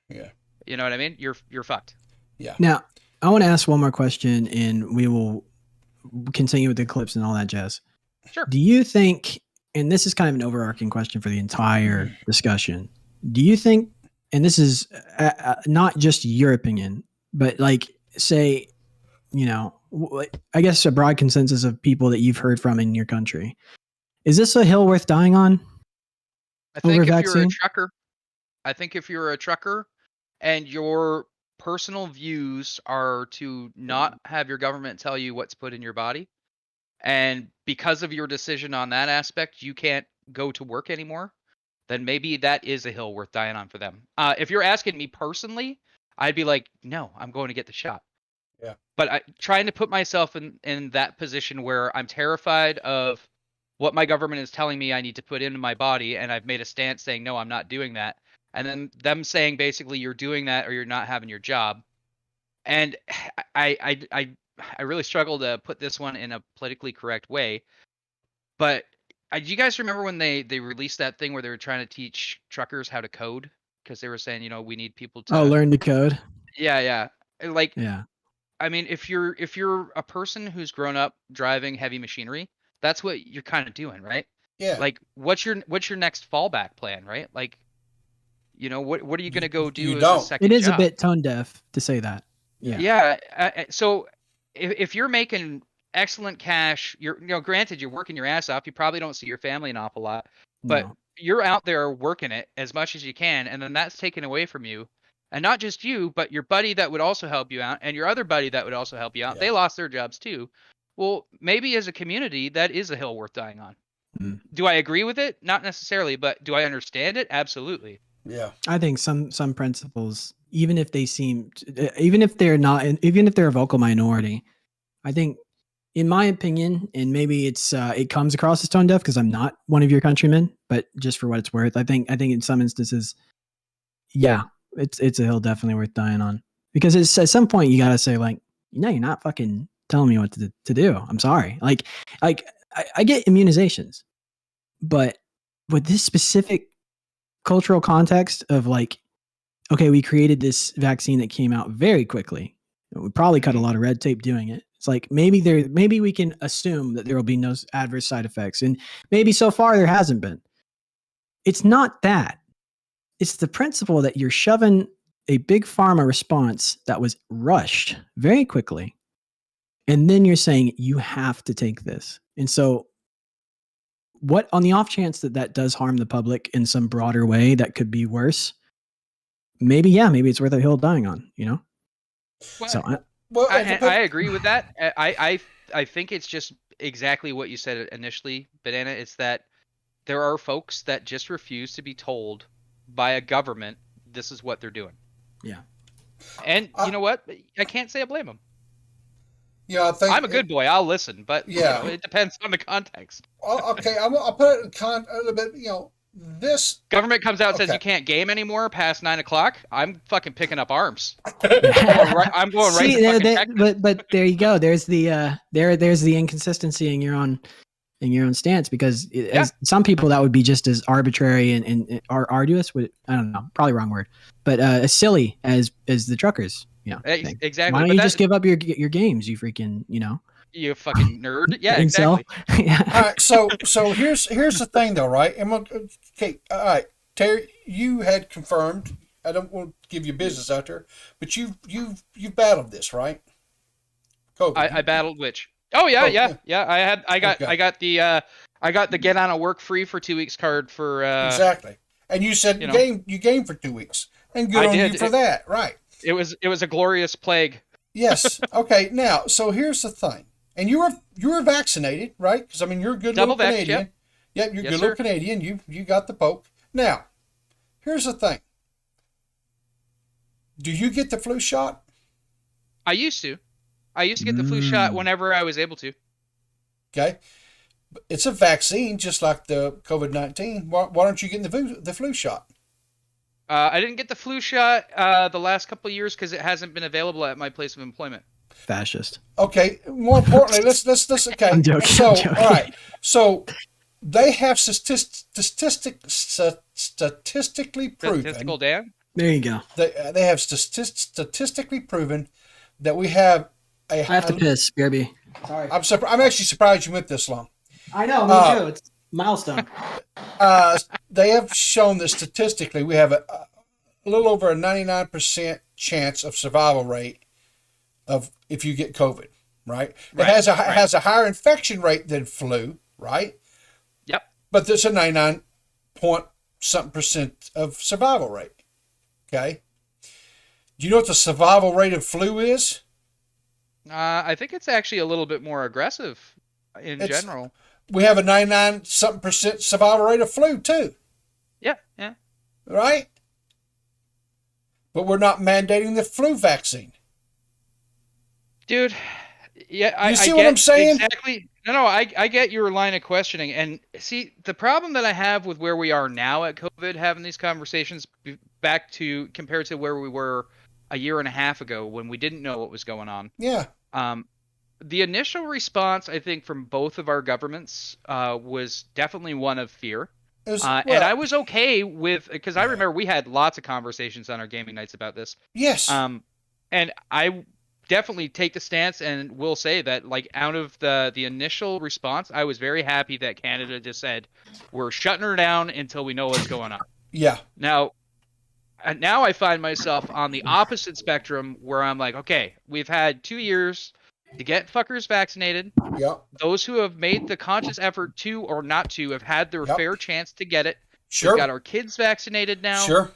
Yeah. You know what I mean? You're fucked. Yeah. Now, I want to ask one more question, and we will continue with the clips and all that jazz. Sure. Do you think, and this is kind of an overarching question for the entire discussion, do you think, and this is not just your opinion, but like, say, I guess a broad consensus of people that you've heard from in your country, is this a hill worth dying on? I think if you're a trucker and your personal views are to not have your government tell you what's put in your body, and because of your decision on that aspect, you can't go to work anymore, then maybe that is a hill worth dying on for them. If you're asking me personally, I'd be like, no, I'm going to get the shot. Yeah. But trying to put myself in that position where I'm terrified of what my government is telling me I need to put into my body, and I've made a stance saying, no, I'm not doing that. And then them saying basically you're doing that or you're not having your job. And I really struggle to put this one in a politically correct way. But do you guys remember when they released that thing where they were trying to teach truckers how to code? Because they were saying, we need people to learn to code. Yeah. Like, yeah. I mean, if you're a person who's grown up driving heavy machinery, that's what you're kind of doing, right? Yeah. Like, what's your next fallback plan, right? Like, what are you going to go do as a second It is job? a bit tone deaf to say that. Yeah. Yeah. So if you're making excellent cash, granted, you're working your ass off. You probably don't see your family an awful lot, but you're out there working it as much as you can. And then that's taken away from you. And not just you, but your buddy that would also help you out and your other buddy that would also help you out. Yeah. They lost their jobs too. Well, maybe as a community, that is a hill worth dying on. Mm. Do I agree with it? Not necessarily, but do I understand it? Absolutely. Yeah. I think some principles, even if they seem, even if they're not, even if they're a vocal minority, I think, in my opinion, and maybe it comes across as tone deaf because I'm not one of your countrymen, but just for what it's worth, I think in some instances, yeah, it's a hill definitely worth dying on, because it's at some point you gotta say, like, no, you're not fucking telling me what to do. I'm sorry. Like I get immunizations, but with this specific cultural context of, like, okay, we created this vaccine that came out very quickly. We probably cut a lot of red tape doing it. It's like maybe we can assume that there will be no adverse side effects, and maybe so far there hasn't been. It's not that. It's the principle that you're shoving a big pharma response that was rushed very quickly, and then you're saying you have to take this. And so, what, on the off chance that that does harm the public in some broader way that could be worse, maybe it's worth a hill dying on, you know? Well, So I agree with that. I think it's just exactly what you said initially, Banana. It's that there are folks that just refuse to be told by a government this is what they're doing. Yeah. And you know what? I can't say I blame them. Yeah, I think I'm a good boy. I'll listen, but Yeah. it depends on the context. Okay, I'll put it in a little bit. This Government comes out and says Okay. you can't game anymore past 9 o'clock. I'm fucking picking up arms. I'm going right See, to fucking Texas. but there you go. There's the there's the inconsistency in your own stance, because as some people that would be just as arbitrary and arduous. I don't know, probably wrong word, but as silly as the truckers. Yeah, thing. Exactly. Why don't But you that- just give up your games? You freaking You fucking nerd. Yeah, incel? exactly. Yeah. All right, so here's the thing though, right? Okay, all right, Terry, you had confirmed. I don't want to give you business out there, but you've battled this, right? COVID. I battled which? Oh yeah, yeah. I got the get on a work free for 2 weeks card for exactly. And you said you game for 2 weeks, and good I on did. you for that, right? It was a glorious plague. Yes. Okay. Now, so here's the thing, and you were vaccinated, right? Because I mean, you're a good Double little vaxxed, Canadian. yep. Yep, you're a Yes, good sir. little Canadian. You got the poke. Now, here's the thing. Do you get the flu shot? I used to get the flu shot whenever I was able to. Okay. It's a vaccine, just like the COVID-19. Why aren't you getting the flu shot? I didn't get the flu shot the last couple of years because it hasn't been available at my place of employment. Fascist. Okay. More importantly, let's okay. I'm joking. So, I'm joking. all right. So they have statistically proven. Statistical Dan? There you go. They have statistically proven that we have a. I have to piss, BRB. Sorry. I'm actually surprised you went this long. I know, me too. It's a milestone. They have shown that statistically we have a little over a 99% chance of survival rate of if you get COVID, right? It has a higher infection rate than flu, right? Yep. But there's a 99.something% of survival rate. Okay. Do you know what the survival rate of flu is? I think it's actually a little bit more aggressive in general. We have a 99-something% survival rate of flu too. Yeah. Right? But we're not mandating the flu vaccine. Dude, yeah, You see I what get I'm saying? Exactly. No, I get your line of questioning. And see, the problem that I have with where we are now at COVID, having these conversations back to compared to where we were a year and a half ago when we didn't know what was going on. Yeah. The initial response, I think, from both of our governments was definitely one of fear. And I was okay with, because I remember we had lots of conversations on our gaming nights about this. Yes. And I definitely take the stance and will say that, like, out of the initial response, I was very happy that Canada just said, we're shutting her down until we know what's going on. Yeah. Now I find myself on the opposite spectrum where I'm like, okay, we've had 2 years to get fuckers vaccinated. Yeah. Those who have made the conscious effort to or not to have had their fair chance to get it. Sure. We've got our kids vaccinated now. Sure.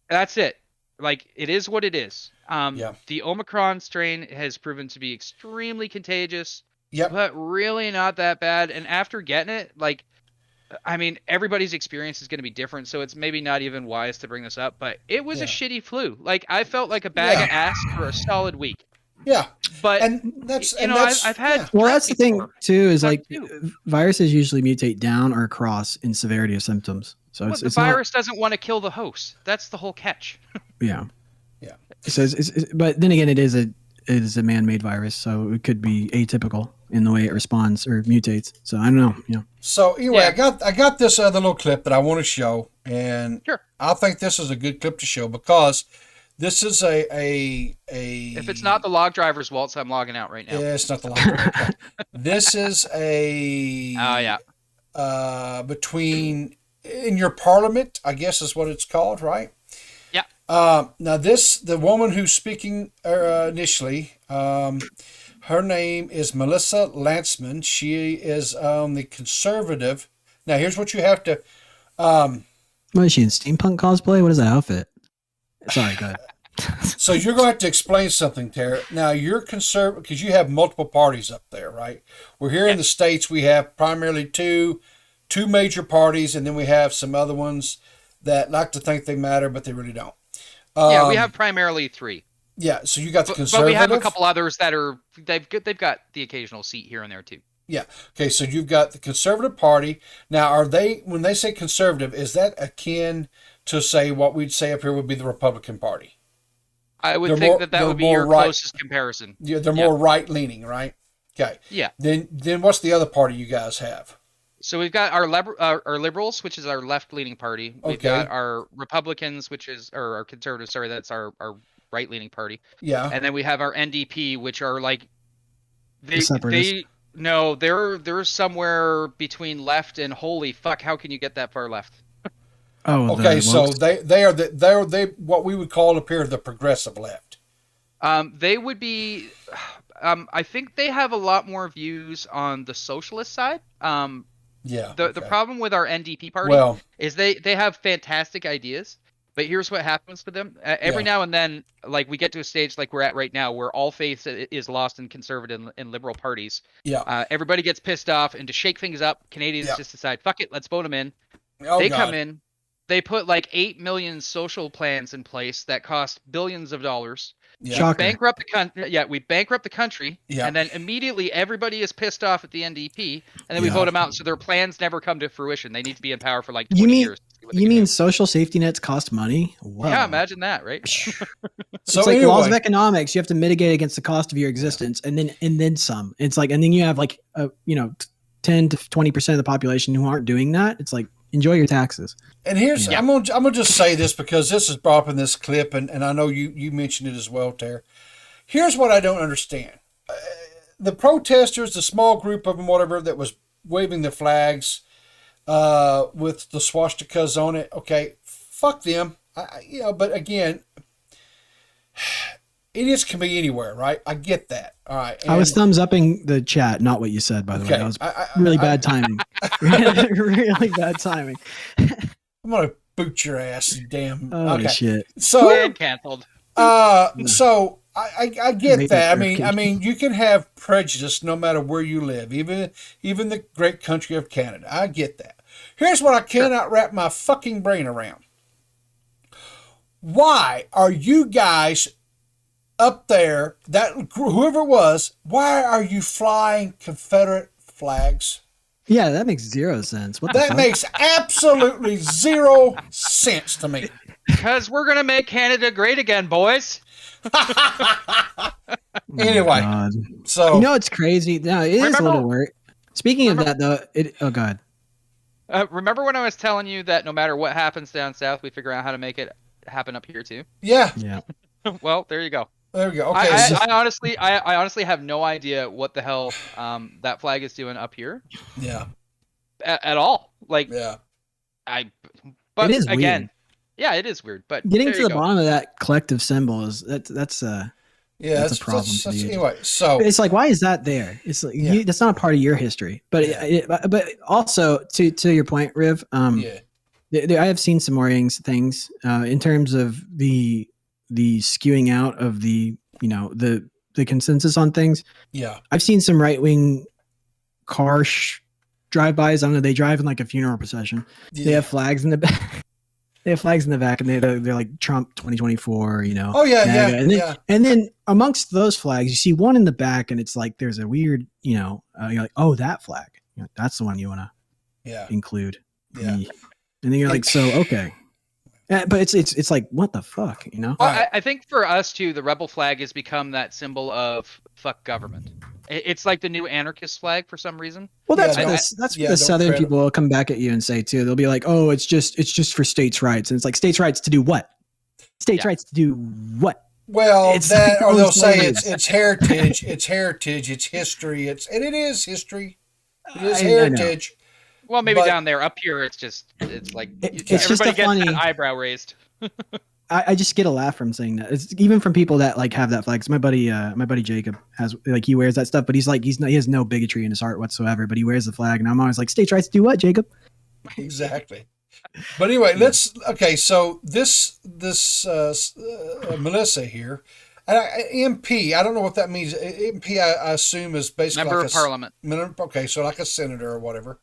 That's it. Like, it is what it is. Yeah. The Omicron strain has proven to be extremely contagious. Yep. but really not that bad. And after getting it, like, I mean, everybody's experience is going to be different, so it's maybe not even wise to bring this up, but it was a shitty flu. Like, I felt like a bag of ass for a solid week. Yeah. But And that's, you know, I've had yeah. Well, that's the thing before. too. Is like too. viruses usually mutate down or across in severity of symptoms. So Well, it's the virus doesn't want to kill the host. That's the whole catch. Yeah. Yeah. So but then again, it is a man-made virus, so it could be atypical in the way it responds or mutates. So I don't know. You know. So anyway, Yeah. I got this other little clip that I want to show, and Sure. I think this is a good clip to show because this is a If it's not the log driver's waltz, I'm logging out right now. yeah, it's not the log. This is a Oh yeah. Between in your parliament, I guess is what it's called, right? Yeah. Now the woman who's speaking initially, her name is Melissa Lantzman. She is the conservative. Now here's what you have to. What is she in steampunk cosplay? What is that outfit? Sorry, go ahead. So you're going to have to explain something, Tara. Now you're conservative because you have multiple parties up there, right? We're here in the States. We have primarily two major parties, and then we have some other ones that like to think they matter, but they really don't. Yeah, we have primarily 3. Yeah, so you got the But conservative. we have a couple others that are they've got the occasional seat here and there too. Yeah. Okay, so you've got the Conservative Party. Now, are they, when they say conservative, is that akin to say what we'd say up here would be the Republican Party? I would They're think more- that they're would be more your right. closest comparison. Yeah, they're more right leaning, right? Okay. Yeah. Then what's the other party you guys have? So we've got our liberals, which is our left-leaning party. We've Okay. got our Republicans, which is or our conservatives. Sorry, that's our right-leaning party. Yeah. And then we have our NDP, which are like The separatists. they're somewhere between left and holy fuck. How can you get that far left? Oh, Okay, the so wokes. they what we would call up here the progressive left. They would be. I think they have a lot more views on the socialist side. Yeah. The okay. problem with our NDP party Well, is they have fantastic ideas, but here's what happens with them. Every now and then, like we get to a stage like we're at right now, where all faith is lost in conservative and liberal parties. yeah. Everybody gets pissed off, and to shake things up, Canadians Yeah. just decide, fuck it, let's vote them in. Oh, They God. come in, they put like 8 million social plans in place that cost billions of dollars. Yeah. Shocker. Bankrupt the country. Yeah, we bankrupt the country, Yeah. and then immediately everybody is pissed off at the NDP, and then we Yeah. vote them out. So their plans never come to fruition. They need to be in power for like 20 You mean years. to see what they you can mean do. social safety nets cost money? Wow. Yeah, imagine that, right? So It's like anyway, laws of economics. You have to mitigate against the cost of your existence, and then some. It's like, and then you have like 10 to 20% of the population who aren't doing that. It's like, enjoy your taxes. and here's Yeah. I'm gonna just say this because this is brought up in this clip, and I know you mentioned it as well, Tara. Here's what I don't understand: the protesters, the small group of them, whatever, that was waving the flags with the swastikas on it. Okay, fuck them. But again, idiots can be anywhere, right? I get that. All right. I was and- thumbs upping the chat, not what you said, by the way. Okay, That was I- really bad timing. really bad timing. I'm gonna boot your ass, you damn. Holy okay. shit. So And canceled. so I get Maybe that. I verification. mean, you can have prejudice no matter where you live, even the great country of Canada. I get that. Here's what I cannot wrap my fucking brain around. Why are you guys up there, that whoever it was, why are you flying Confederate flags? Yeah, that makes zero sense. What the That fuck? makes absolutely zero sense to me. Because we're gonna make Canada great again, boys. Anyway, God. so You know, it's crazy. No, it is a Remember- little weird. Speaking of that, though, oh god, Remember when I was telling you that no matter what happens down south, we figure out how to make it happen up here too? yeah, yeah. Well, there you go. there we go. Okay, I honestly have no idea what the hell that flag is doing up here yeah, at all. Like yeah. but It is again, weird. yeah, it is weird. But Getting there to you the go. bottom of that collective symbol is that's Yeah, That's a problem for the ages. anyway, so It's like, why is that there? It's like Yeah. that's not a part of your history. But but also to your point, Riv. yeah, I have seen some worrying things in terms of the skewing out of the the consensus on things. Yeah. I've seen some right wing car drive-bys. I don't know. They drive in like a funeral procession. Yeah. They have flags in the back. They have flags in the back, and they're like Trump 2024. You know. Oh yeah, MAGA. yeah, And then amongst those flags, you see one in the back, and it's like there's a weird, you're like, oh, that flag. That's the one you want to include. Yeah. And then you're like, so okay. But it's like, what the fuck, you know? Well, I think for us too, the rebel flag has become that symbol of fuck government. It's like the new anarchist flag for some reason. Well, that's what the Southern people will come back at you and say too. They'll be like, oh, it's just for states' rights, and it's like states' rights to do what? States' rights to do what? Well, It's that like or they'll those say flags. it's heritage, it's heritage, it's history, and it is history. It is I know. heritage. Well, maybe But- down there. Up here, it's like It's just everybody a gets funny- that eyebrow raised. I just get a laugh from saying that. It's even from people that like have that flag. 'Cause my buddy Jacob has like he wears that stuff, but he has no bigotry in his heart whatsoever. But he wears the flag, and I'm always like, states' rights to do what, Jacob? Exactly. But anyway, so this Melissa here, MP. I don't know what that means. MP, I assume is basically Member like of Parliament. Okay, so like a senator or whatever.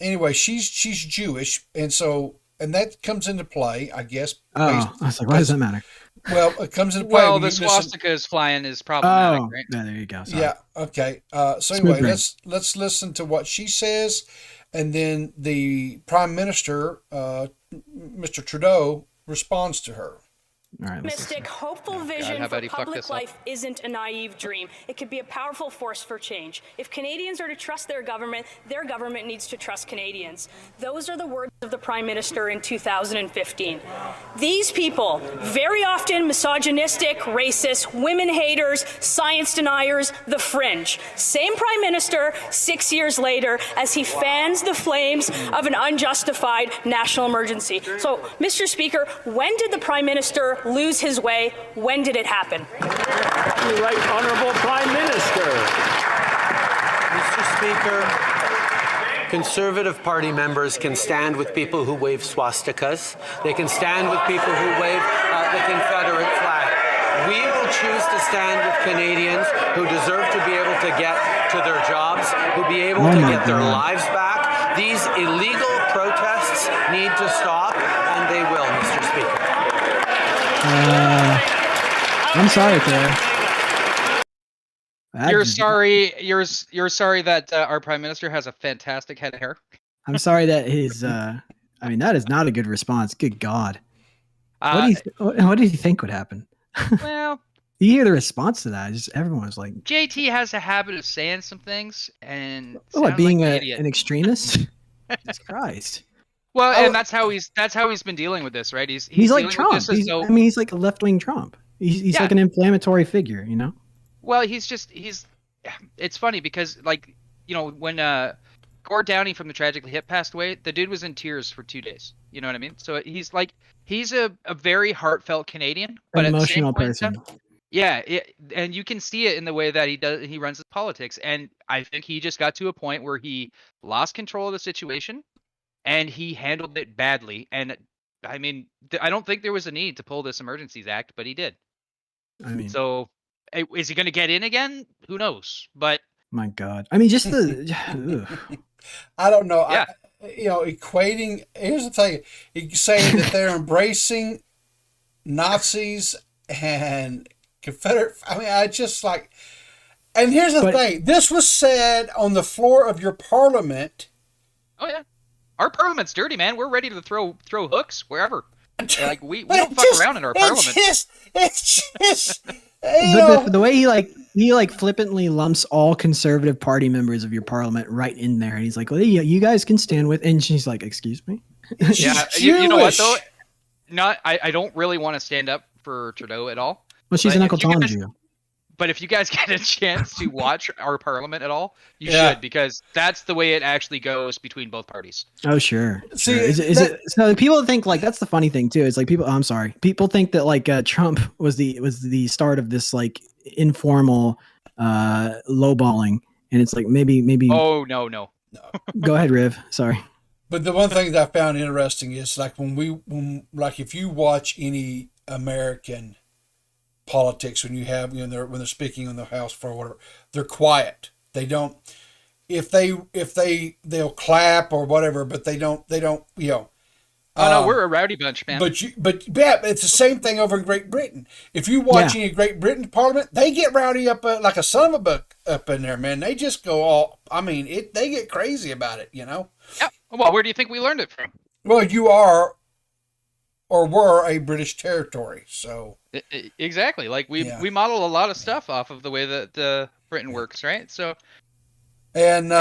Anyway, she's Jewish, and that comes into play, I guess. Oh, I was like, why does that matter? Well, it comes into play. Well, when the you listen- swastika is flying is problematic, Oh, right? yeah, there you go. Sorry. Yeah. Okay. So Smooth anyway, brain. let's listen to what she says, and then the Prime Minister, Mr. Trudeau, responds to her. All right. let's listen. Optimistic, hopeful vision how for about he fucked public this up? life isn't a naive dream. It could be a powerful force for change. If Canadians are to trust their government needs to trust Canadians. Those are the words of the Prime Minister in 2015. These people, very often misogynistic, racist, women haters, science deniers, the fringe. Same Prime Minister 6 years later as he fans the flames of an unjustified national emergency. So, Mr. Speaker, when did the Prime Minister lose his way? When did it happen? The Right Honourable Prime Minister. Mr. Speaker, Conservative Party members can stand with people who wave swastikas. They can stand with people who wave the Confederate flag. We will choose to stand with Canadians who deserve to be able to get to their jobs, who be able to get their lives back. These illegal protests need to stop, and they will, Mr. Speaker. I'm sorry, Claire. You're sorry. You're sorry that our Prime Minister has a fantastic head of hair. I'm sorry that his. I mean, that is not a good response. Good God. What did you think would happen? Well, You hear the response to that? Just everyone was like, JT has a habit of saying some things and "What, sound being like an idiot. an extremist?" Jesus Christ. Well, and that's how he's been dealing with this, right? He's He's like dealing with Trump. this as He's, though- I mean, he's like a left-wing Trump. He's like an inflammatory figure, you know? Well, it's funny because when Gord Downey from the Tragically Hip passed away, the dude was in tears for 2 days. You know what I mean? So he's a very heartfelt Canadian, but An at the same emotional point in person. time- yeah, and you can see it in the way that he runs his politics. And I think he just got to a point where he lost control of the situation and he handled it badly. And I mean, I don't think there was a need to pull this Emergencies Act, but he did. I mean, So is he going to get in again? Who knows? But my God. I mean, just the. Ugh. I don't know. Yeah. Equating. Here's the thing. He's saying that they're embracing Nazis and Confederate. I mean, I just like. And here's the thing. This was said on the floor of your parliament. Oh yeah, our parliament's dirty, man. We're ready to throw hooks wherever. Like we don't fuck just- around in our it's parliament. It's just. You know, The way he flippantly lumps all conservative party members of your parliament right in there, and he's like, "Well, you guys can stand with," and she's like, "Excuse me." Yeah, you know what though? I don't really want to stand up for Trudeau at all. Well, she's But an if Uncle you Tom guys- Jew. But if you guys get a chance to watch our parliament at all, you Yeah. should, because that's the way it actually goes between both parties. Oh, sure. See, Sure. Is it? So people think like that's the funny thing too. It's like people. I'm sorry. People think that like Trump was the start of this like informal lowballing, and it's like maybe. Oh no. Go ahead, Riv. Sorry. But the one thing that I found interesting is like when if you watch any American politics when you have, when they're speaking on the House floor or whatever. They're quiet. They don't, if they'll clap or whatever, but they don't, Oh no, we're a rowdy bunch, man. But yeah, it's the same thing over in Great Britain. If you watch any Great Britain Parliament, they get rowdy up like a son of a buck up in there, man. They just go all. I mean, they get crazy about it, Yeah. Well, where do you think we learned it from? Well, you are, or were, a British territory, so Exactly. Like we model a lot of stuff off of the way that Britain works, right? So, and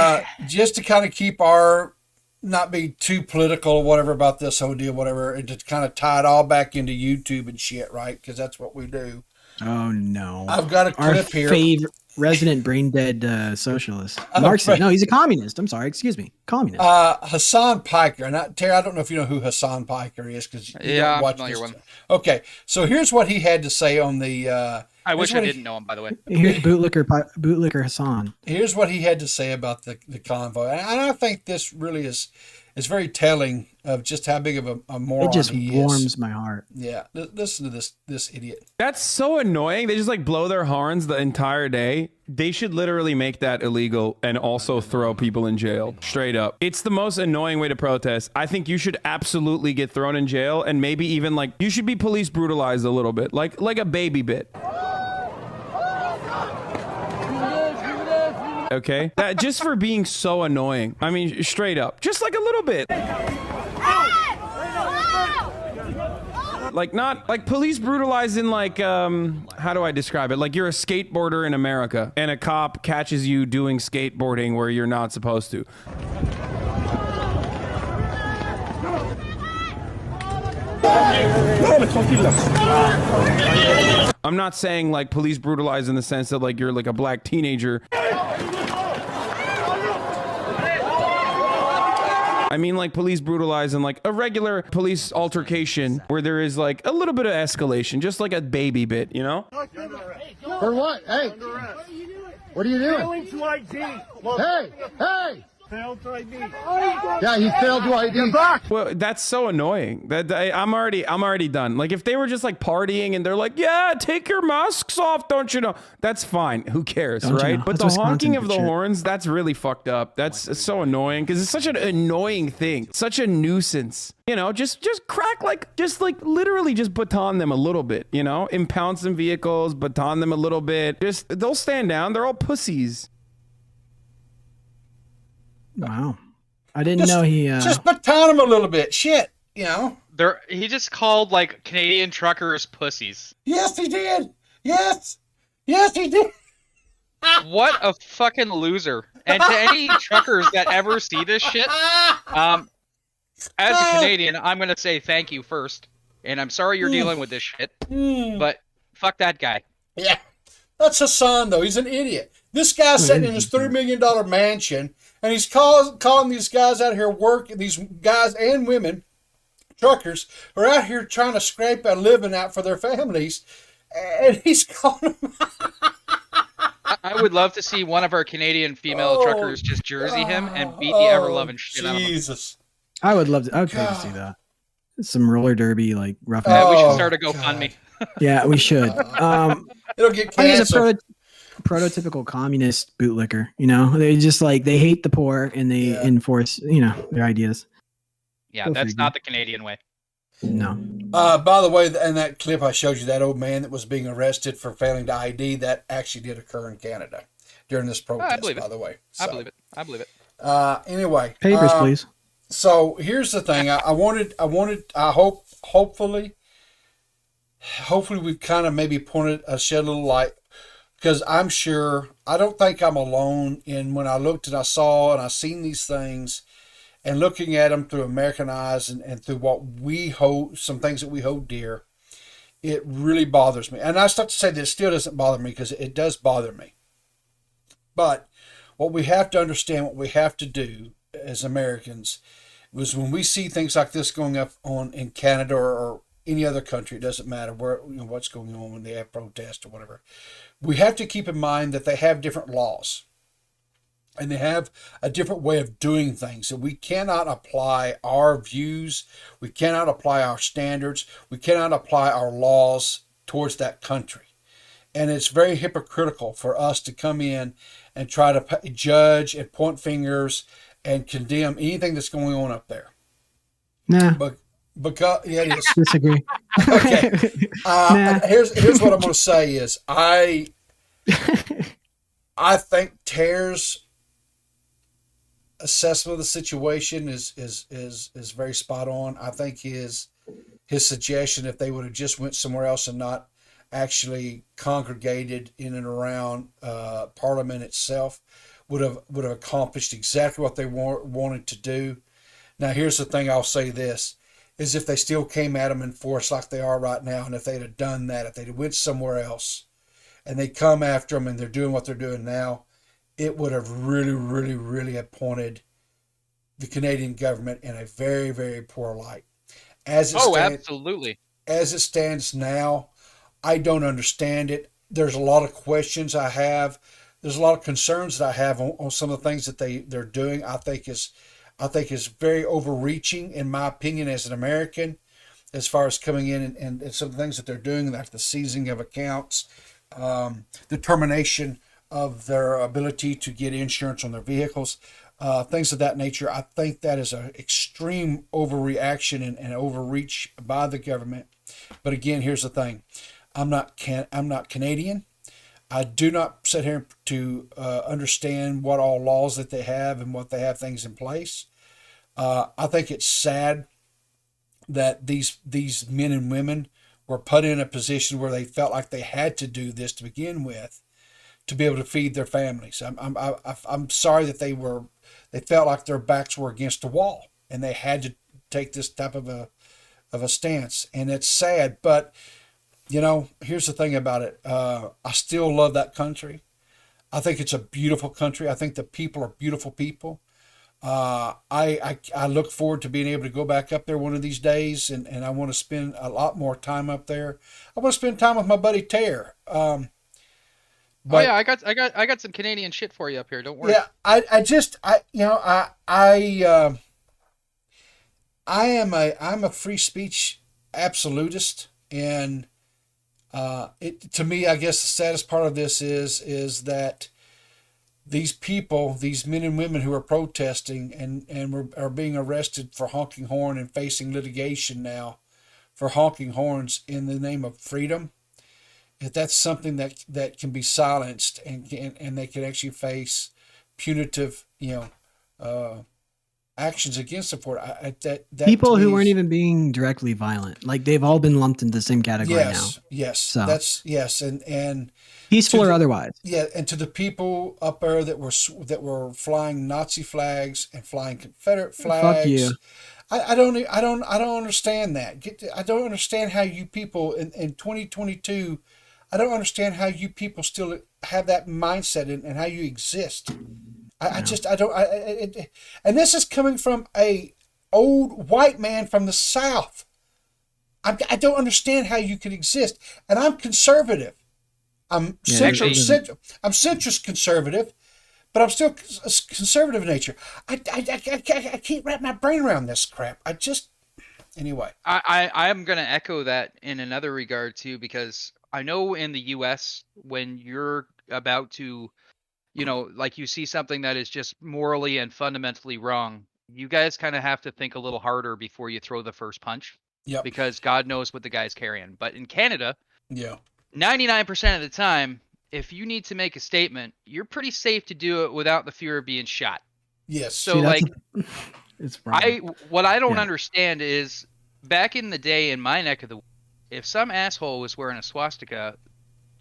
just to kind of keep our not be too political or whatever about this whole deal, whatever, and to kind of tie it all back into YouTube and shit, right? Because that's what we do. Oh no! I've got a clip here. Favorite resident brain dead socialist, Marxist. No, he's a communist. I'm sorry, excuse me, communist. Hassan Piker, and Terry, I don't know if you know who Hassan Piker is because you don't watch this. Okay, so here's what he had to say on the. I wish I didn't know him, by the way. Here's bootlicker Hassan. Here's what he had to say about the convoy, and I think this really is very telling of just how big of a moron he is. It just warms my heart. Yeah, listen to this idiot. That's so annoying. They just like blow their horns the entire day. They should literally make that illegal and also throw people in jail. Straight up. It's the most annoying way to protest. I think you should absolutely get thrown in jail, and maybe even like you should be police brutalized a little bit, like a baby bit. Okay, that just for being so annoying. I mean, straight up, just like a little bit. Like not like police brutalizing, like how do I describe it? Like you're a skateboarder in America and a cop catches you doing skateboarding where you're not supposed to. I'm not saying like police brutalize in the sense that like you're like a black teenager. I mean like police brutalize in like a regular police altercation where there is like a little bit of escalation, just like a baby bit, you know? For what? Hey! What are you doing? Failing to ID. Hey! Hey! Failed to ID. Yeah, he failed to ID. Well, that's so annoying. That I'm already done. Like if they were just like partying and they're like, yeah, take your masks off, don't you know? That's fine. Who cares, Don't you right? know? But That's the honking Wisconsin of the shit. horns, that's really fucked up. That's so annoying because it's such an annoying thing, such a nuisance. You know, just crack literally just baton them a little bit. You know, impound some vehicles, baton them a little bit. Just they'll stand down. They're all pussies. Wow. I didn't know he just baton him a little bit. Shit, you know. He just called like Canadian truckers pussies. Yes, he did. Yes, he did. What a fucking loser! And to any truckers that ever see this shit, as a Canadian, I'm gonna say thank you first, and I'm sorry you're dealing with this shit. But fuck that guy. Yeah, that's Hassan though. He's an idiot. This guy's sitting in his $3 million mansion, and he's calling these guys out here working. These guys and women, truckers, are out here trying to scrape a living out for their families, and he's calling them. I would love to see one of our Canadian female truckers just jersey him and beat the ever-loving shit out of him. Jesus. I would love to. I would pay to see that. Some roller derby, like rough. Yeah, we should start a GoFundMe. Yeah, we should. It'll get I think it's canceled. a prototypical communist bootlicker. You know, they just like they hate the poor and they enforce, their ideas. Yeah, that's not the Canadian way. No. By the way, in that clip I showed you, that old man that was being arrested for failing to ID, that actually did occur in Canada during this protest, by the way. So, I believe it. Anyway. Papers, please. So here's the thing. Hopefully we've kind of maybe shed a little light, because I'm sure, I don't think I'm alone in when I looked and I saw and I seen these things, and looking at them through American eyes and through what we hold, some things that we hold dear, it really bothers me. And I start to say that it still doesn't bother me, because it does bother me. But what we have to understand, what we have to do as Americans, was when we see things like this going on in Canada or any other country, it doesn't matter where, what's going on when they have protests or whatever, we have to keep in mind that they have different laws. And they have a different way of doing things. So we cannot apply our views. We cannot apply our standards. We cannot apply our laws towards that country. And it's very hypocritical for us to come in and try to judge and point fingers and condemn anything that's going on up there. Nah. But because it is. Disagree. Okay. Nah. Here's what I'm going to say is I think Tare's assessment of the situation is very spot on. I think his suggestion, if they would have just went somewhere else and not actually congregated in and around Parliament itself, would have accomplished exactly what they wanted to do. Now, here's the thing. I'll say this is if they still came at them in force like they are right now, and if they'd have done that, if they'd have went somewhere else and they come after them and they're doing what they're doing now, it would have really, really, really have pointed the Canadian government in a very, very poor light. Absolutely. As it stands now, I don't understand it. There's a lot of questions I have. There's a lot of concerns that I have on some of the things that they're doing. I think is very overreaching, in my opinion, as an American, as far as coming in and some of the things that they're doing, like the seizing of accounts, the termination of their ability to get insurance on their vehicles, things of that nature. I think that is an extreme overreaction and overreach by the government. But again, here's the thing. I'm not Canadian. I do not sit here to understand what all laws that they have and what they have things in place. I think it's sad that these men and women were put in a position where they felt like they had to do this to begin with to be able to feed their families. I'm sorry that they felt like their backs were against the wall and they had to take this type of a stance, and it's sad. But here's the thing about it. I still love that country. I think it's a beautiful country. I think the people are beautiful people. I look forward to being able to go back up there one of these days, and I want to spend a lot more time up there. I want to spend time with my buddy Tare. I got some Canadian shit for you up here. Don't worry. Yeah, I'm a free speech absolutist, and to me, I guess the saddest part of this is that these people, these men and women who are protesting and are being arrested for honking horn and facing litigation now for honking horns in the name of freedom, if that's something that can be silenced and they can actually face punitive, actions against them for it. That people who weren't even being directly violent, like they've all been lumped into the same category now. Yes, so and peaceful or otherwise. Yeah, and to the people up there that were flying Nazi flags and flying Confederate flags. Fuck you. I don't understand that. I don't understand how you people in 2022. I don't understand how you people still have that mindset and how you exist. And this is coming from a old white man from the South. I don't understand how you can exist. And I'm conservative. I'm centrist conservative, but I'm still conservative in nature. I can't wrap my brain around this crap. Anyway. I am going to echo that in another regard too, because I know in the US, when you're about to, like you see something that is just morally and fundamentally wrong, you guys kind of have to think a little harder before you throw the first punch. Yeah. Because God knows what the guy's carrying. But in Canada, 99% of the time, if you need to make a statement, you're pretty safe to do it without the fear of being shot. Yes. So it's wrong. What I don't understand is back in the day in my neck of the woods, if some asshole was wearing a swastika,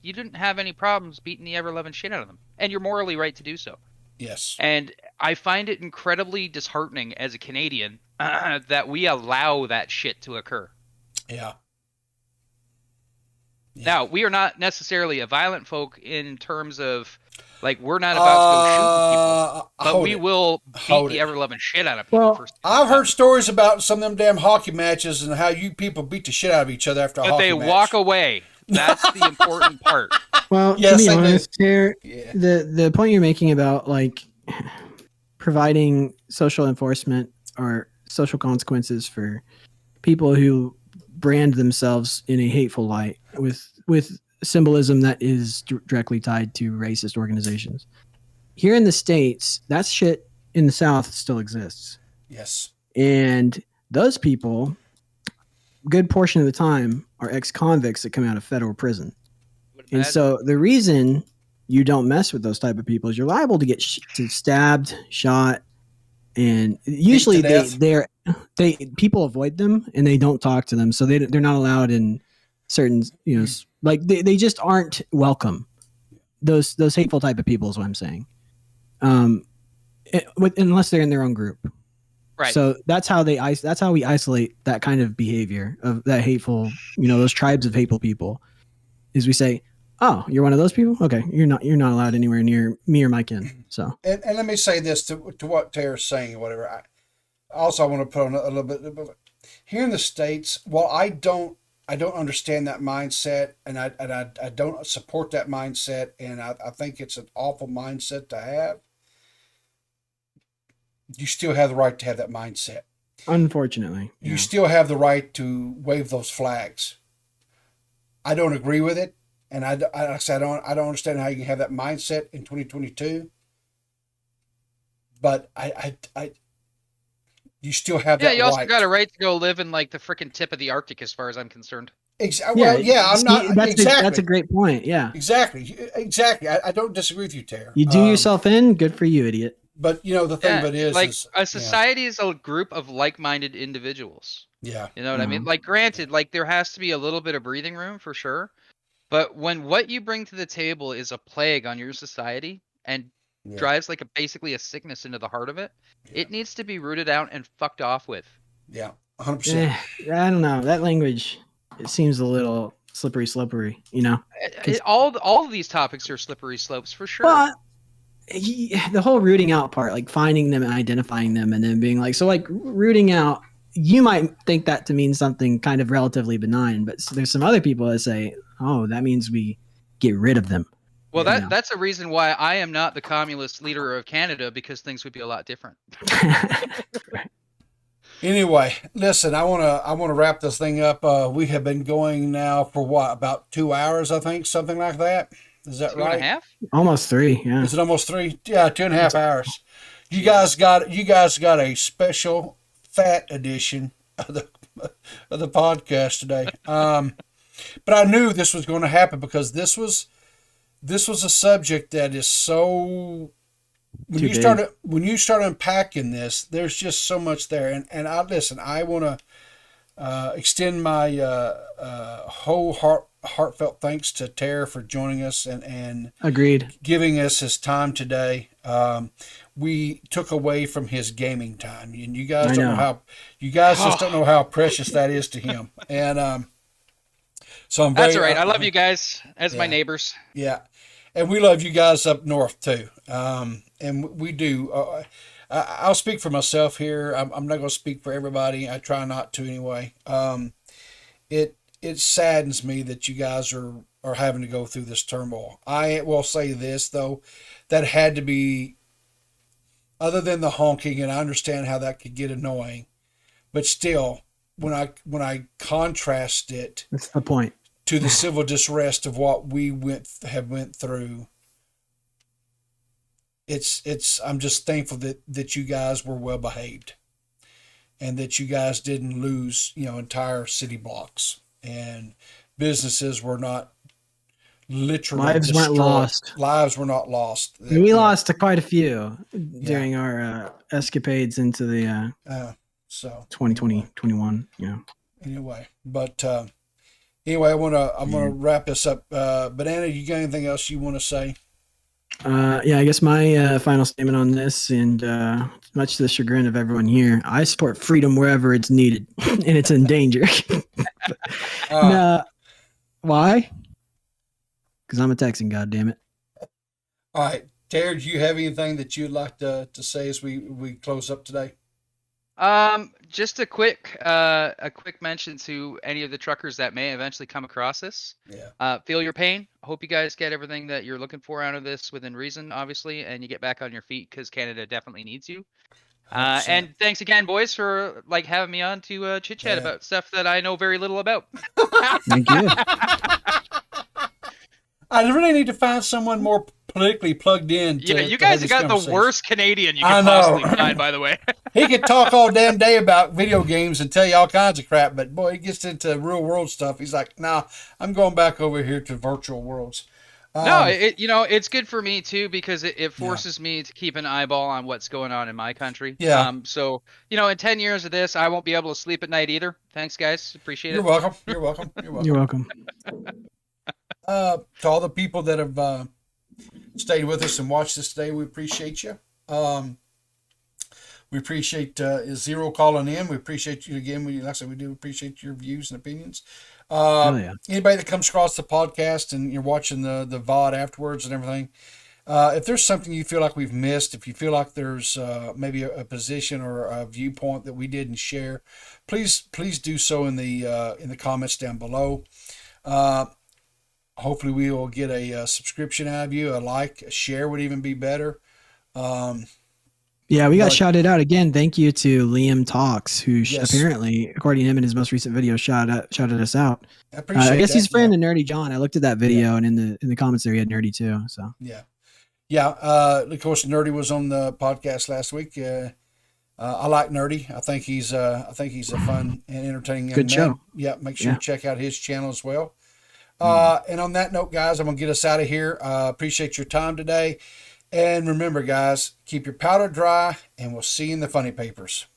you didn't have any problems beating the ever-loving shit out of them. And you're morally right to do so. Yes. And I find it incredibly disheartening as a Canadian that we allow that shit to occur. Yeah. Now, we are not necessarily a violent folk in terms of, we're not about to go shoot people, but we will beat the ever-loving shit out of people. I've heard stories about some of them damn hockey matches and how you people beat the shit out of each other after a hockey match. But they walk away. That's the important part. Well, to be honest, here, the point you're making about providing social enforcement or social consequences for people who brand themselves in a hateful light with symbolism that is directly tied to racist organizations. Here in the States, that shit in the South still exists. Yes. And those people, good portion of the time, are ex-convicts that come out of federal prison. And so the reason you don't mess with those type of people is you're liable to get stabbed, shot, and usually they people avoid them and they don't talk to them, so they're not allowed in certain, you know, like they just aren't welcome. Those hateful type of people is what I'm saying. Unless they're in their own group. Right. So that's how we isolate that kind of behavior of that hateful, you know, those tribes of hateful people, is we say, oh, you're one of those people? Okay, you're not allowed anywhere near me or my kin. So and let me say this to what Tara's saying or whatever. I want to put on a little bit here in the States. While I don't understand that mindset, and I don't support that mindset, and I think it's an awful mindset to have. You still have the right to have that mindset. Unfortunately, you still have the right to wave those flags. I don't agree with it, and I don't understand how you can have that mindset in 2022. But you still have that. Yeah, you also right. got a right to go live in like the freaking tip of the Arctic, as far as I'm concerned. Well, yeah, I'm not. That's a great point. Yeah, exactly. I don't disagree with you, Tara. You do yourself in. Good for you, idiot. But you know the thing of it is, like a society is a group of like-minded individuals. Yeah, you know what I mean. Like, granted, like there has to be a little bit of breathing room for sure, but when what you bring to the table is a plague on your society and drives like basically a sickness into the heart of it, it needs to be rooted out and fucked off with. Yeah, 100%. I don't know, that language. It seems a little slippery. You know, all of these topics are slippery slopes for sure. Well, the whole rooting out part, like finding them and identifying them and then being like, so like rooting out, you might think that to mean something kind of relatively benign, but there's some other people that say, oh, that means we get rid of them. Well, that's a reason why I am not the communist leader of Canada, because things would be a lot different. Anyway, listen, I wanna wrap this thing up. We have been going now for what, about 2 hours, I think, something like that. Is that right? 2.5? Almost 3. Yeah. Is it almost 3? Yeah, 2.5 hours. You guys got a special fat edition of the podcast today. But I knew this was going to happen because this was a subject that is so. When you start unpacking this, there's just so much there. And I want to extend my whole heartfelt thanks to Tara for joining us and agreed giving us his time today. We took away from his gaming time, and you guys just don't know how precious that is to him. And so I'm very. That's all right. I love you guys as my neighbors. Yeah, and we love you guys up north too. And we do. I'll speak for myself here. I'm not going to speak for everybody. I try not to anyway. It saddens me that you guys are having to go through this turmoil. I will say this though, that had to be, other than the honking, and I understand how that could get annoying, but still, when I contrast it, that's the point, to the civil disrest of what we went through. I'm just thankful that you guys were well behaved, and that you guys didn't lose, entire city blocks, and businesses were not literally lives weren't lost. Lives were not lost. We lost quite a few during our escapades into the 2020, 21. Yeah. Anyway, but anyway, I'm gonna wrap this up. Banana, you got anything else you want to say? I guess my final statement on this, and much to the chagrin of everyone here, I support freedom wherever it's needed, and it's in danger. Why? Because I'm a Texan, goddammit. All right, Tara, do you have anything that you'd like to say as we close up today? Just a quick mention to any of the truckers that may eventually come across this. Yeah. Feel your pain. Hope you guys get everything that you're looking for out of this within reason, obviously, and you get back on your feet, because Canada definitely needs you. And thanks again, boys, for having me on to chit chat about stuff that I know very little about. Thank you. I really need to find someone more politically plugged in. Yeah, you guys have got the worst Canadian you I can know. possibly find, by the way. He could talk all damn day about video games and tell you all kinds of crap, but boy, he gets into real world stuff. He's like, nah, I'm going back over here to virtual worlds. No, it's good for me too because it forces me to keep an eyeball on what's going on in my country. Yeah. So in 10 years of this, I won't be able to sleep at night either. Thanks, guys. Appreciate it. You're welcome. You're welcome. You're welcome. You're welcome. To all the people that have stayed with us and watched this today, we appreciate you. We appreciate Zero calling in. We appreciate you again. Like I said, we do appreciate your views and opinions. Anybody that comes across the podcast and you're watching the VOD afterwards and everything, if there's something you feel like we've missed, if you feel like there's maybe a position or a viewpoint that we didn't share, please do so in the comments down below. Hopefully we will get a subscription out of you. A like, a share would even be better. Yeah, we got shouted out again. Thank you to Liam Talks, who Yes. apparently, according to him in his most recent video, shouted us out. I appreciate I guess that. he's a friend of Nerdy John. I looked at that video, and in the comments there, he had Nerdy too. So Yeah. Of course, Nerdy was on the podcast last week. I like Nerdy. I think he's a fun and entertaining young Good man. show. Yeah, make sure Yeah. you check out his channel as well. And on that note, guys, I'm gonna get us out of here. Appreciate your time today, and remember, guys, keep your powder dry, and we'll see you in the funny papers.